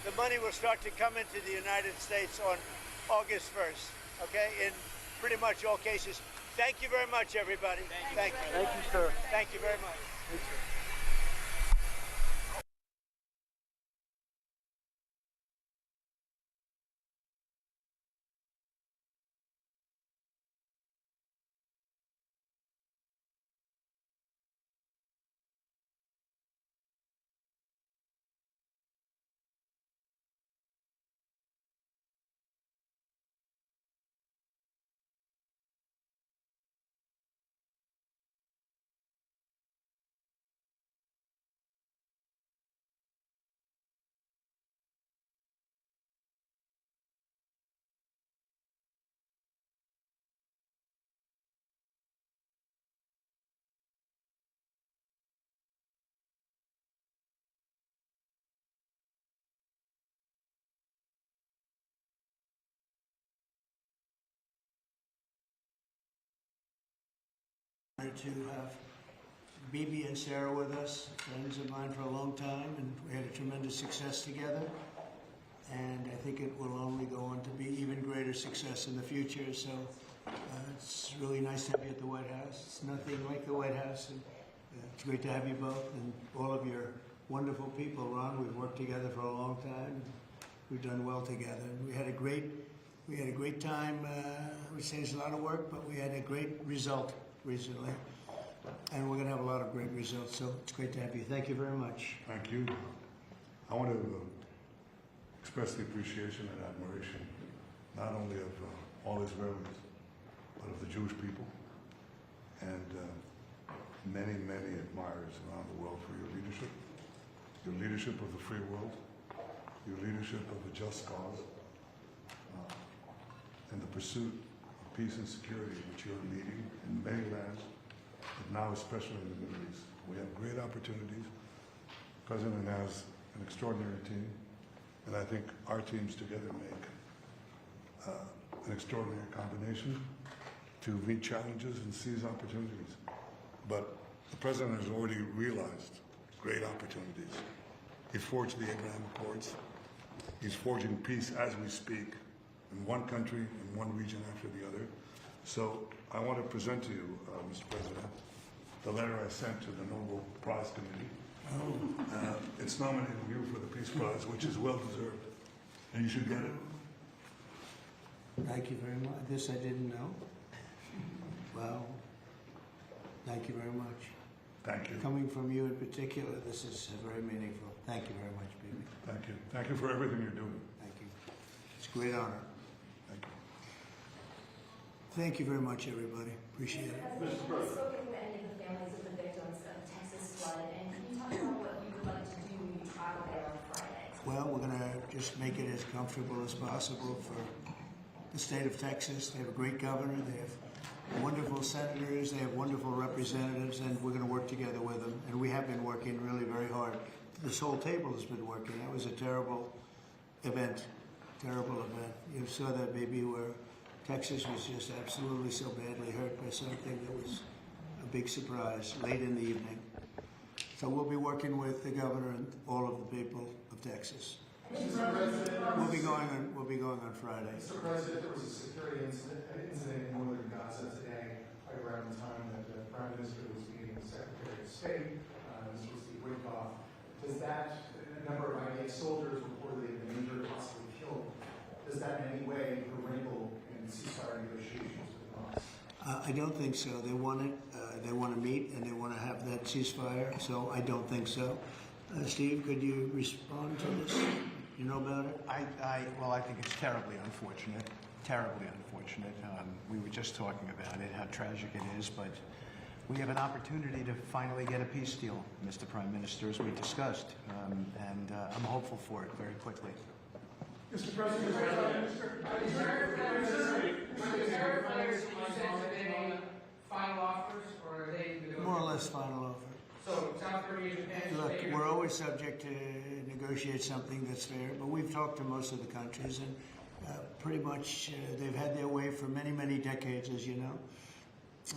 The money will start to come into the United States on August 1st, okay? In pretty much all cases. Thank you very much, everybody. Thank you. Thank you, sir. Thank you very much. To have Bibi and Sarah with us, friends of mine for a long time, and we had a tremendous success together. And I think it will only go on to be even greater success in the future. So it's really nice to have you at the White House. It's nothing like the White House, and it's great to have you both and all of your wonderful people. Ron, we've worked together for a long time. And we've done well together. We had a great time. We changed a lot of work, but we had a great result recently, and we're going to have a lot of great results, so it's great to have you. Thank you very much. Thank you. I want to express the appreciation and admiration not only of all Israelis, but of the Jewish people, and many, many admirers around the world for your leadership of the free world, your leadership of a just cause, and the pursuit peace and security which you're leading in many lands, but now especially in the Middle East. We have great opportunities. The President has an extraordinary team, and I think our teams together make an extraordinary combination to meet challenges and seize opportunities. But the President has already realized great opportunities. He forged the Abraham Accords. He's forging peace as we speak, in one country, in one region after the other. So I want to present to you, Mr. President, the letter I sent to the Nobel Prize Committee. It's nominating you for the Peace Prize, which is well deserved, and you should get it. Thank you very much. This I didn't know. Well, thank you very much. Thank you. Coming from you in particular, this is very meaningful. Thank you very much, Bibi. Thank you. Thank you for everything you're doing. Thank you. It's a great honor. Thank you. Thank you very much, everybody. Appreciate it. Have you spoken with any of the families of the victims of the Texas flood? And can you talk about what you would like to do when you travel there on Friday? Well, we're going to just make it as comfortable as possible for the state of Texas. They have a great governor. They have wonderful senators. They have wonderful representatives, and we're going to work together with them. And we have been working really very hard. This whole table has been working. That was a terrible event. Terrible event. You saw that maybe where Texas was just absolutely so badly hurt by something that was a big surprise late in the evening. So we'll be working with the governor and all of the people of Texas. We'll be going on Friday. Mr. President, there was a security incident in northern Gaza today, right around the time that the Prime Minister was meeting the Secretary of State. This was the Wickoff. Does that, a number of IDF soldiers reportedly have been injured, possibly killed, does that in any way wrinkle in ceasefire negotiations with Hamas? I don't think so. They want it. They want to meet and they want to have that ceasefire. So I don't think so. Steve, could you respond to this? You know about it? Well, I think it's terribly unfortunate. Terribly unfortunate. We were just talking about it, how tragic it is, but we have an opportunity to finally get a peace deal, Mr. Prime Minister, as we discussed, and I'm hopeful for it very quickly. Mr. President, is there players final offers, or are they More or less final offer. So South Korea, Japan, Look, we're always subject to negotiate something that's fair, but we've talked to most of the countries, and pretty much they've had their way for many, many decades, as you know.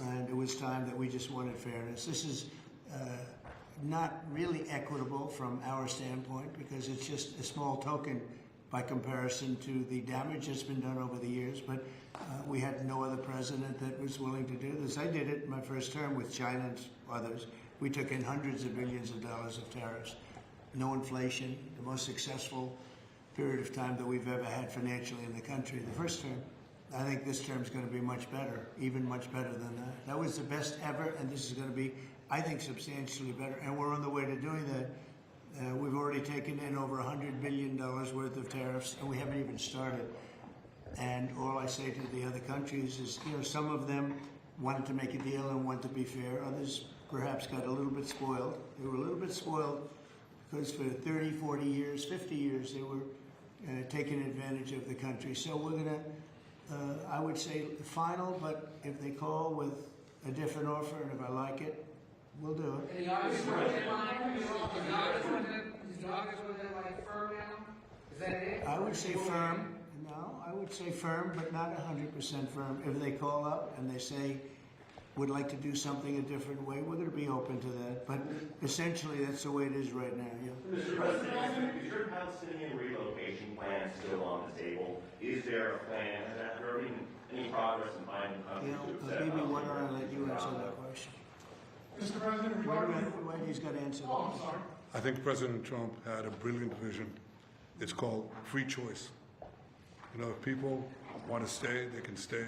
And it was time that we just wanted fairness. This is not really equitable from our standpoint because it's just a small token by comparison to the damage that's been done over the years. But we had no other president that was willing to do this. I did it in my first term with China and others. We took in hundreds of billions of dollars of tariffs. No inflation, the most successful period of time that we've ever had financially in the country. The first term. I think this term is going to be much better, even much better than that. That was the best ever, and this is going to be, I think, substantially better. And we're on the way to doing that. We've already taken in over $100 billion worth of tariffs, and we haven't even started. And all I say to the other countries is, you know, some of them wanted to make a deal and wanted to be fair. Others perhaps got a little bit spoiled. They were a little bit spoiled because for 30, 40 years, 50 years, they were taking advantage of the country. So we're going to, I would say final, but if they call with a different offer and if I like it, we'll do it. And the August one deadline, is the August one deadline firm now? Is that it? I would say firm. No, I would say firm, but not 100% firm. If they call up and they say, would like to do something a different way, we're going to be open to that. But essentially, that's the way it is right now, yeah. Mr. President, is your Palestinian relocation plan still on the table? Is there a plan? Has there been any progress in finding countries to accept? Maybe why don't I let you answer that question? Mr. President, why do you got to answer that? I'm sorry. I think President Trump had a brilliant vision. It's called free choice. You know, if people want to stay, they can stay.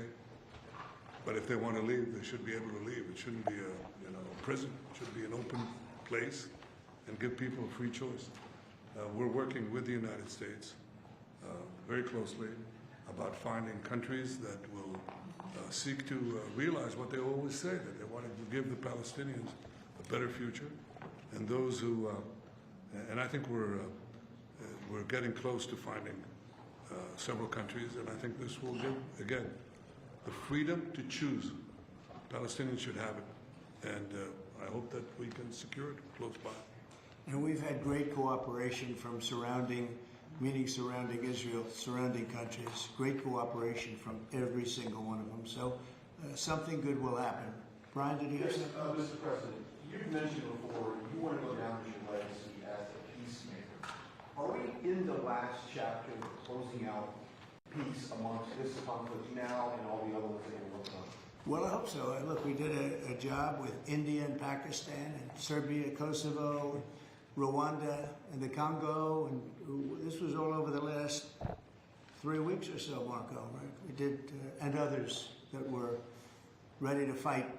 But if they want to leave, they should be able to leave. It shouldn't be a prison. It should be an open place and give people a free choice. We're working with the United States very closely about finding countries that will seek to realize what they always say, that they want to give the Palestinians a better future. And those who, and I think we're getting close to finding several countries, and I think this will give, again, the freedom to choose. Palestinians should have it, and I hope that we can secure it close by. And we've had great cooperation from surrounding Israel, surrounding countries, great cooperation from every single one of them. So something good will happen. Brian, did you have something? Mr. President, you've mentioned before you want to go down with your legacy as a peacemaker. Are we in the last chapter of closing out peace amongst this conflict now and all the other ones that you're working on? Well, I hope so. Look, we did a job with India and Pakistan and Serbia, Kosovo, Rwanda, and the Congo, and this was all over the last 3 weeks or so, Marco, right? We did, and others that were ready to fight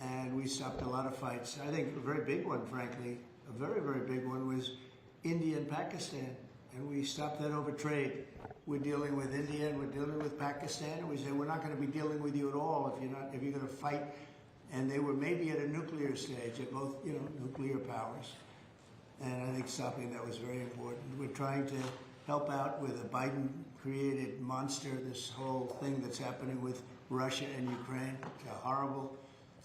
and we stopped a lot of fights. I think a very big one, frankly, a very, very big one was India and Pakistan, and we stopped that over trade. We're dealing with India and we're dealing with Pakistan, and we said we're not going to be dealing with you at all if you're going to fight. And they were maybe at a nuclear stage, at both nuclear powers. And I think stopping that was very important. We're trying to help out with a Biden-created monster, this whole thing that's happening with Russia and Ukraine. It's a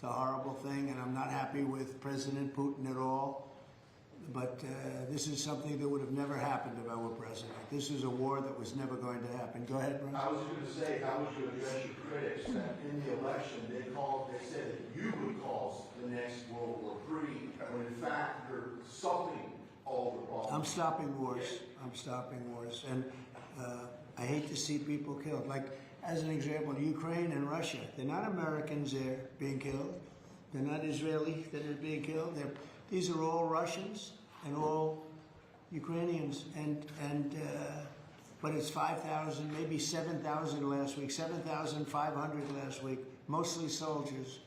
horrible thing, and I'm not happy with President Putin at all. But this is something that would have never happened if I were president. This is a war that was never going to happen. Go ahead, Bruce. I was going to say, how would you address your critics that in the election they said that you would cause the next World War III, when in fact you're solving all the problems? I'm stopping wars. I'm stopping wars. And I hate to see people killed. Like, as an example, Ukraine and Russia, they're not Americans there being killed. They're not Israeli that are being killed. These are all Russians and all Ukrainians, but it's 5,000, maybe 7,000 last week, 7,500 last week, mostly soldiers.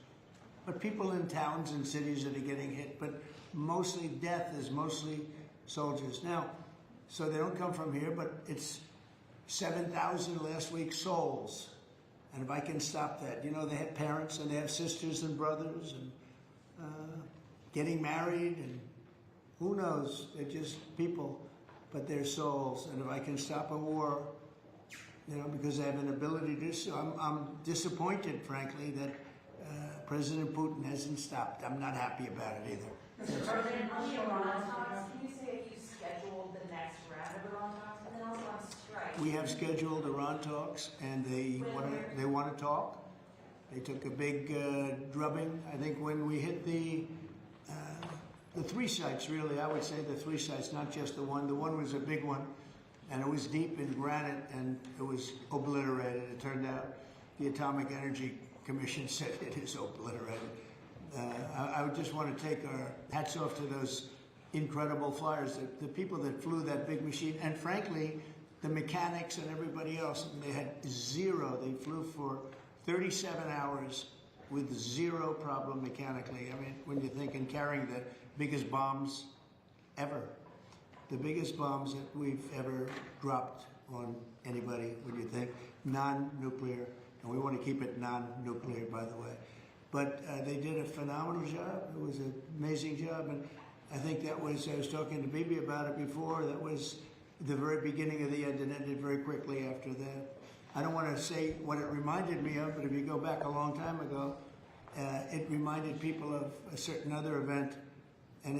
But people in towns and cities that are getting hit, but mostly death is mostly soldiers. Now, so they don't come from here, but it's 7,000 last week souls. And if I can stop that, they have parents and they have sisters and brothers and getting married, and who knows, they're just people, but they're souls. And if I can stop a war, because I have an ability to do so, I'm disappointed, frankly, that President Putin hasn't stopped. I'm not happy about it either. Mr. President, on the Iran talks, can you say if you scheduled the next round of Iran talks, and then also on strike? We have scheduled Iran talks, and they want to talk. They took a big drubbing. I think when we hit the three sites, really, I would say the three sites, not just the one. The one was a big one, and it was deep in granite, and it was obliterated. It turned out the Atomic Energy Commission said it is obliterated. I would just want to take our hats off to those incredible flyers, the people that flew that big machine, and frankly, the mechanics and everybody else. They had zero. They flew for 37 hours with zero problem mechanically. I mean, when you think in carrying the biggest bombs ever, the biggest bombs that we've ever dropped on anybody, when you think non-nuclear, and we want to keep it non-nuclear, by the way. But they did a phenomenal job. It was an amazing job, and I think that was, I was talking to Bibi about it before, that was the very beginning of the end, and ended very quickly after that. I don't want to say what it reminded me of, but if you go back a long time ago, it reminded people of a certain other event, and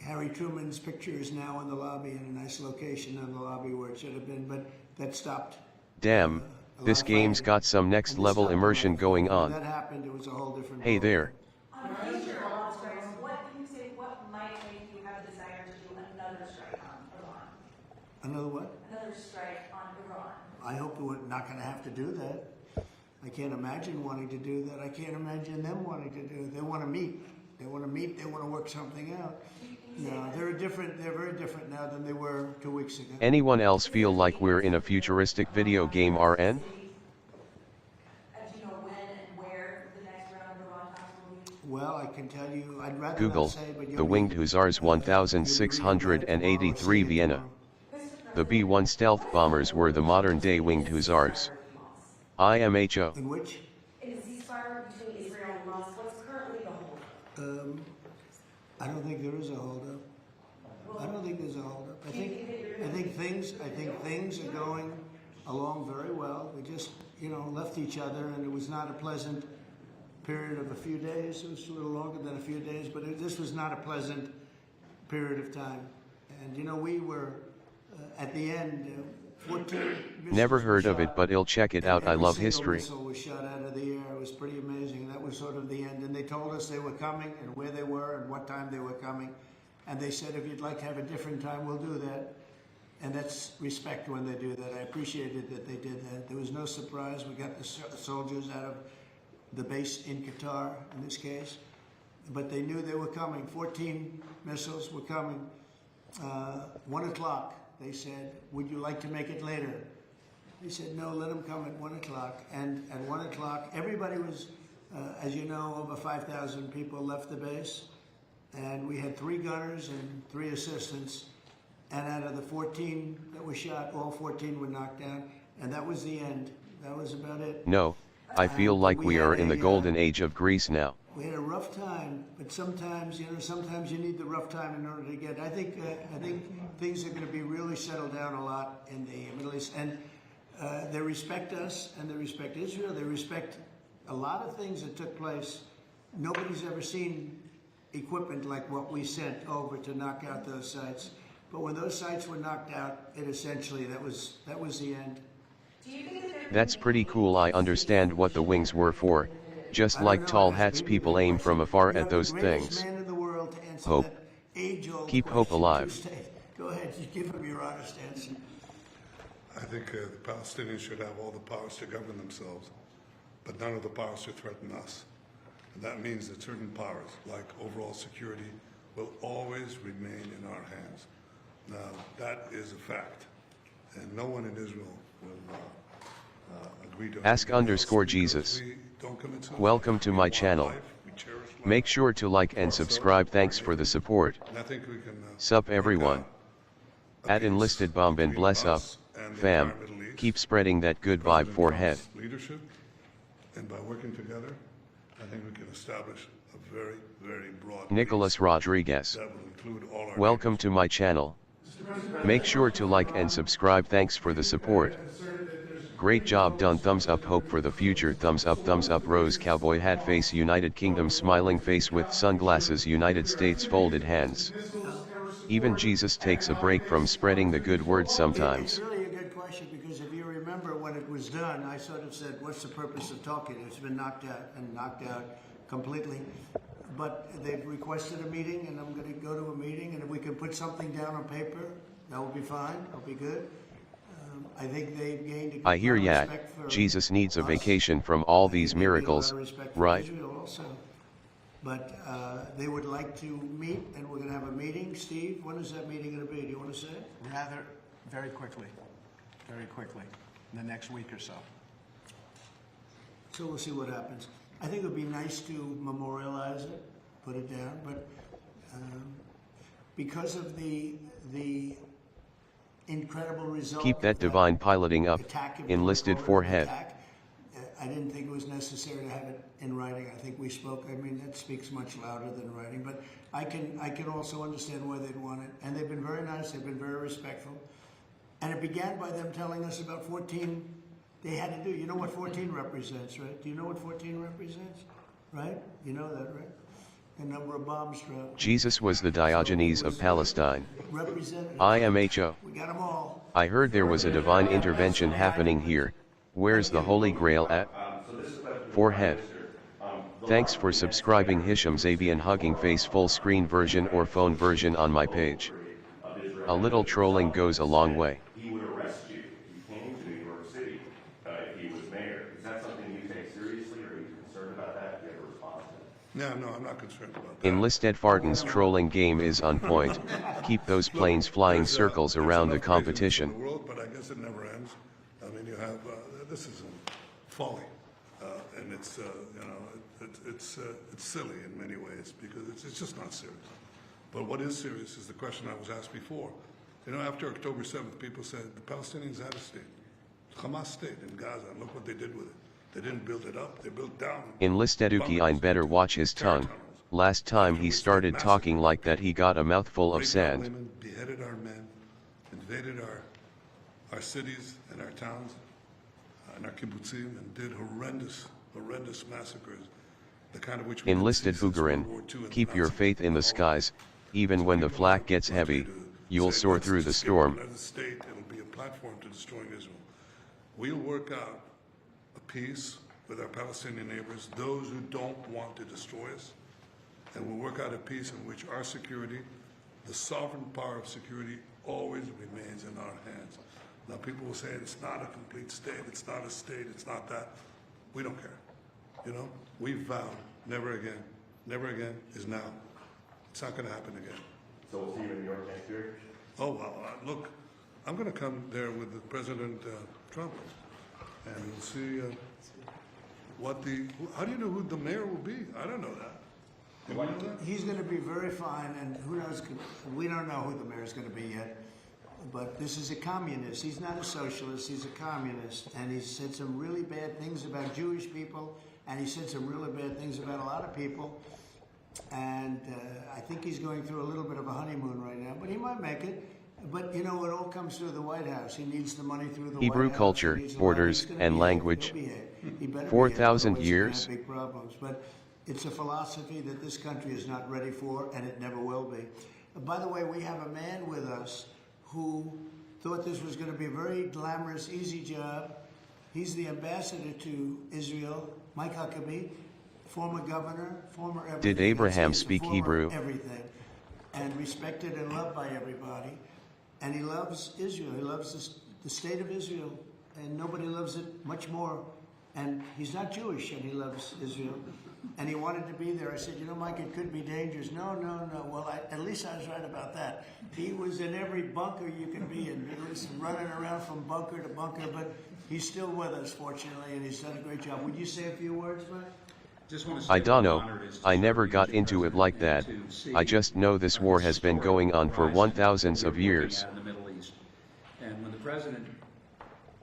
Harry Truman's picture is now in the lobby, in a nice location in the lobby where it should have been, but that stopped. Damn, this game's got some next level immersion going on. That happened, it was a whole different Hey there. On future Iran strikes, what can you say, what might make you have a desire to do another strike on Iran? Another what? Another strike on Iran. I hope we're not going to have to do that. I can't imagine wanting to do that. I can't imagine them wanting to do it. They want to meet. They want to meet. They want to work something out. No, they're very different now than they were 2 weeks ago. Anyone else feel like we're in a futuristic video game RN? Do you know when and where the next round of Iran talks will be? Well, I can tell you, I'd rather Google, not say, but the Winged Hussars 1683 Vienna. The B-1 stealth bombers were the modern-day Winged Hussars. IMHO. In which? In a ceasefire between Israel and Hamas, what's currently the hold? I don't think there is a holdup. I don't think there's a holdup. I think things are going along very well. We just, left each other, and it was not a pleasant period of a few days. It was a little longer than a few days, but this was not a pleasant period of time. And we were at the end. 14 Never heard of it, but I'll check it out. I love history. Every single missile was shot out of the air. It was pretty amazing. That was sort of the end. And they told us they were coming and where they were and what time they were coming. And they said, if you'd like to have a different time, we'll do that. And that's respect when they do that. I appreciated that they did that. There was no surprise. We got the soldiers out of the base in Qatar, in this case. But they knew they were coming. 14 missiles were coming. 1 o'clock. They said, would you like to make it later? They said, no, let them come at 1 o'clock. And at 1 o'clock, everybody was As you know, over 5,000 people left the base, and we had 3 gunners and 3 assistants, and out of the 14 that were shot, all 14 were knocked down, and that was the end. That was about it. No, I feel like we are in the golden age of Greece now. We had a rough time, but sometimes, sometimes you need the rough time in order to get. I think things are going to be really settled down a lot in the Middle East, and they respect us, and they respect Israel. They respect a lot of things that took place. Nobody's ever seen equipment like what we sent over to knock out those sites. But when those sites were knocked out, it essentially that was the end. That's pretty cool. I understand what the wings were for. Just like tall hats, people aim from afar at those things. Hope. Keep hope alive. Go ahead, you give him your honest answer. I think the Palestinians should have all the powers to govern themselves, but none of the powers to threaten us. And that means that certain powers, like overall security, will always remain in our hands. Now, that is a fact, and no one in Israel will agree to Ask_Jesus. Welcome to my channel. Make sure to like and subscribe. Thanks for the support. Sup everyone. At Enlisted Bomb and bless up, fam. Keep spreading that good vibe for head. Leadership, and by working together, I think we can establish a very, very broad Nicholas Rodriguez. that will include all our Welcome to my channel. Make sure to like and subscribe. Thanks for the support. Great job done. Thumbs up. Hope for the future. Thumbs up. Rose cowboy hat face. United Kingdom smiling face with sunglasses. United States folded hands. Even Jesus takes a break from spreading the good word sometimes. It's really a good question, because if you remember when it was done, I sort of said, what's the purpose of talking? It's been knocked out completely. But they've requested a meeting, and I'm going to go to a meeting, and if we can put something down on paper, that will be fine. That'll be good. I think they've gained a good I hear amount of ya. respect for Jesus needs a us. vacation from all these I think they gained a lot miracles, of respect for right? Israel also. But they would like to meet, and we're going to have a meeting. Steve, when is that meeting going to be? Do you want to say? Rather, very quickly, in the next week or so. So we'll see what happens. I think it would be nice to memorialize it, put it down, but because of the incredible result. Keep that divine piloting up. Enlisted forehead. I didn't think it was necessary to have it in writing. I think we spoke. I mean, that speaks much louder than writing. But I can also understand why they'd want it. And they've been very nice. They've been very respectful. And it began by them telling us about 14. They had to do. You know what 14 represents, right? Do you know what 14 represents? Right? You know that, right? The number of bombs dropped. Jesus was the Diogenes of Palestine. Representative. IMHO. We got them all. I heard there was a divine intervention happening here. Where's the Holy Grail at? Forehead. Thanks for subscribing. Hisham Zabian hugging face full screen version or phone version on my page. A little trolling goes a long way. He would arrest you if you came to New York City if he was mayor. Is that something you take seriously, or are you concerned about that? Do you have a response to that? No, I'm not concerned about that. Enlisted Farton's trolling game is on point. Keep those planes flying circles around the competition. But I guess it never ends. I mean, you have this is folly, and it's it's silly in many ways, because it's just not serious. But what is serious is the question I was asked before. You know, after October 7th, people said the Palestinians had a state, Hamas state in Gaza, and look what they did with it. They didn't build it up; they built down. Enlisted Ukine better watch his tongue. Last time he started talking like that, he got a mouthful of sand. Women beheaded our men, invaded our cities and our towns and our kibbutzim, and did horrendous massacres, the kind of which we Enlisted Hugarin, keep your faith in the skies. Even when the flak gets heavy, you'll soar through the storm. As a state, it'll be a platform to destroying Israel. We'll work out a peace with our Palestinian neighbors, those who don't want to destroy us, and we'll work out a peace in which our security, the sovereign power of security, always remains in our hands. Now, people will say it's not a complete state, it's not a state, it's not that. We don't care. You know, we vowed never again is now. It's not going to happen again. So we'll see you in New York next year? Oh, well, look, I'm going to come there with President Trump, and we'll see how do you know who the mayor will be? I don't know that. Do you know that? He's going to be very fine, and who knows, we don't know who the mayor's going to be yet. But this is a communist. He's not a socialist, he's a communist. And he said some really bad things about Jewish people, and he said some really bad things about a lot of people. And I think he's going through a little bit of a honeymoon right now, but he might make it. But you know, it all comes through the White House. He needs the money through the Hebrew White House. culture, borders, and language. 4,000 years. Big problems, but it's a philosophy that this country is not ready for, and it never will be. By the way, we have a man with us who thought this was going to be a very glamorous, easy job. He's the ambassador to Israel, Mike Huckabee, former governor, former everything. Did Abraham He's speak former Hebrew? Everything, and respected and loved by everybody. And he loves Israel. He loves the state of Israel, and nobody loves it much more. And he's not Jewish, and he loves Israel. And he wanted to be there. I said, you know, Mike, it could be dangerous. No. Well, at least I was right about that. He was in every bunker you can be in. He was running around from bunker to bunker, but he's still with us, fortunately, and he's done a great job. Would you say a few words, Mike? I don't know, I never got into it like that. I just know this war has been going on for 1,000s of years. In the Middle East. And when the president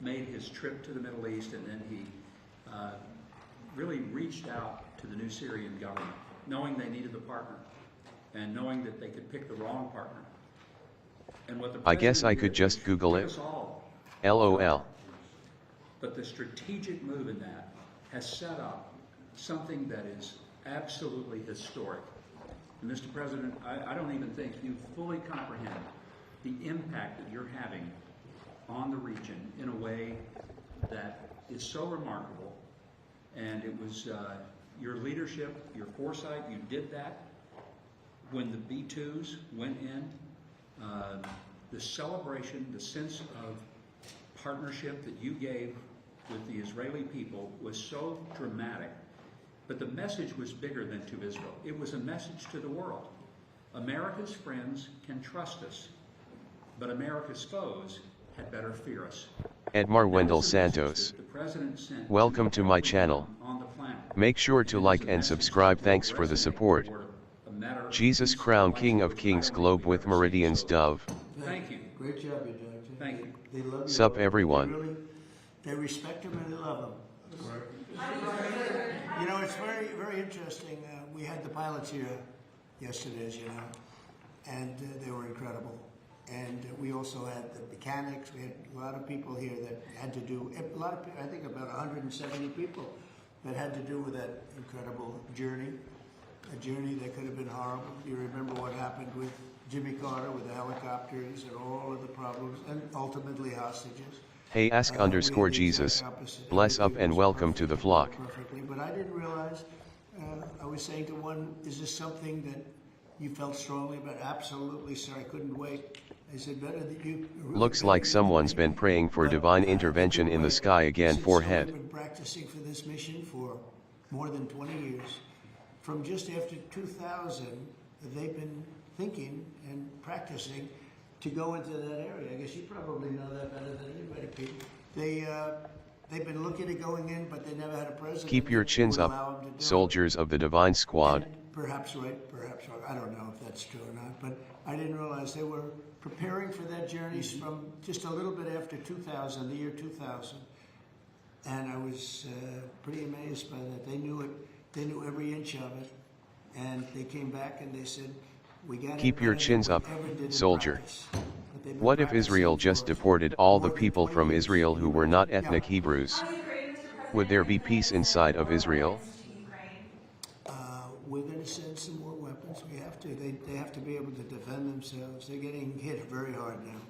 made his trip to the Middle East, and then he really reached out to the new Syrian government, knowing they needed a partner, and knowing that they could pick the wrong partner. And what the I guess I could did just was Google pick it. us all. LOL. But the strategic move in that has set up something that is absolutely historic. And Mr. President, I don't even think you fully comprehend the impact that you're having on the region in a way that is so remarkable. And it was your leadership, your foresight, you did that. When the B-2s went in, the celebration, the sense of partnership that you gave with the Israeli people was so dramatic. But the message was bigger than to Israel. It was a message to the world. America's friends can trust us, but America's foes had better fear us. Edmar Wendell Santos. Welcome to my channel. Make sure to like and subscribe. Thanks for the support. Jesus crown King of Kings globe with meridians dove. Thank you. Great job you're doing. Thank you. They love you. Sup everyone. They respect him and they love him. You know, it's very, very interesting. We had the pilots here yesterday, as you know, and they were incredible. And we also had the mechanics. We had a lot of people here that had to do, a lot of, I think about 170 people that had to do with that incredible journey, a journey that could have been horrible. You remember what happened with Jimmy Carter, with the helicopters and all of the problems, and ultimately hostages. Hey ask_Jesus, bless up and welcome to the flock. Perfectly, but I didn't realize, I was saying to one, is this something that you felt strongly about? Absolutely, sir, I couldn't wait. I said, better that you... Looks like someone's been praying for divine intervention in the sky again. Forehead. I've been practicing for this mission for more than 20 years. From just after 2000, they've been thinking and practicing to go into that area. I guess you probably know that better than anybody, Pete. They've been looking at going in, but they never had a president. Keep your chins up, soldiers of the divine squad. And perhaps right, perhaps wrong. I don't know if that's true or not, but I didn't realize they were preparing for that journey from just a little bit after 2000, the year 2000. And I was pretty amazed by that. They knew it. They knew every inch of it. And they came back and they said, we got Keep your chins up, soldier. What if Israel just deported all the people from Israel who were not ethnic Hebrews? Would there be peace inside of Israel? We're going to send some more weapons. We have to. They have to be able to defend themselves. They're getting hit very hard now.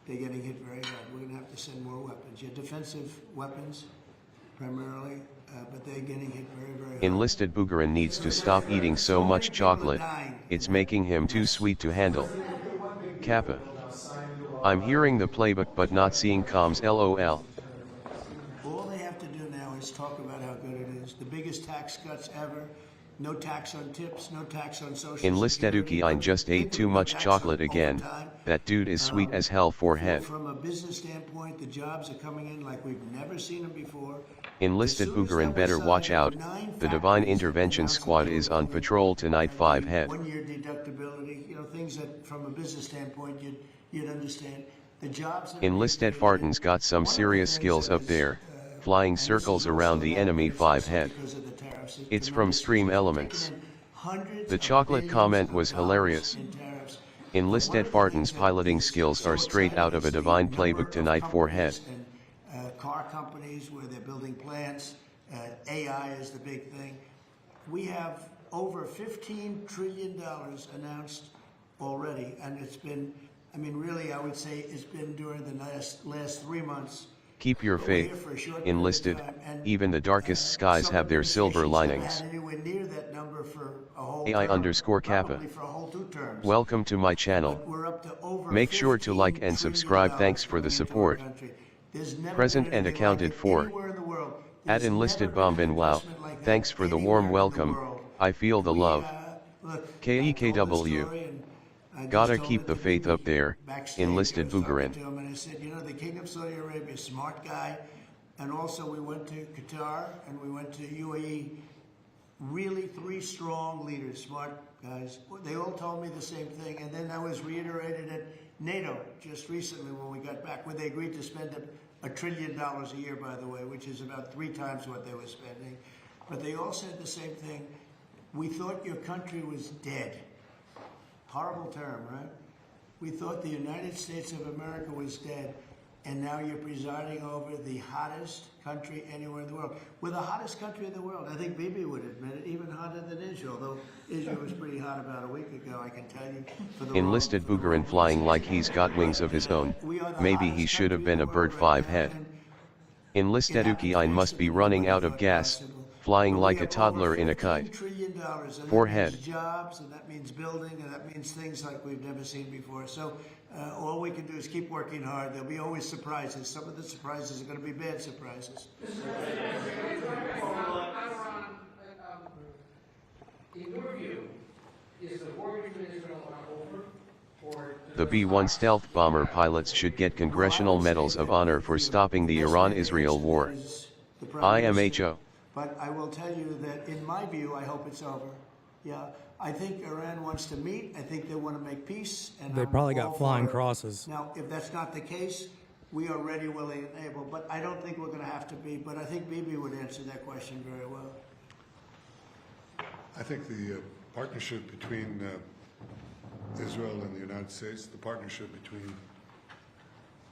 They're getting hit very hard. We're going to have to send more weapons. Yeah, defensive weapons, primarily, but they're getting hit very, very hard. Enlisted Bugarin needs to stop eating so much chocolate. It's making him too sweet to handle. Kappa. I'm hearing the playbook but not seeing comms. LOL. All they have to do now is talk about how good it is. The biggest tax cuts ever. no tax on tips, no tax on social Enlist security. Eduki just ate Think too we'll go much tax chocolate on again. overtime. That dude is sweet as hell forehead. From a business standpoint, the jobs are coming in like we've never seen them before. Enlisted As soon as Boogerin that better was watch signed, there out. were 9 The Divine factories Intervention announcing Squad they were is on going patrol tonight, 5 head. 1-year deductibility, things that from a business standpoint you'd understand. The jobs that Enlisted Fartons got some serious skills up there. Flying circles around the enemy, 5 head. It's from Stream Elements. The chocolate comment was hilarious. Enlisted Fartons piloting skills are straight out of a Divine playbook tonight, 4 head. Car companies where they're building plants, AI is the big thing. We have over $15 trillion announced already, and it's been, really, I would say it's been during the last 3 months. Keep your faith, Enlisted. Even the darkest skies have their silver linings. AI_Kappa. Welcome to my channel. Make sure to like and subscribe. Thanks for the support. Present and accounted for. At Enlisted Bombin. Wow, thanks for the warm welcome. I feel the love. KEKW. Gotta keep the faith up there, Enlisted Boogerin. And I said, the King of Saudi Arabia, smart guy. And also we went to Qatar and we went to UAE. Really 3 strong leaders, smart guys. They all told me the same thing. And then that was reiterated at NATO just recently when we got back, where they agreed to spend $1 trillion a year, by the way, which is about 3 times what they were spending. But they all said the same thing. We thought your country was dead. Horrible term, right? We thought the United States of America was dead, and now you're presiding over the hottest country anywhere in the world. We're the hottest country in the world. I think Bibi would admit it, even hotter than Israel, though Israel was pretty hot about a week ago, I can tell you. Enlisted Boogerin flying like he's got wings of his own. Maybe he should have been a bird, 5 head. Enlisted Ukiine must be running out of gas, flying like a toddler in a kite. 4 head. Jobs, and that means building, and that means things like we've never seen before. So all we can do is keep working hard. There'll be always surprises. Some of the surprises are going to be bad surprises. In your view, is the war between Israel and over? The B-1 stealth bomber pilots should get congressional medals of honor for stopping the Iran-Israel war. IMHO. But I will tell you that in my view, I hope it's over. Yeah, I think Iran wants to meet. I think they want to make peace. And they probably got flying crosses. Now, if that's not the case, we are ready, willing, and able. But I don't think we're going to have to be. But I think Bibi would answer that question very well. I think the partnership between Israel and the United States, the partnership between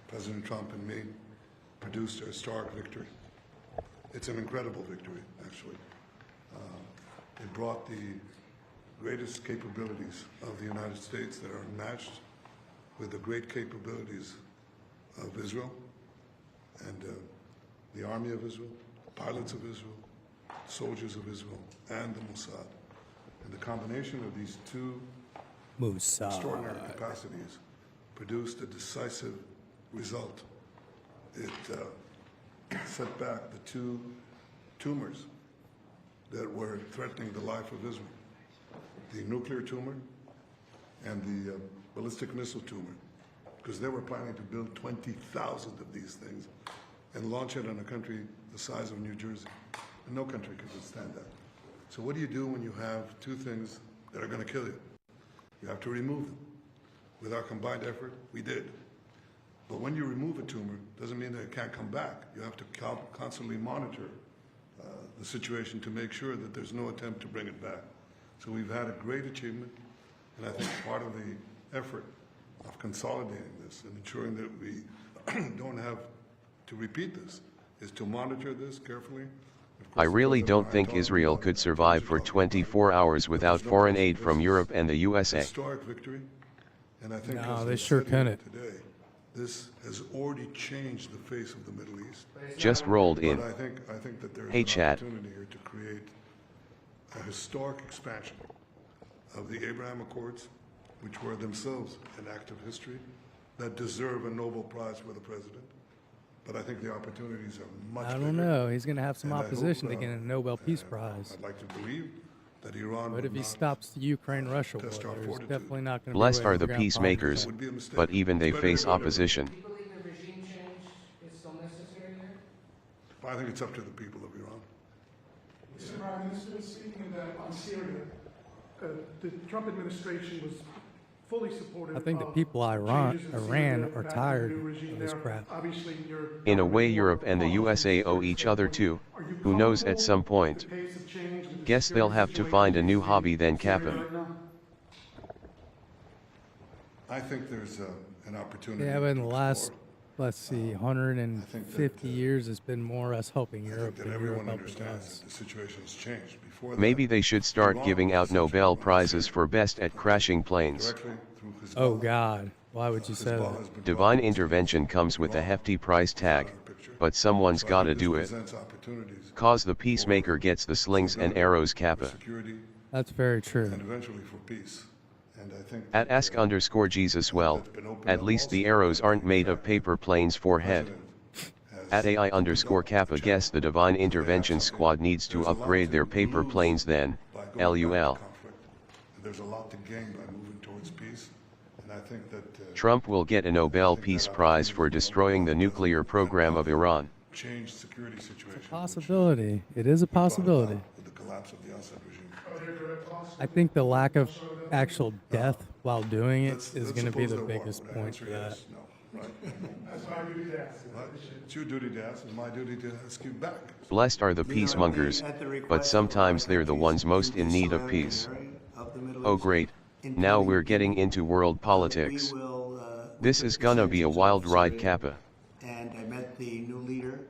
President Trump and me, produced a historic victory. It's an incredible victory, actually. It brought the greatest capabilities of the United States that are matched with the great capabilities of Israel and the Army of Israel, pilots of Israel, soldiers of Israel, and the Mossad. And the combination of these 2 extraordinary capacities produced a decisive result. It set back the 2 tumors that were threatening the life of Israel, the nuclear tumor and the ballistic missile tumor, because they were planning to build 20,000 of these things and launch it on a country the size of New Jersey. And no country could withstand that. So what do you do when you have 2 things that are going to kill you? You have to remove them. With our combined effort, we did. But when you remove a tumor, doesn't mean that it can't come back. You have to constantly monitor the situation to make sure that there's no attempt to bring it back. So we've had a great achievement, and I think part of the effort of consolidating this and ensuring that we don't have to repeat this is to monitor this carefully. I really don't think Israel could survive for 24 hours without foreign aid from Europe and the USA. Historic victory, and I think no, they sure couldn't. Today, this has already changed the face of the Middle East. Just rolled in. But I think that there's hey, an Chad. opportunity here to create a historic expansion of the Abraham Accords, which were themselves an act of history, that deserve a Nobel Prize for the president. But I think the opportunities are much bigger. I don't know. He's going to have some opposition to get a Nobel Peace Prize. I'd like to believe that Iran But would if he not stops the Ukraine-Russia war, test our there's fortitude. definitely not going to be. Blessed a way are the we're gonna bomb peacemakers, Ukraine. but even they face opposition. Do you believe a regime change is still necessary here? I think it's up to the people of Iran. Mr. Prime Minister, speaking on Syria, the Trump administration was fully supportive. I think the people of Iran are tired of this crap. Obviously, In a way, Europe and the USA owe each other too. Who knows, at some point. Guess they'll have to find a new hobby then, Kappa. I think there's an opportunity. Yeah, but in the last, let's see, 150 years, it's been more us helping Europe that than everyone Europe helping understands us. that the situation's changed. Before that, Maybe they should start giving out Nobel Prizes for best at crashing planes. directly through Hezbollah. Oh God, why would you say that? Divine intervention comes with a hefty price tag, but someone's gotta do it. Presents opportunities Cause the peacemaker gets the slings and arrows, Kappa. security That's very true. and eventually for peace. And I think At ask_Jesus, well, at least the arrows aren't made of paper planes for head. At AI_Kappa, guess the Divine Intervention Squad needs to upgrade their paper planes then, LUL. there's a lot to gain by moving towards peace. And I think that Trump will get a Nobel Peace Prize for destroying the nuclear program of Iran. changed security situation Possibility. It is a possibility. with the collapse of the Assad regime. I think the lack of actual death while doing it is Let's going to be suppose the there biggest were. point Answer for that. yes, no, right? That's my duty to ask. It's your duty to ask, and my duty to ask you back. Blessed are the peacemongers, but sometimes they're the ones most in need of peace. Oh great, now we're getting into world politics. This is gonna be a wild ride, Kappa. And I met the new leader.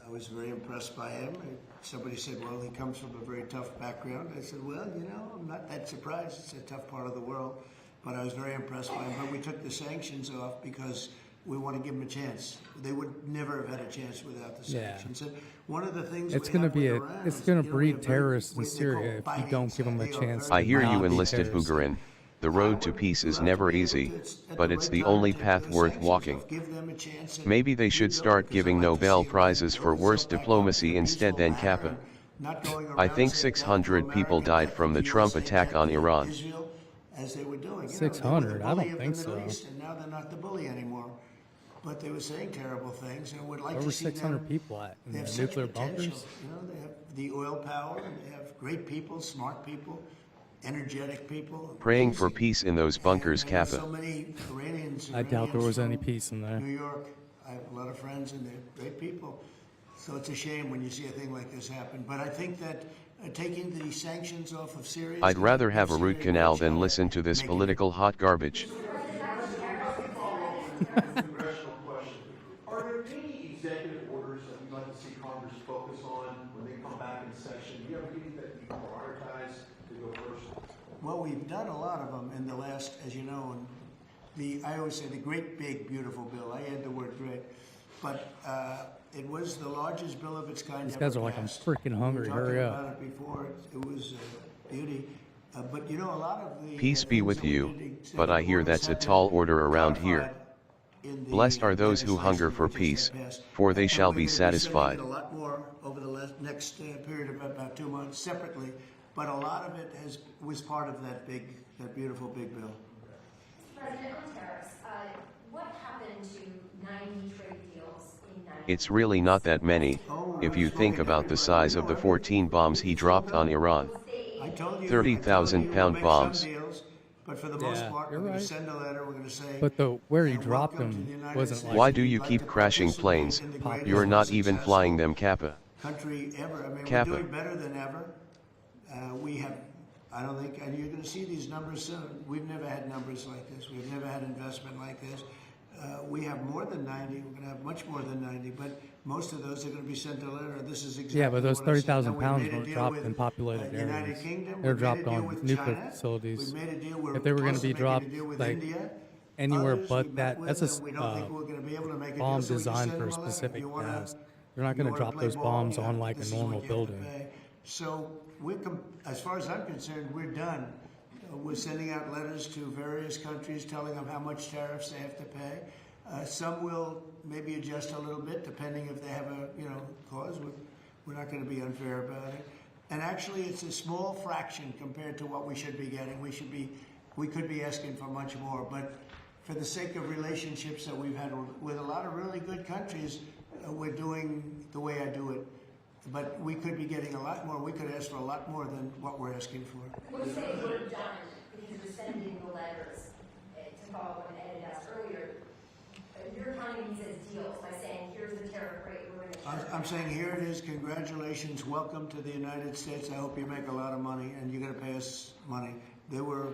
I was very impressed by him. Somebody said, well, he comes from a very tough background. I said, well, you know, I'm not that surprised. It's a tough part of the world. But I was very impressed by him. But we took the sanctions off because we want to give them a chance. They would never have had a chance without the Yeah. sanctions. And one of the things It's we going to have be with Iran it's is, going you to know, we breed have very- terrorists in what they Syria call if you biting don't give them a sides. chance. I to hear not you be enlisted terrorists. Bugarin. The road to peace is never easy, but it's the only path worth walking. Maybe they should start giving Nobel Prizes for worse diplomacy instead than Kappa. I think 600 people died from the Trump attack on Iran. As they were doing. 600? I don't think so. And now they're not the bully anymore. But they were saying terrible things, and would like Where to were see 600 them. people at? In They have the such nuclear potential. bunkers? You know, they have the oil power, and they have great people, smart people, energetic people. Praying for peace in those bunkers, So Kappa. many Iranians. I doubt there was any from peace in there. New York. I have a lot of friends, and they're great people. So it's a shame when you see a thing like this happen. But I think that taking the sanctions off of Syria. I'd rather have a root canal than listen to this political hot garbage. Congressional question. Are there any executive orders that you'd like to see Congress focus on when they come back in session? Do you have any that you prioritize to go first? Well, we've done a lot of them in the last, as you know, and I always say the great, big, beautiful bill. I add the word great. But it was the largest bill of its kind These ever guys are like, I'm passed. freaking hungry. We were Hurry talking up. about it before. It was beauty. But you know, a lot of the Peace be things with that we you, did, but I hear that's a tall order around here. Blessed are those who hunger for peace, for they shall be satisfied. A lot more over the next period of about 2 months separately, but a lot of it was part of that beautiful big bill. President, on tariffs, what happened to 90 trade deals in 90? It's really not that many, if you think about the size of the 14 bombs he dropped on Iran. 30,000-pound bombs. But for the most part, we're going to send a letter, we're going to say. But where he dropped them wasn't like. Why do you keep crashing planes? You're not even flying them, Kappa. Country ever. I mean, Kappa. we're doing better than ever. We have, I don't think, and you're going to see these numbers soon. We've never had numbers like this. We've never had investment like this. We have more than 90. We're going to have much more than 90, but most of those are going to be sent a letter. This is exactly Yeah, but those what I said. 30,000 Now, we pounds made a weren't deal dropped with, in populated United areas. Kingdom. They're We made a dropped deal on with nuclear China. facilities. We made a deal. We're If they were going close to be making a dropped deal with like India. anywhere Others we but met that, with, that's a and we don't think we're going to be able to make a bomb deal, so we just designed send for a them letter. specific You wanna- task. They're not going you to wanna drop play those ball? bombs Yeah, on like this a is what normal you have to building. pay. So as far as I'm concerned, we're done. We're sending out letters to various countries telling them how much tariffs they have to pay. Some will maybe adjust a little bit depending if they have a cause. We're not going to be unfair about it. And actually, it's a small fraction compared to what we should be getting. We could be asking for much more, but for the sake of relationships that we've had with a lot of really good countries, we're doing the way I do it. But we could be getting a lot more. We could ask for a lot more than what we're asking for. Let's say we're done because you're sending the letters to follow up on Ed asked earlier. You're counting these as deals by saying, here's the tariff rate we're going to. I'm saying here it is. Congratulations. Welcome to the United States. I hope you make a lot of money and you're going to pay us money. They were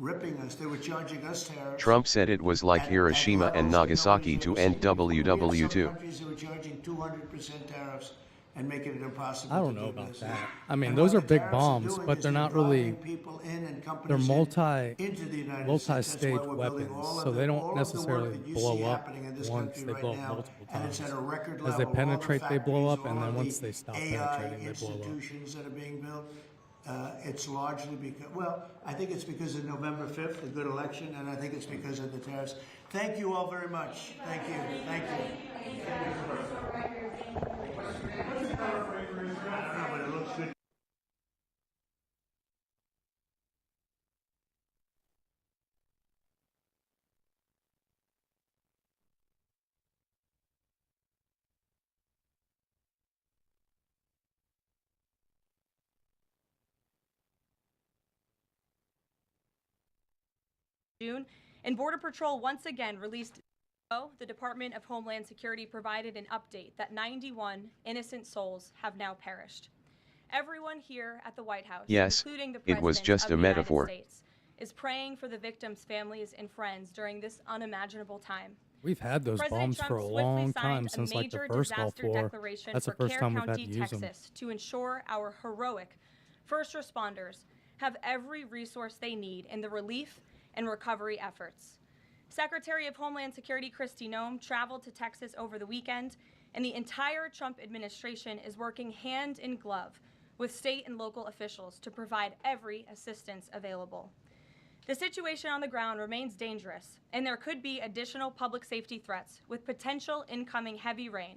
ripping us. They were charging us tariffs. Trump said it was like Hiroshima and Nagasaki to end WW2. We have some countries that were charging 200% tariffs and making it impossible. I don't know about that. I mean, those are big bombs, but they're not really. They're multi-stage weapons, so they don't necessarily blow up once they blow up multiple times. As they penetrate, they blow up, and then once they stop penetrating, they blow up. Institutions that are being built. It's largely because, well, I think it's because of November 5th, a good election, and I think it's because of the tariffs. Thank you all very much. Thank you. Thank you. But it looks good. June, and Border Patrol once again released. The Department of Homeland Security provided an update that 91 innocent souls have now perished. Everyone here at the White House, Yes, including the it was President just of a the United metaphor. States, is praying for the victims' families and friends during this unimaginable time. We've had those President bombs Trump for a swiftly long signed time, a since like the major first Gulf disaster War. declaration That's the for first Care time we've had County, to use them. Texas, to ensure our heroic first responders have every resource they need in the relief and recovery efforts. Secretary of Homeland Security Kristi Noem traveled to Texas over the weekend, and the entire Trump administration is working hand in glove with state and local officials to provide every assistance available. The situation on the ground remains dangerous, and there could be additional public safety threats with potential incoming heavy rain.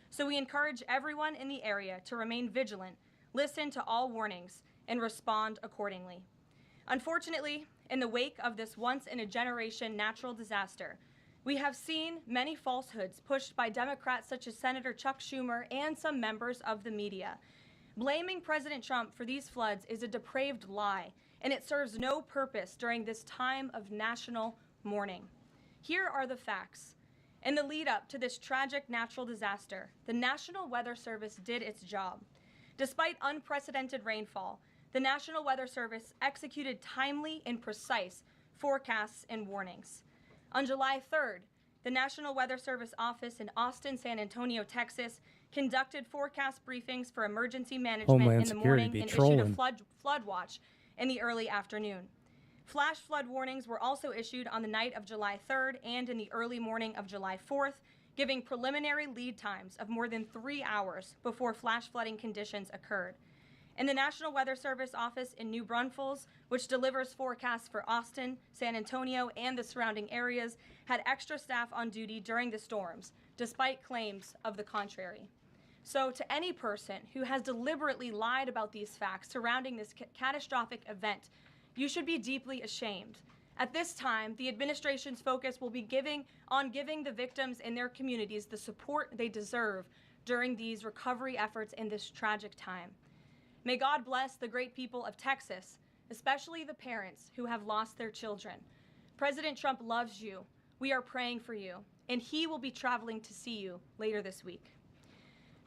So we encourage everyone in the area to remain vigilant, listen to all warnings, and respond accordingly. Unfortunately, in the wake of this once-in-a-generation natural disaster, we have seen many falsehoods pushed by Democrats such as Senator Chuck Schumer and some members of the media. Blaming President Trump for these floods is a depraved lie, and it serves no purpose during this time of national mourning. Here are the facts. In the lead up to this tragic natural disaster, the National Weather Service did its job. Despite unprecedented rainfall, the National Weather Service executed timely and precise forecasts and warnings. On July 3rd, the National Weather Service office in Austin, San Antonio, Texas, conducted forecast briefings for emergency management in the morning and issued a flood watch in the early afternoon. Flash flood warnings were also issued on the night of July 3rd and in the early morning of July 4th, giving preliminary lead times of more than 3 hours before flash flooding conditions occurred. And the National Weather Service office in New Braunfels, which delivers forecasts for Austin, San Antonio, and the surrounding areas, had extra staff on duty during the storms, despite claims of the contrary. So to any person who has deliberately lied about these facts surrounding this catastrophic event, you should be deeply ashamed. At this time, the administration's focus will be giving the victims and their communities the support they deserve during these recovery efforts in this tragic time. May God bless the great people of Texas, especially the parents who have lost their children. President Trump loves you. We are praying for you, and he will be traveling to see you later this week.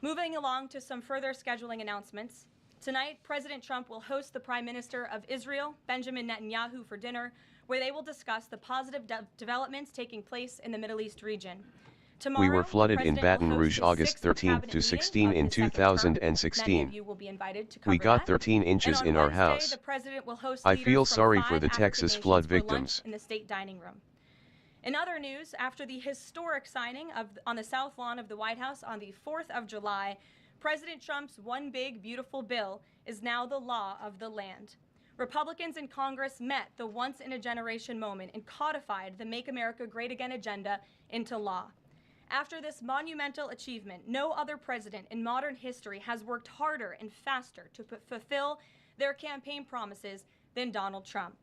Moving along to some further scheduling announcements. Tonight, President Trump will host the Prime Minister of Israel, Benjamin Netanyahu, for dinner, where they will discuss the positive developments taking place in the Middle East region. Tomorrow, We were flooded in President Baton will host Rouge his August sixth 13 cabinet to meeting 16 of in his second term. Many of 2016. you will be invited to We cover got that. 13 inches And in on our Wednesday, house. the president will host I leaders feel from sorry 5 for the African Texas nations flood for lunch victims. in the state dining room. In other news, after the historic signing on the South Lawn of the White House on the 4th of July, President Trump's One Big Beautiful Bill is now the law of the land. Republicans in Congress met the once-in-a-generation moment and codified the Make America Great Again agenda into law. After this monumental achievement, no other president in modern history has worked harder and faster to fulfill their campaign promises than Donald Trump.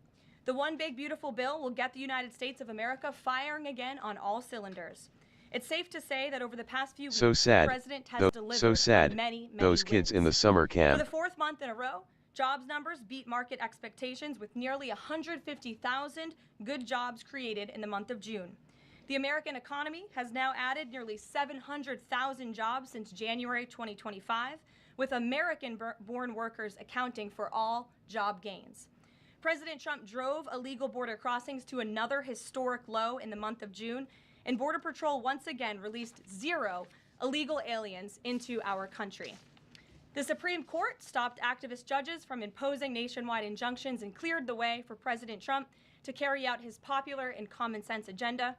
The One Big Beautiful Bill will get the United States of America firing again on all cylinders. It's safe to say that over the past few weeks, the president has delivered on many Those kids in the summer camp. For the fourth month in a row, jobs numbers beat market expectations with nearly 150,000 good jobs created in the month of June. The American economy has now added nearly 700,000 jobs since January 2025, with American-born workers accounting for all job gains. President Trump drove illegal border crossings to another historic low in the month of June, and Border Patrol once again released 0 illegal aliens into our country. The Supreme Court stopped activist judges from imposing nationwide injunctions and cleared the way for President Trump to carry out his popular and common sense agenda.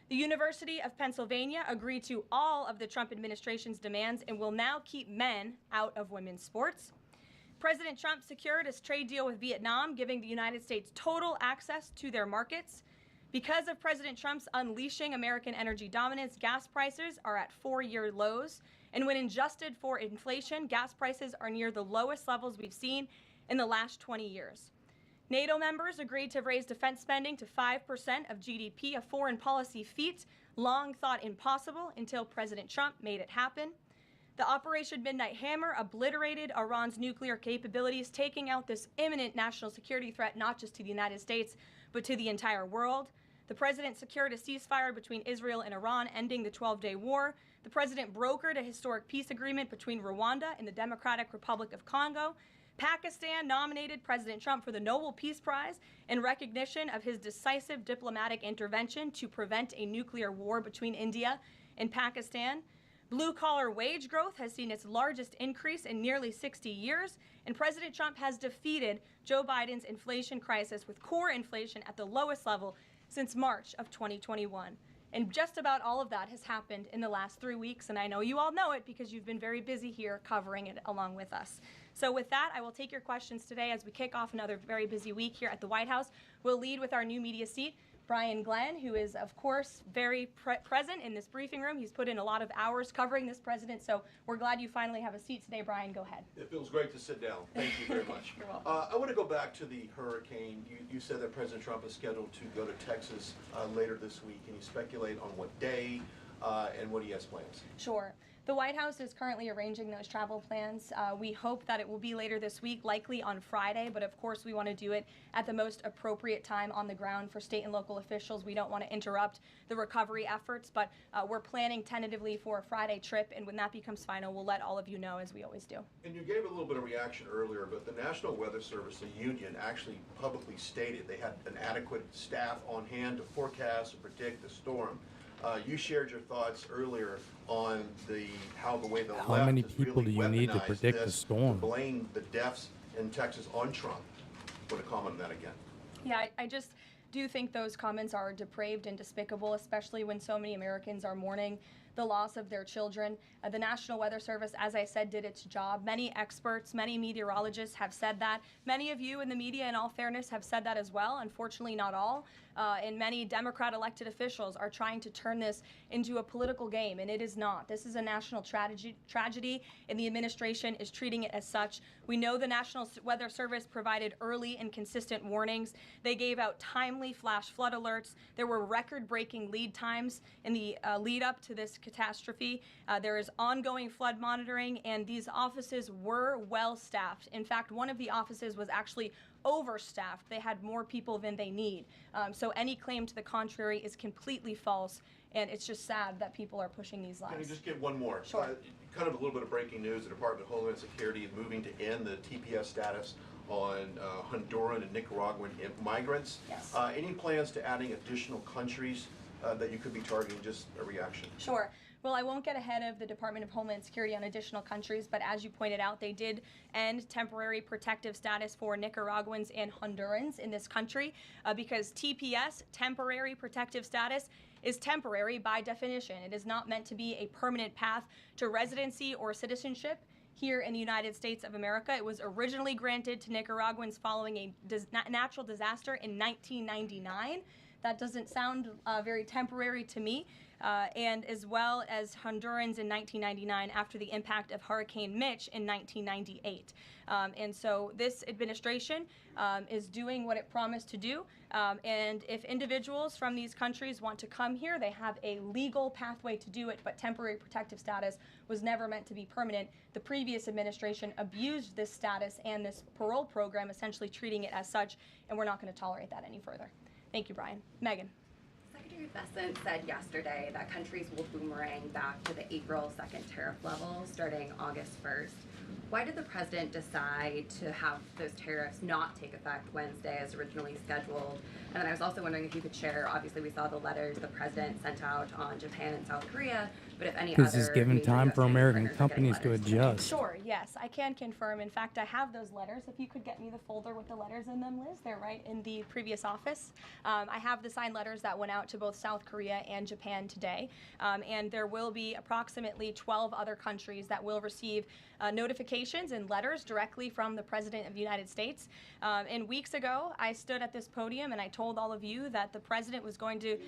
The University of Pennsylvania agreed to all of the Trump administration's demands and will now keep men out of women's sports. President Trump secured a trade deal with Vietnam, giving the United States total access to their markets. Because of President Trump's unleashing American energy dominance, gas prices are at 4-year lows. And when adjusted for inflation, gas prices are near the lowest levels we've seen in the last 20 years. NATO members agreed to raise defense spending to 5% of GDP, a foreign policy feat long thought impossible until President Trump made it happen. The Operation Midnight Hammer obliterated Iran's nuclear capabilities, taking out this imminent national security threat not just to the United States, but to the entire world. The president secured a ceasefire between Israel and Iran, ending the 12-day war. The president brokered a historic peace agreement between Rwanda and the Democratic Republic of Congo. Pakistan nominated President Trump for the Nobel Peace Prize in recognition of his decisive diplomatic intervention to prevent a nuclear war between India and Pakistan. Blue-collar wage growth has seen its largest increase in nearly 60 years, and President Trump has defeated Joe Biden's inflation crisis with core inflation at the lowest level since March of 2021. And just about all of that has happened in the last 3 weeks, and I know you all know it because you've been very busy here covering it along with us. So with that, I will take your questions today as we kick off another very busy week here at the White House. We'll lead with our new media seat, Brian Glenn, who is, of course, very present in this briefing room. He's put in a lot of hours covering this president, so we're glad you finally have a seat today. Brian, go ahead. It feels great to sit down. Thank you very much. You're welcome. I want to go back to the hurricane. You said that President Trump is scheduled to go to Texas later this week. Can you speculate on what day and what he has plans? Sure. The White House is currently arranging those travel plans. We hope that it will be later this week, likely on Friday, but of course we want to do it at the most appropriate time on the ground for state and local officials. We don't want to interrupt the recovery efforts, but we're planning tentatively for a Friday trip, and when that becomes final, we'll let all of you know, as we always do. And you gave a little bit of reaction earlier, but the National Weather Service, the union, actually publicly stated they had an adequate staff on hand to forecast and predict the storm. You shared your thoughts earlier on how the left many has people really do you need to weaponized predict the this storm? to blame the deaths in Texas on Trump. Want to comment on that again? Yeah, I just do think those comments are depraved and despicable, especially when so many Americans are mourning the loss of their children. The National Weather Service, as I said, did its job. Many experts, many meteorologists have said that. Many of you in the media, in all fairness, have said that as well. Unfortunately, not all. And many Democrat elected officials are trying to turn this into a political game, and it is not. This is a national tragedy, and the administration is treating it as such. We know the National Weather Service provided early and consistent warnings. They gave out timely flash flood alerts. There were record-breaking lead times in the lead up to this catastrophe. There is ongoing flood monitoring, and these offices were well staffed. In fact, one of the offices was actually overstaffed. They had more people than they need. So any claim to the contrary is completely false, and it's just sad that people are pushing these lies. Can I just get one more? Sure. Kind of a little bit of breaking news. The Department of Homeland Security is moving to end the TPS status on Honduran and Nicaraguan migrants. Yes. Any plans to adding additional countries that you could be targeting? Just a reaction. Sure. Well, I won't get ahead of the Department of Homeland Security on additional countries, but as you pointed out, they did end temporary protective status for Nicaraguans and Hondurans in this country because TPS, temporary protective status, is temporary by definition. It is not meant to be a permanent path to residency or citizenship here in the United States of America. It was originally granted to Nicaraguans following a natural disaster in 1999. That doesn't sound very temporary to me. and as well as Hondurans in 1999 after the impact of Hurricane Mitch in 1998. And so this administration is doing what it promised to do. And if individuals from these countries want to come here, they have a legal pathway to do it, but temporary protective status was never meant to be permanent. The previous administration abused this status and this parole program, essentially treating it as such, and we're not going to tolerate that any further. Thank you, Brian. Megan. Secretary Bessent said yesterday that countries will boomerang back to the April 2nd tariff level starting August 1st. Why did the president decide to have those tariffs not take effect Wednesday as originally scheduled? And then I was also wondering if you could share, obviously we saw the letters the president sent out on Japan and South Korea, but if any other... Because he's given time for American companies to adjust. Sure, yes, I can confirm. In fact, I have those letters. If you could get me the folder with the letters in them, Liz, they're right in the previous office. I have the signed letters that went out to both South Korea and Japan today. And there will be approximately 12 other countries that will receive notifications and letters directly from the President of the United States. And weeks ago, I stood at this podium and I told all of you that the President was going to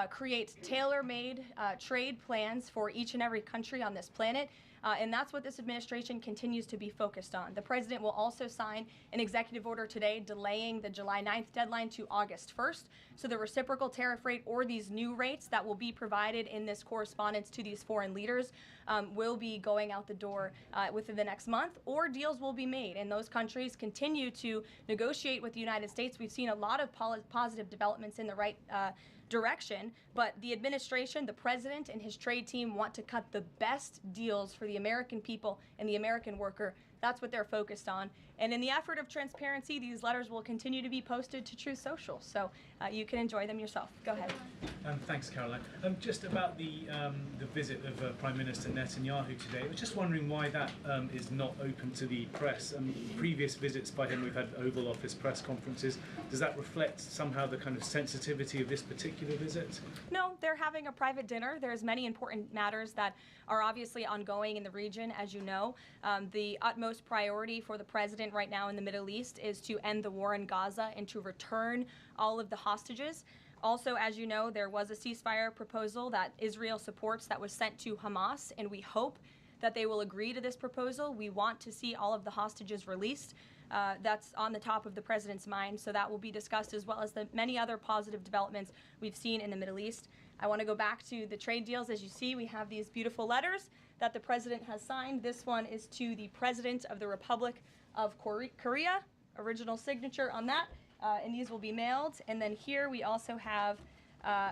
create tailor-made trade plans for each and every country on this planet. And that's what this administration continues to be focused on. The president will also sign an executive order today delaying the July 9th deadline to August 1st. So the reciprocal tariff rate or these new rates that will be provided in this correspondence to these foreign leaders will be going out the door within the next month, or deals will be made. And those countries continue to negotiate with the United States. We've seen a lot of positive developments in the right direction, but the administration, the president, and his trade team want to cut the best deals for the American people and the American worker. That's what they're focused on. And in the effort of transparency, these letters will continue to be posted to Truth Social, so you can enjoy them yourself. Go ahead. Thanks, Caroline. Just about the visit of Prime Minister Netanyahu today, I was just wondering why that is not open to the press. Previous visits by him, we've had Oval Office press conferences. Does that reflect somehow the kind of sensitivity of this particular visit? No, they're having a private dinner. There's many important matters that are obviously ongoing in the region, as you know. The utmost priority for the president right now in the Middle East is to end the war in Gaza and to return all of the hostages. Also, as you know, there was a ceasefire proposal that Israel supports that was sent to Hamas, and we hope that they will agree to this proposal. We want to see all of the hostages released. That's on the top of the president's mind, so that will be discussed, as well as the many other positive developments we've seen in the Middle East. I want to go back to the trade deals. As you see, we have these beautiful letters that the president has signed. This one is to the President of the Republic of Korea, original signature on that, and these will be mailed. And then here we also have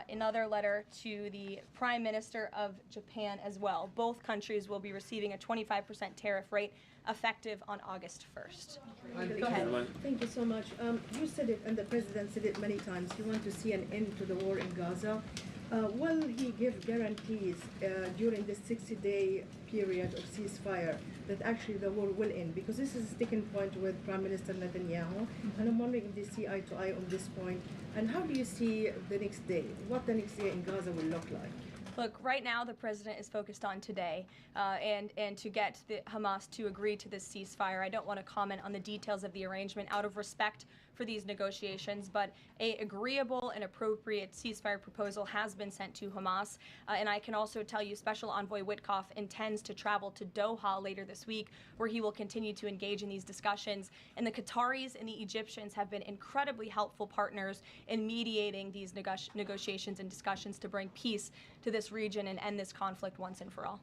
another letter to the Prime Minister of Japan as well. Both countries will be receiving a 25% tariff rate effective on August 1st. Go ahead. Thank you so much. You said it, and the President said it many times, you want to see an end to the war in Gaza. Will he give guarantees during this 60-day period of ceasefire that actually the war will end? Because this is a sticking point with Prime Minister Netanyahu, and I'm wondering if they see eye to eye on this point. And how do you see the next day? What the next day in Gaza will look like? Look, right now the president is focused on today and to get the Hamas to agree to this ceasefire. I don't want to comment on the details of the arrangement out of respect for these negotiations, but a agreeable and appropriate ceasefire proposal has been sent to Hamas. And I can also tell you Special Envoy Witkoff intends to travel to Doha later this week, where he will continue to engage in these discussions. And the Qataris and the Egyptians have been incredibly helpful partners in mediating these negotiations and discussions to bring peace to this region and end this conflict once and for all.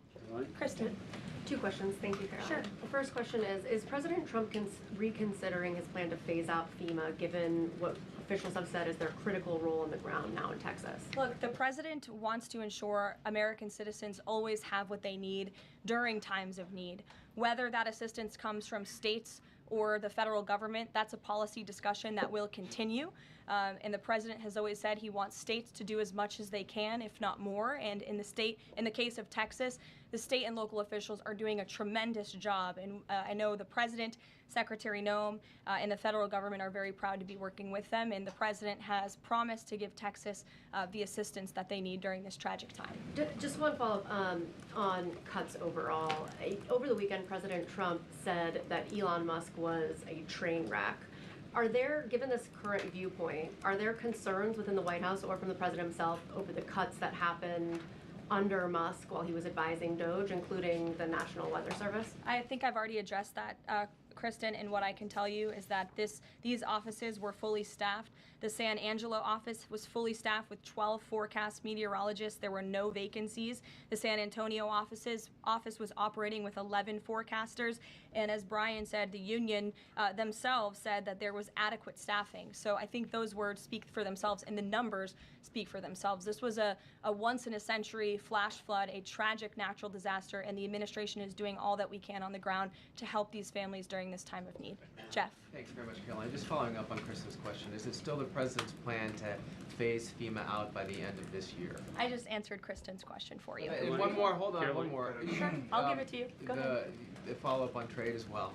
Kristen. Two questions. Thank you, Caroline. Sure. The first question is President Trump reconsidering his plan to phase out FEMA, given what officials have said is their critical role on the ground now in Texas? Look, the president wants to ensure American citizens always have what they need during times of need. Whether that assistance comes from states or the federal government, that's a policy discussion that will continue. And the president has always said he wants states to do as much as they can, if not more. And in the case of Texas, the state and local officials are doing a tremendous job. And I know the president, Secretary Noem, and the federal government are very proud to be working with them. And the president has promised to give Texas the assistance that they need during this tragic time. Just one follow-up on cuts overall. Over the weekend, President Trump said that Elon Musk was a train wreck. Are there, given this current viewpoint, are there concerns within the White House or from the president himself over the cuts that happened under Musk while he was advising DOGE, including the National Weather Service? I think I've already addressed that, Kristen, and what I can tell you is that these offices were fully staffed. The San Angelo office was fully staffed with 12 forecast meteorologists. There were no vacancies. The San Antonio office was operating with 11 forecasters, and as Brian said, the union themselves said that there was adequate staffing. So I think those words speak for themselves, and the numbers speak for themselves. This was a once-in-a-century flash flood, a tragic natural disaster, and the administration is doing all that we can on the ground to help these families during this time of need. Jeff. Thanks very much, Caroline. Just following up on Kristen's question, is it still the president's plan to phase FEMA out by the end of this year? I just answered Kristen's question for you. One more, hold on, one more. Sure, I'll give it to you. Go ahead. The follow-up on trade as well.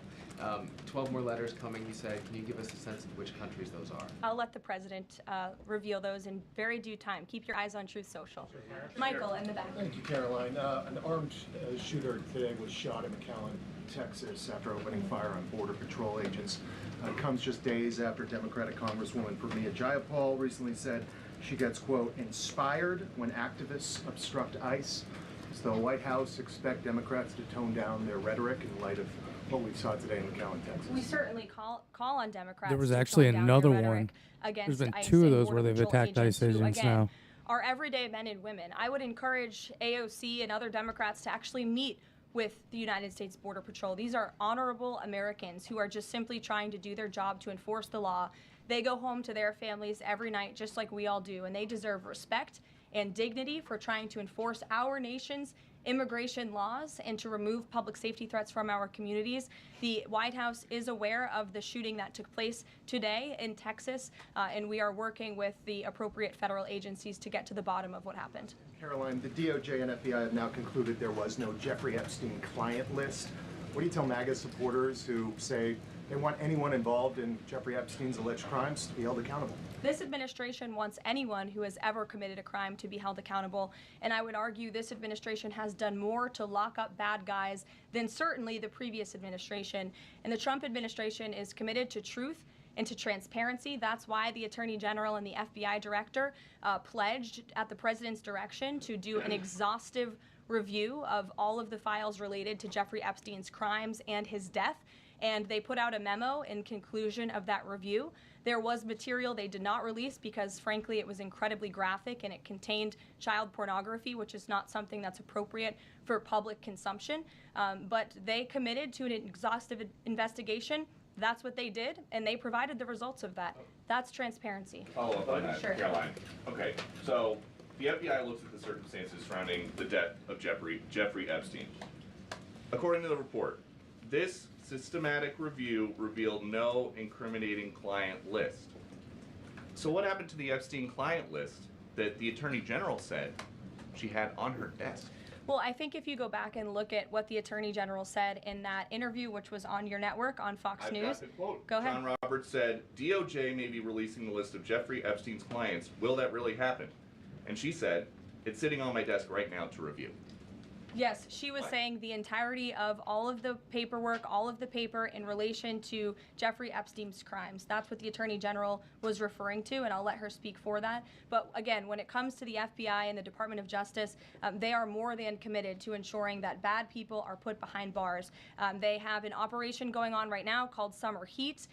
12 more letters coming, you said. Can you give us a sense of which countries those are? I'll let the president reveal those in very due time. Keep your eyes on Truth Social. Michael, in the back. Thank you, Caroline. An armed shooter today was shot in McAllen, Texas, after opening fire on Border Patrol agents. Comes just days after Democratic Congresswoman Pramila Jayapal recently said she gets, quote, inspired when activists obstruct ICE. Does the White House expect Democrats to tone down their rhetoric in light of what we saw today in McAllen, Texas? We certainly call on Democrats. There was to actually tone down another their one. rhetoric against There's been ICE 2 of and those Border where they've Patrol attacked ICE who, agents again, now. Are everyday men and women. I would encourage AOC and other Democrats to actually meet with the United States Border Patrol. These are honorable Americans who are just simply trying to do their job to enforce the law. They go home to their families every night just like we all do, and they deserve respect and dignity for trying to enforce our nation's immigration laws and to remove public safety threats from our communities. The White House is aware of the shooting that took place today in Texas, and we are working with the appropriate federal agencies to get to the bottom of what happened. Caroline, the DOJ and FBI have now concluded there was no Jeffrey Epstein client list. What do you tell MAGA supporters who say they want anyone involved in Jeffrey Epstein's alleged crimes to be held accountable? This administration wants anyone who has ever committed a crime to be held accountable, and I would argue this administration has done more to lock up bad guys than certainly the previous administration. And the Trump administration is committed to truth and to transparency. That's why the Attorney General and the FBI Director pledged at the President's direction to do an exhaustive review of all of the files related to Jeffrey Epstein's crimes and his death. And they put out a memo in conclusion of that review. There was material they did not release because, frankly, it was incredibly graphic and it contained child pornography, which is not something that's appropriate for public consumption. But they committed to an exhaustive investigation. That's what they did, and they provided the results of that. That's transparency. Follow up on that, Sure. Caroline. Okay, so the FBI looks at the circumstances surrounding the death of Jeffrey Epstein. According to the report, this systematic review revealed no incriminating client list. So what happened to the Epstein client list that the Attorney General said she had on her desk? Well, I think if you go back and look at what the Attorney General said in that interview, which was on your network on Fox News. Got the quote. Go ahead. John Roberts said, DOJ may be releasing the list of Jeffrey Epstein's clients. Will that really happen? And she said, it's sitting on my desk right now to review. Yes, she was saying the entirety of all of the paperwork, all of the paper in relation to Jeffrey Epstein's crimes. That's what the Attorney General was referring to, and I'll let her speak for that. But again, when it comes to the FBI and the Department of Justice, they are more than committed to ensuring that bad people are put behind bars. They have an operation going on right now called Summer Heat,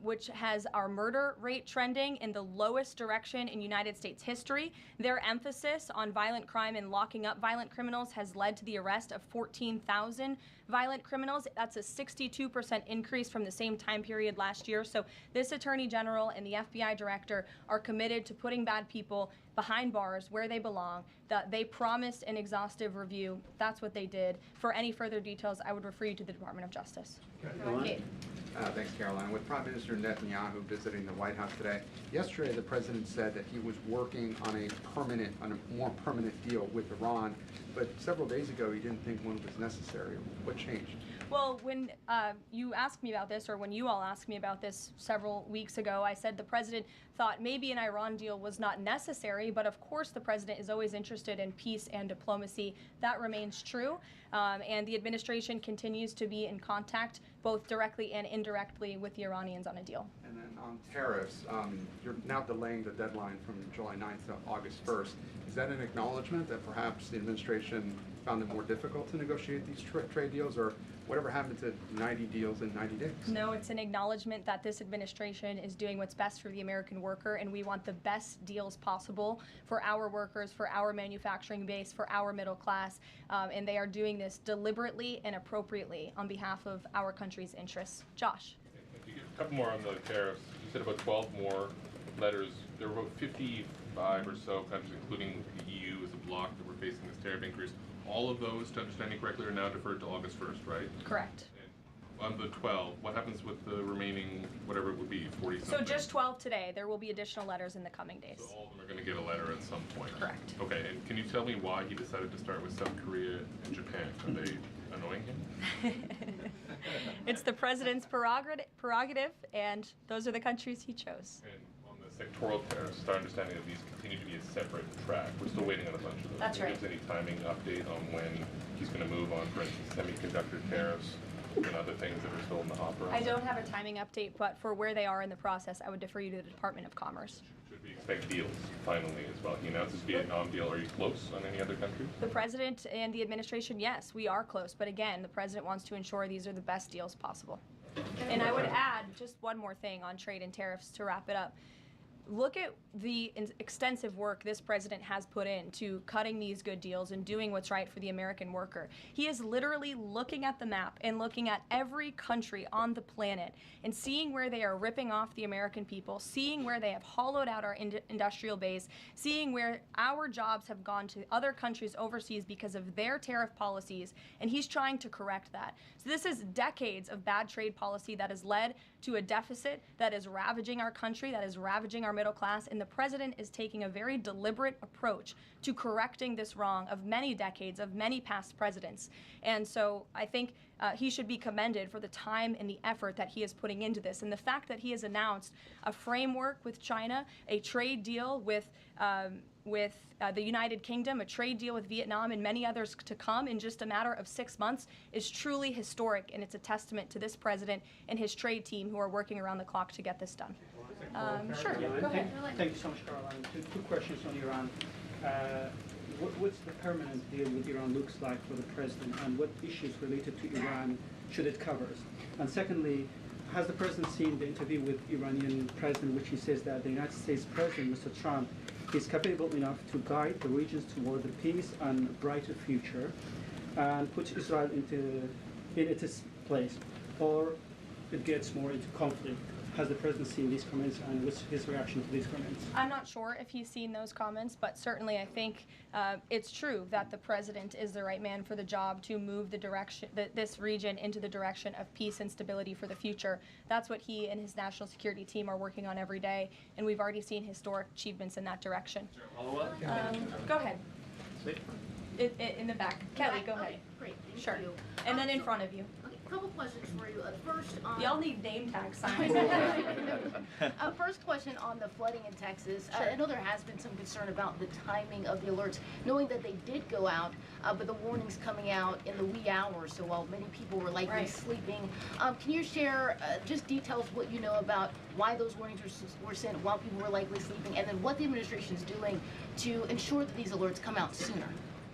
which has our murder rate trending in the lowest direction in United States history. Their emphasis on violent crime and locking up violent criminals has led to the arrest of 14,000 violent criminals. That's a 62% increase from the same time period last year. So this Attorney General and the FBI Director are committed to putting bad people behind bars where they belong. They promised an exhaustive review. That's what they did. For any further details, I would refer you to the Department of Justice. Okay. Thanks, Caroline. With Prime Minister Netanyahu visiting the White House today, yesterday the president said that he was working on a more permanent deal with Iran, but several days ago he didn't think one was necessary. What changed? Well, when you asked me about this, or when you all asked me about this several weeks ago, I said the president thought maybe an Iran deal was not necessary, but of course the president is always interested in peace and diplomacy. That remains true, and the administration continues to be in contact, both directly and indirectly, with the Iranians on a deal. And then on tariffs, you're now delaying the deadline from July 9th to August 1st. Is that an acknowledgement that perhaps the administration found it more difficult to negotiate these trade deals, or whatever happened to 90 deals in 90 days? No, it's an acknowledgement that this administration is doing what's best for the American worker, and we want the best deals possible for our workers, for our manufacturing base, for our middle class, and they are doing this deliberately and appropriately on behalf of our country's interests. Josh. A couple more on the tariffs. You said about 12 more letters. There were about 55 or so countries, including the EU as a bloc, that were facing this tariff increase. All of those, to understand you correctly, are now deferred to August 1st, right? Correct. And on the 12, what happens with the remaining, whatever it would be, 40 something? So just 12 today. There will be additional letters in the coming days. So all of them are going to get a letter at some point? Correct. Okay, and can you tell me why he decided to start with South Korea and Japan? Are they annoying him? It's the president's prerogative, and those are the countries he chose. And on the sectoral tariffs, it's our understanding that these continue to be a separate track. We're still waiting on a bunch of those. That's right. Can you give us any timing update on when he's going to move on, for instance, semiconductor tariffs and other things that are still in the hopper? I don't have a timing update, but for where they are in the process, I would defer you to the Department of Commerce. Should we expect deals finally as well? He announced this Vietnam deal. Are you close on any other countries? The president and the administration, yes, we are close. But again, the president wants to ensure these are the best deals possible. And I would add just one more thing on trade and tariffs to wrap it up. Look at the extensive work this president has put into cutting these good deals and doing what's right for the American worker. He is literally looking at the map and looking at every country on the planet and seeing where they are ripping off the American people, seeing where they have hollowed out our industrial base, seeing where our jobs have gone to other countries overseas because of their tariff policies, and he's trying to correct that. So this is decades of bad trade policy that has led to a deficit that is ravaging our country, that is ravaging our middle class, and the president is taking a very deliberate approach to correcting this wrong of many decades, of many past presidents. And so I think he should be commended for the time and the effort that he is putting into this. And the fact that he has announced a framework with China, a trade deal with the United Kingdom, a trade deal with Vietnam, and many others to come in just a matter of 6 months is truly historic, and it's a testament to this president and his trade team who are working around the clock to get this done. Sure, go ahead. Thank you so much, Caroline. Two questions on Iran. What's the permanent deal with Iran looks like for the president, and what issues related to Iran should it cover? And secondly, has the president seen the interview with Iranian president, which he says that the United States president, Mr. Trump, is capable enough to guide the regions toward the peace and brighter future, and put Israel in its place, or it gets more into conflict? Has the president seen these comments, and what's his reaction to these comments? I'm not sure if he's seen those comments, but certainly I think it's true that the president is the right man for the job to move the direction, this region into the direction of peace and stability for the future. That's what he and his national security team are working on every day, and we've already seen historic achievements in that direction. Follow-up? Go ahead. In the back. Kelly, go ahead. Okay, great. Thank Sure. you. And then in front of you. Okay, couple questions for you. First, on Y'all need name tag signs. First question on the flooding in Texas. Sure. I know there has been some concern about the timing of the alerts, knowing that they did go out, but the warnings coming out in the wee hours, so while many people were likely sleeping. Can you share just details what you know about why those warnings were sent while people were likely sleeping, and then what the administration is doing to ensure that these alerts come out sooner?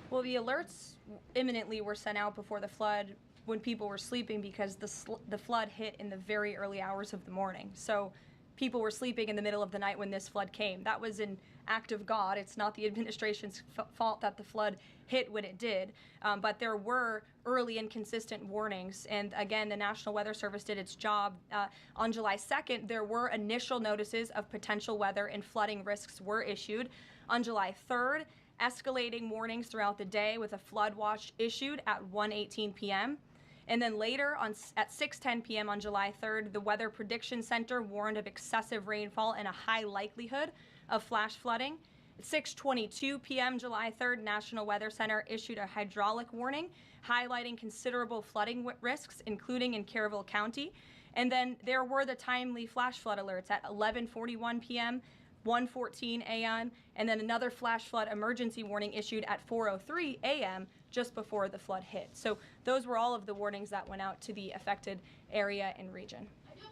Well, the alerts imminently were sent out before the flood when people were sleeping, because the flood hit in the very early hours of the morning. So people were sleeping in the middle of the night when this flood came. That was an act of God. It's not the administration's fault that the flood hit when it did. But there were early and consistent warnings. And again, the National Weather Service did its job. On July 2nd, there were initial notices of potential weather and flooding risks were issued. On July 3rd, escalating warnings throughout the day with a flood watch issued at 1:18 p.m. And then later at 6:10 p.m. on July 3rd, the Weather Prediction Center warned of excessive rainfall and a high likelihood of flash flooding. At 6:22 p.m. July 3rd, National Weather Center issued a hydraulic warning highlighting considerable flooding risks, including in Caryville County. And then there were the timely flash flood alerts at 11:41 p.m., 1:14 a.m., and then another flash flood emergency warning issued at 4:03 a.m. just before the flood hit. So those were all of the warnings that went out to the affected area and region.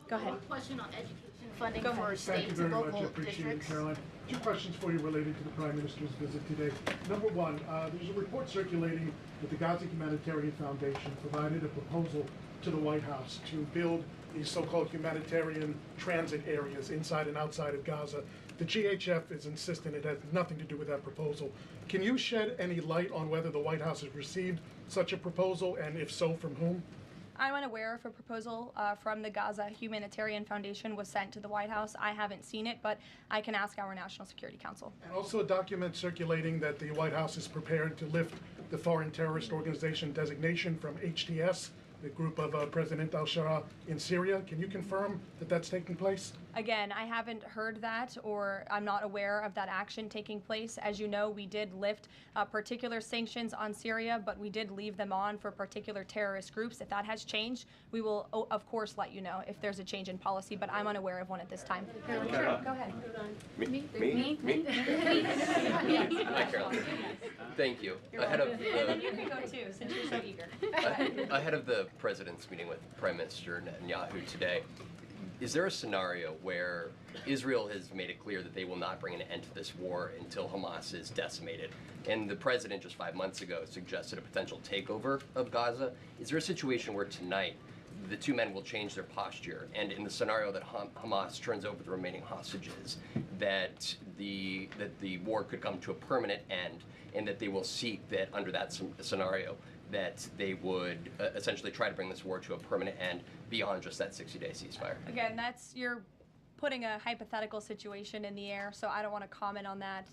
Go ahead. One question on education funding Go for ahead. states Thank you and very much. local I appreciate districts. it, Caroline. Two questions for you related to the Prime Minister's visit today. Number one, there's a report circulating that the Gaza Humanitarian Foundation provided a proposal to the White House to build these so-called humanitarian transit areas inside and outside of Gaza. The GHF is insistent it has nothing to do with that proposal. Can you shed any light on whether the White House has received such a proposal, and if so, from whom? I'm unaware if a proposal from the Gaza Humanitarian Foundation was sent to the White House. I haven't seen it, but I can ask our National Security Council. And also a document circulating that the White House is prepared to lift the Foreign Terrorist Organization designation from HTS, the group of President al-Shara in Syria. Can you confirm that that's taking place? Again, I haven't heard that, or I'm not aware of that action taking place. As you know, we did lift particular sanctions on Syria, but we did leave them on for particular terrorist groups. If that has changed, we will, of course, let you know if there's a change in policy, but I'm unaware of one at this time. Sure, go ahead. Me? Hi, Caroline. Thank you. Ahead of And you can go too, since you're so eager. ahead of the president's meeting with Prime Minister Netanyahu today, is there a scenario where Israel has made it clear that they will not bring an end to this war until Hamas is decimated? And the president just 5 months ago suggested a potential takeover of Gaza. Is there a situation where tonight the two men will change their posture, and in the scenario that Hamas turns over the remaining hostages, that the war could come to a permanent end, and that they will seek that under that scenario that they would essentially try to bring this war to a permanent end beyond just that 60-day ceasefire? Again, you're putting a hypothetical situation in the air, so I don't want to comment on that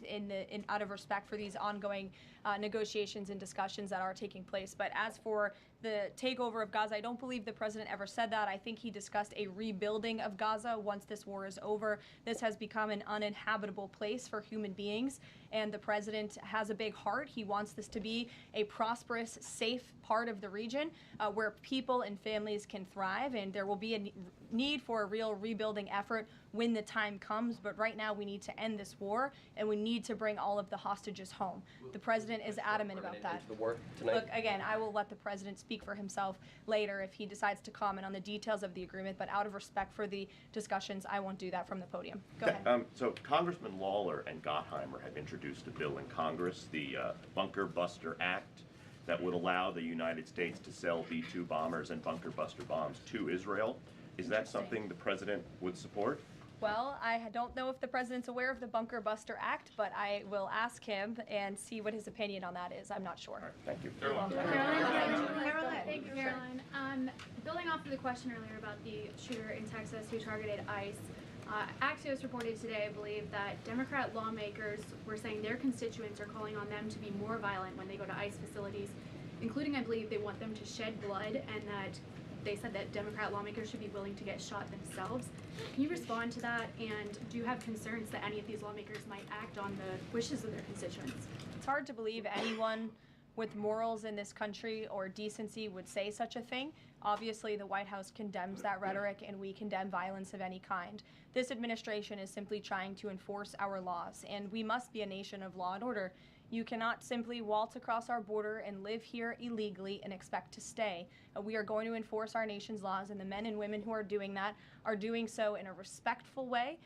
out of respect for these ongoing negotiations and discussions that are taking place. But as for the takeover of Gaza, I don't believe the president ever said that. I think he discussed a rebuilding of Gaza once this war is over. This has become an uninhabitable place for human beings, and the president has a big heart. He wants this to be a prosperous, safe part of the region where people and families can thrive, and there will be a need for a real rebuilding effort when the time comes. But right now we need to end this war, and we need to bring all of the hostages home. The president is adamant about that. The war tonight? Look, again, I will let the president speak for himself later if he decides to comment on the details of the agreement, but out of respect for the discussions, I won't do that from the podium. Go ahead. So Congressman Lawler and Gottheimer have introduced a bill in Congress, the Bunker Buster Act, that would allow the United States to sell B-2 bombers and bunker buster bombs to Israel. Is that something the president would support? Well, I don't know if the president's aware of the Bunker Buster Act, but I will ask him and see what his opinion on that is. I'm not sure. Right, thank you. Caroline. Thank you, Caroline. Building off of the question earlier about the shooter in Texas who targeted ICE, Axios reported today, I believe, that Democrat lawmakers were saying their constituents are calling on them to be more violent when they go to ICE facilities, including, I believe, they want them to shed blood, and that they said that Democrat lawmakers should be willing to get shot themselves. Can you respond to that, and do you have concerns that any of these lawmakers might act on the wishes of their constituents? It's hard to believe anyone with morals in this country or decency would say such a thing. Obviously, the White House condemns that rhetoric, and we condemn violence of any kind. This administration is simply trying to enforce our laws, and we must be a nation of law and order. You cannot simply waltz across our border and live here illegally and expect to stay. We are going to enforce our nation's laws, and the men and women who are doing that are doing so in a respectful way.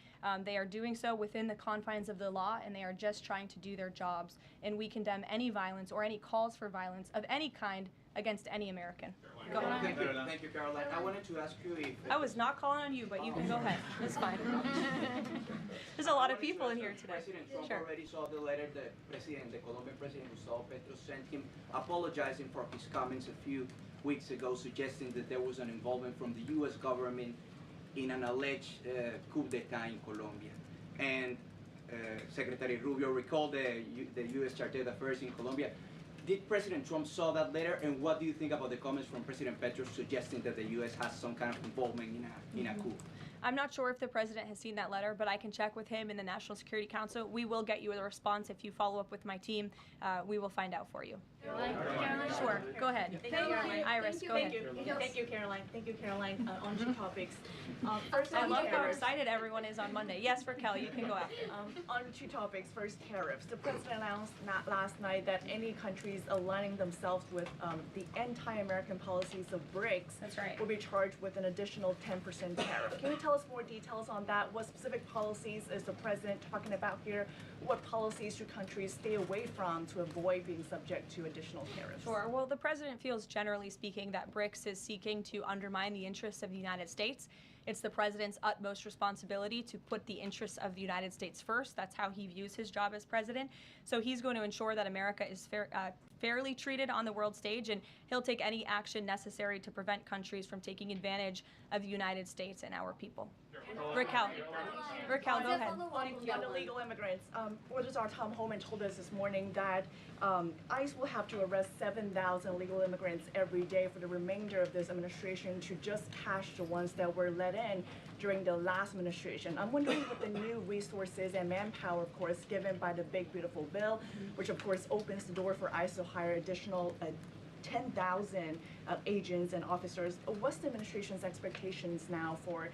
They are doing so within the confines of the law, and they are just trying to do their jobs. And we condemn any violence or any calls for violence of any kind against any American. Go ahead. Thank you, Caroline. I wanted to ask you if... I was not calling on you, but you can go ahead. It's fine. There's a lot of people in here today. President Trump already saw the letter that the Colombian president Gustavo Petro sent him, apologizing for his comments a few weeks ago, suggesting that there was an involvement from the U.S. government in an alleged coup d'etat in Colombia. And Secretary Rubio recalled the U.S. Chargé d'Affaires in Colombia. Did President Trump saw that letter, and what do you think about the comments from President Petro suggesting that the U.S. has some kind of involvement in a coup? I'm not sure if the president has seen that letter, but I can check with him in the National Security Council. We will get you a response if you follow up with my team. We will find out for you. Caroline? Sure, go ahead. Thank you, Caroline. Iris, go ahead. Thank you, Caroline. Thank you, Caroline. On two topics. First, I on love how tariffs. excited everyone is on Monday. Yes, Raquel, you can go after. On two topics. First, tariffs. The president announced last night that any countries aligning themselves with the anti-American policies of BRICS will be charged with an additional 10% tariff. Can you tell us more details on that? What specific policies is the president talking about here? What policies should countries stay away from to avoid being subject to additional tariffs? Sure. Well, the president feels, generally speaking, that BRICS is seeking to undermine the interests of the United States. It's the president's utmost responsibility to put the interests of the United States first. That's how he views his job as president. So he's going to ensure that America is fairly treated on the world stage, and he'll take any action necessary to prevent countries from taking advantage of the United States and our people. Raquel, go ahead. On illegal immigrants, Registrar Tom Homan told us this morning that ICE will have to arrest 7,000 illegal immigrants every day for the remainder of this administration to just catch the ones that were let in during the last administration. I'm wondering what the new resources and manpower, of course, given by the Big Beautiful Bill, which of course opens the door for ICE to hire additional 10,000 agents and officers. What's the administration's expectations now for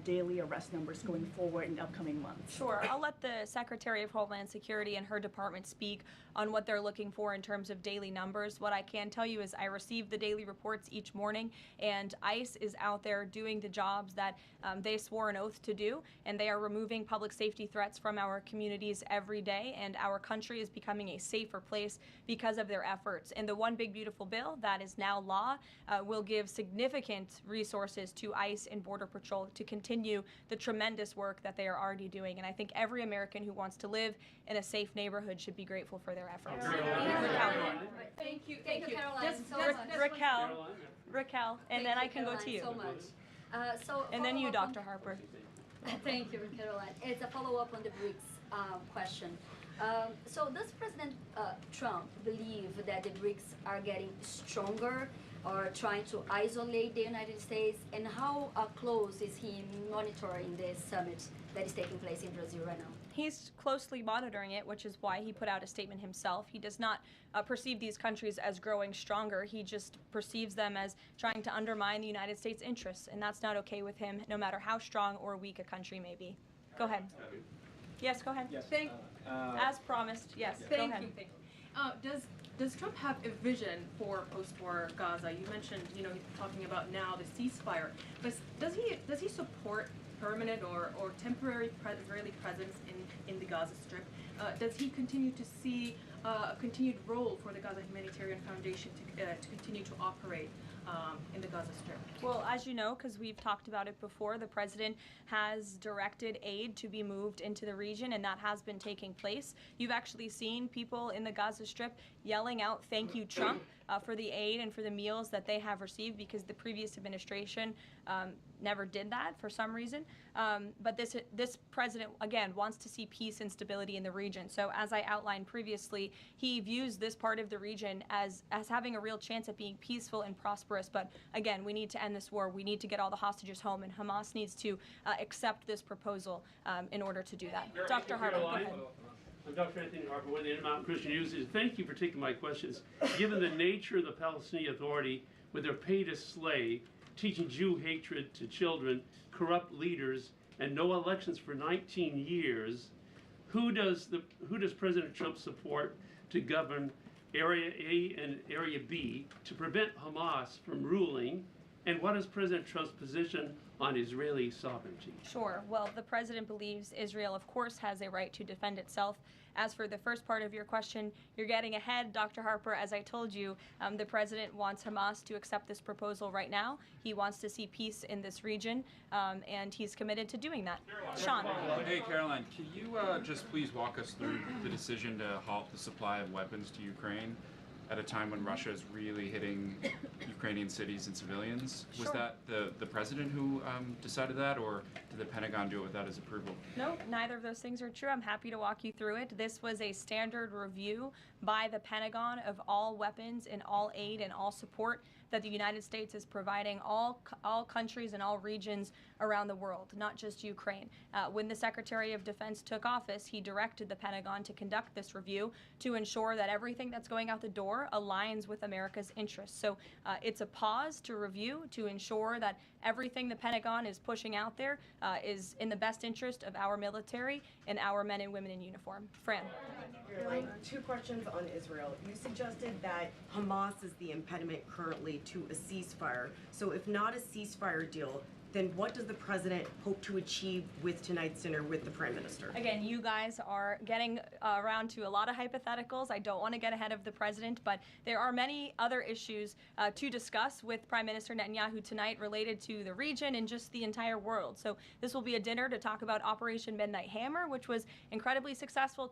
daily arrest numbers going forward in upcoming months? Sure. I'll let the Secretary of Homeland Security and her department speak on what they're looking for in terms of daily numbers. What I can tell you is I receive the daily reports each morning, and ICE is out there doing the jobs that they swore an oath to do, and they are removing public safety threats from our communities every day, and our country is becoming a safer place because of their efforts. And the One Big Beautiful Bill that is now law will give significant resources to ICE and Border Patrol to continue the tremendous work that they are already doing. And I think every American who wants to live in a safe neighborhood should be grateful for their efforts. Thank you, Caroline. Raquel, and then I can go to you. So much. And then you, Dr. Harper. Thank you, Caroline. It's a follow-up on the BRICS question. So does President Trump believe that the BRICS are getting stronger or trying to isolate the United States? And how close is he monitoring this summit that is taking place in Brazil right now? He's closely monitoring it, which is why he put out a statement himself. He does not perceive these countries as growing stronger. He just perceives them as trying to undermine the United States' interests, and that's not okay with him, no matter how strong or weak a country may be. Go ahead. Yes, go ahead. Yes. As promised, yes, go ahead. Thank you. Does Trump have a vision for post-war Gaza? You mentioned, he's talking about now the ceasefire, but does he support permanent or temporary Israeli presence in the Gaza Strip? Does he continue to see a continued role for the Gaza Humanitarian Foundation to continue to operate in the Gaza Strip? Well, as you know, because we've talked about it before, the president has directed aid to be moved into the region, and that has been taking place. You've actually seen people in the Gaza Strip yelling out, "Thank you, Trump," for the aid and for the meals that they have received, because the previous administration never did that for some reason. But this president, again, wants to see peace and stability in the region. So as I outlined previously, he views this part of the region as having a real chance at being peaceful and prosperous. But again, we need to end this war. We need to get all the hostages home, and Hamas needs to accept this proposal in order to do that. Dr. Harper, go ahead. I'm Dr. Anthony Harper with the Intermountain Christian University. Thank you for taking my questions. Given the nature of the Palestinian Authority, with their pay to slay, teaching Jew hatred to children, corrupt leaders, and no elections for 19 years, who does President Trump support to govern Area A and Area B to prevent Hamas from ruling? And what is President Trump's position on Israeli sovereignty? Sure. Well, the president believes Israel, of course, has a right to defend itself. As for the first part of your question, you're getting ahead, Dr. Harper. As I told you, the president wants Hamas to accept this proposal right now. He wants to see peace in this region, and he's committed to doing that. Sean. Hey, Caroline, can you just please walk us through the decision to halt the supply of weapons to Ukraine at a time when Russia is really hitting Ukrainian cities and civilians? Was that the president who decided that, or did the Pentagon do it without his approval? No, neither of those things are true. I'm happy to walk you through it. This was a standard review by the Pentagon of all weapons and all aid and all support that the United States is providing all countries and all regions around the world, not just Ukraine. When the Secretary of Defense took office, he directed the Pentagon to conduct this review to ensure that everything that's going out the door aligns with America's interests. So it's a pause to review to ensure that everything the Pentagon is pushing out there is in the best interest of our military and our men and women in uniform. Fran. Caroline, 2 questions on Israel. You suggested that Hamas is the impediment currently to a ceasefire. So if not a ceasefire deal, then what does the president hope to achieve with tonight's dinner with the prime minister? Again, you guys are getting around to a lot of hypotheticals. I don't want to get ahead of the president, but there are many other issues to discuss with Prime Minister Netanyahu tonight related to the region and just the entire world. So this will be a dinner to talk about Operation Midnight Hammer, which was incredibly successful.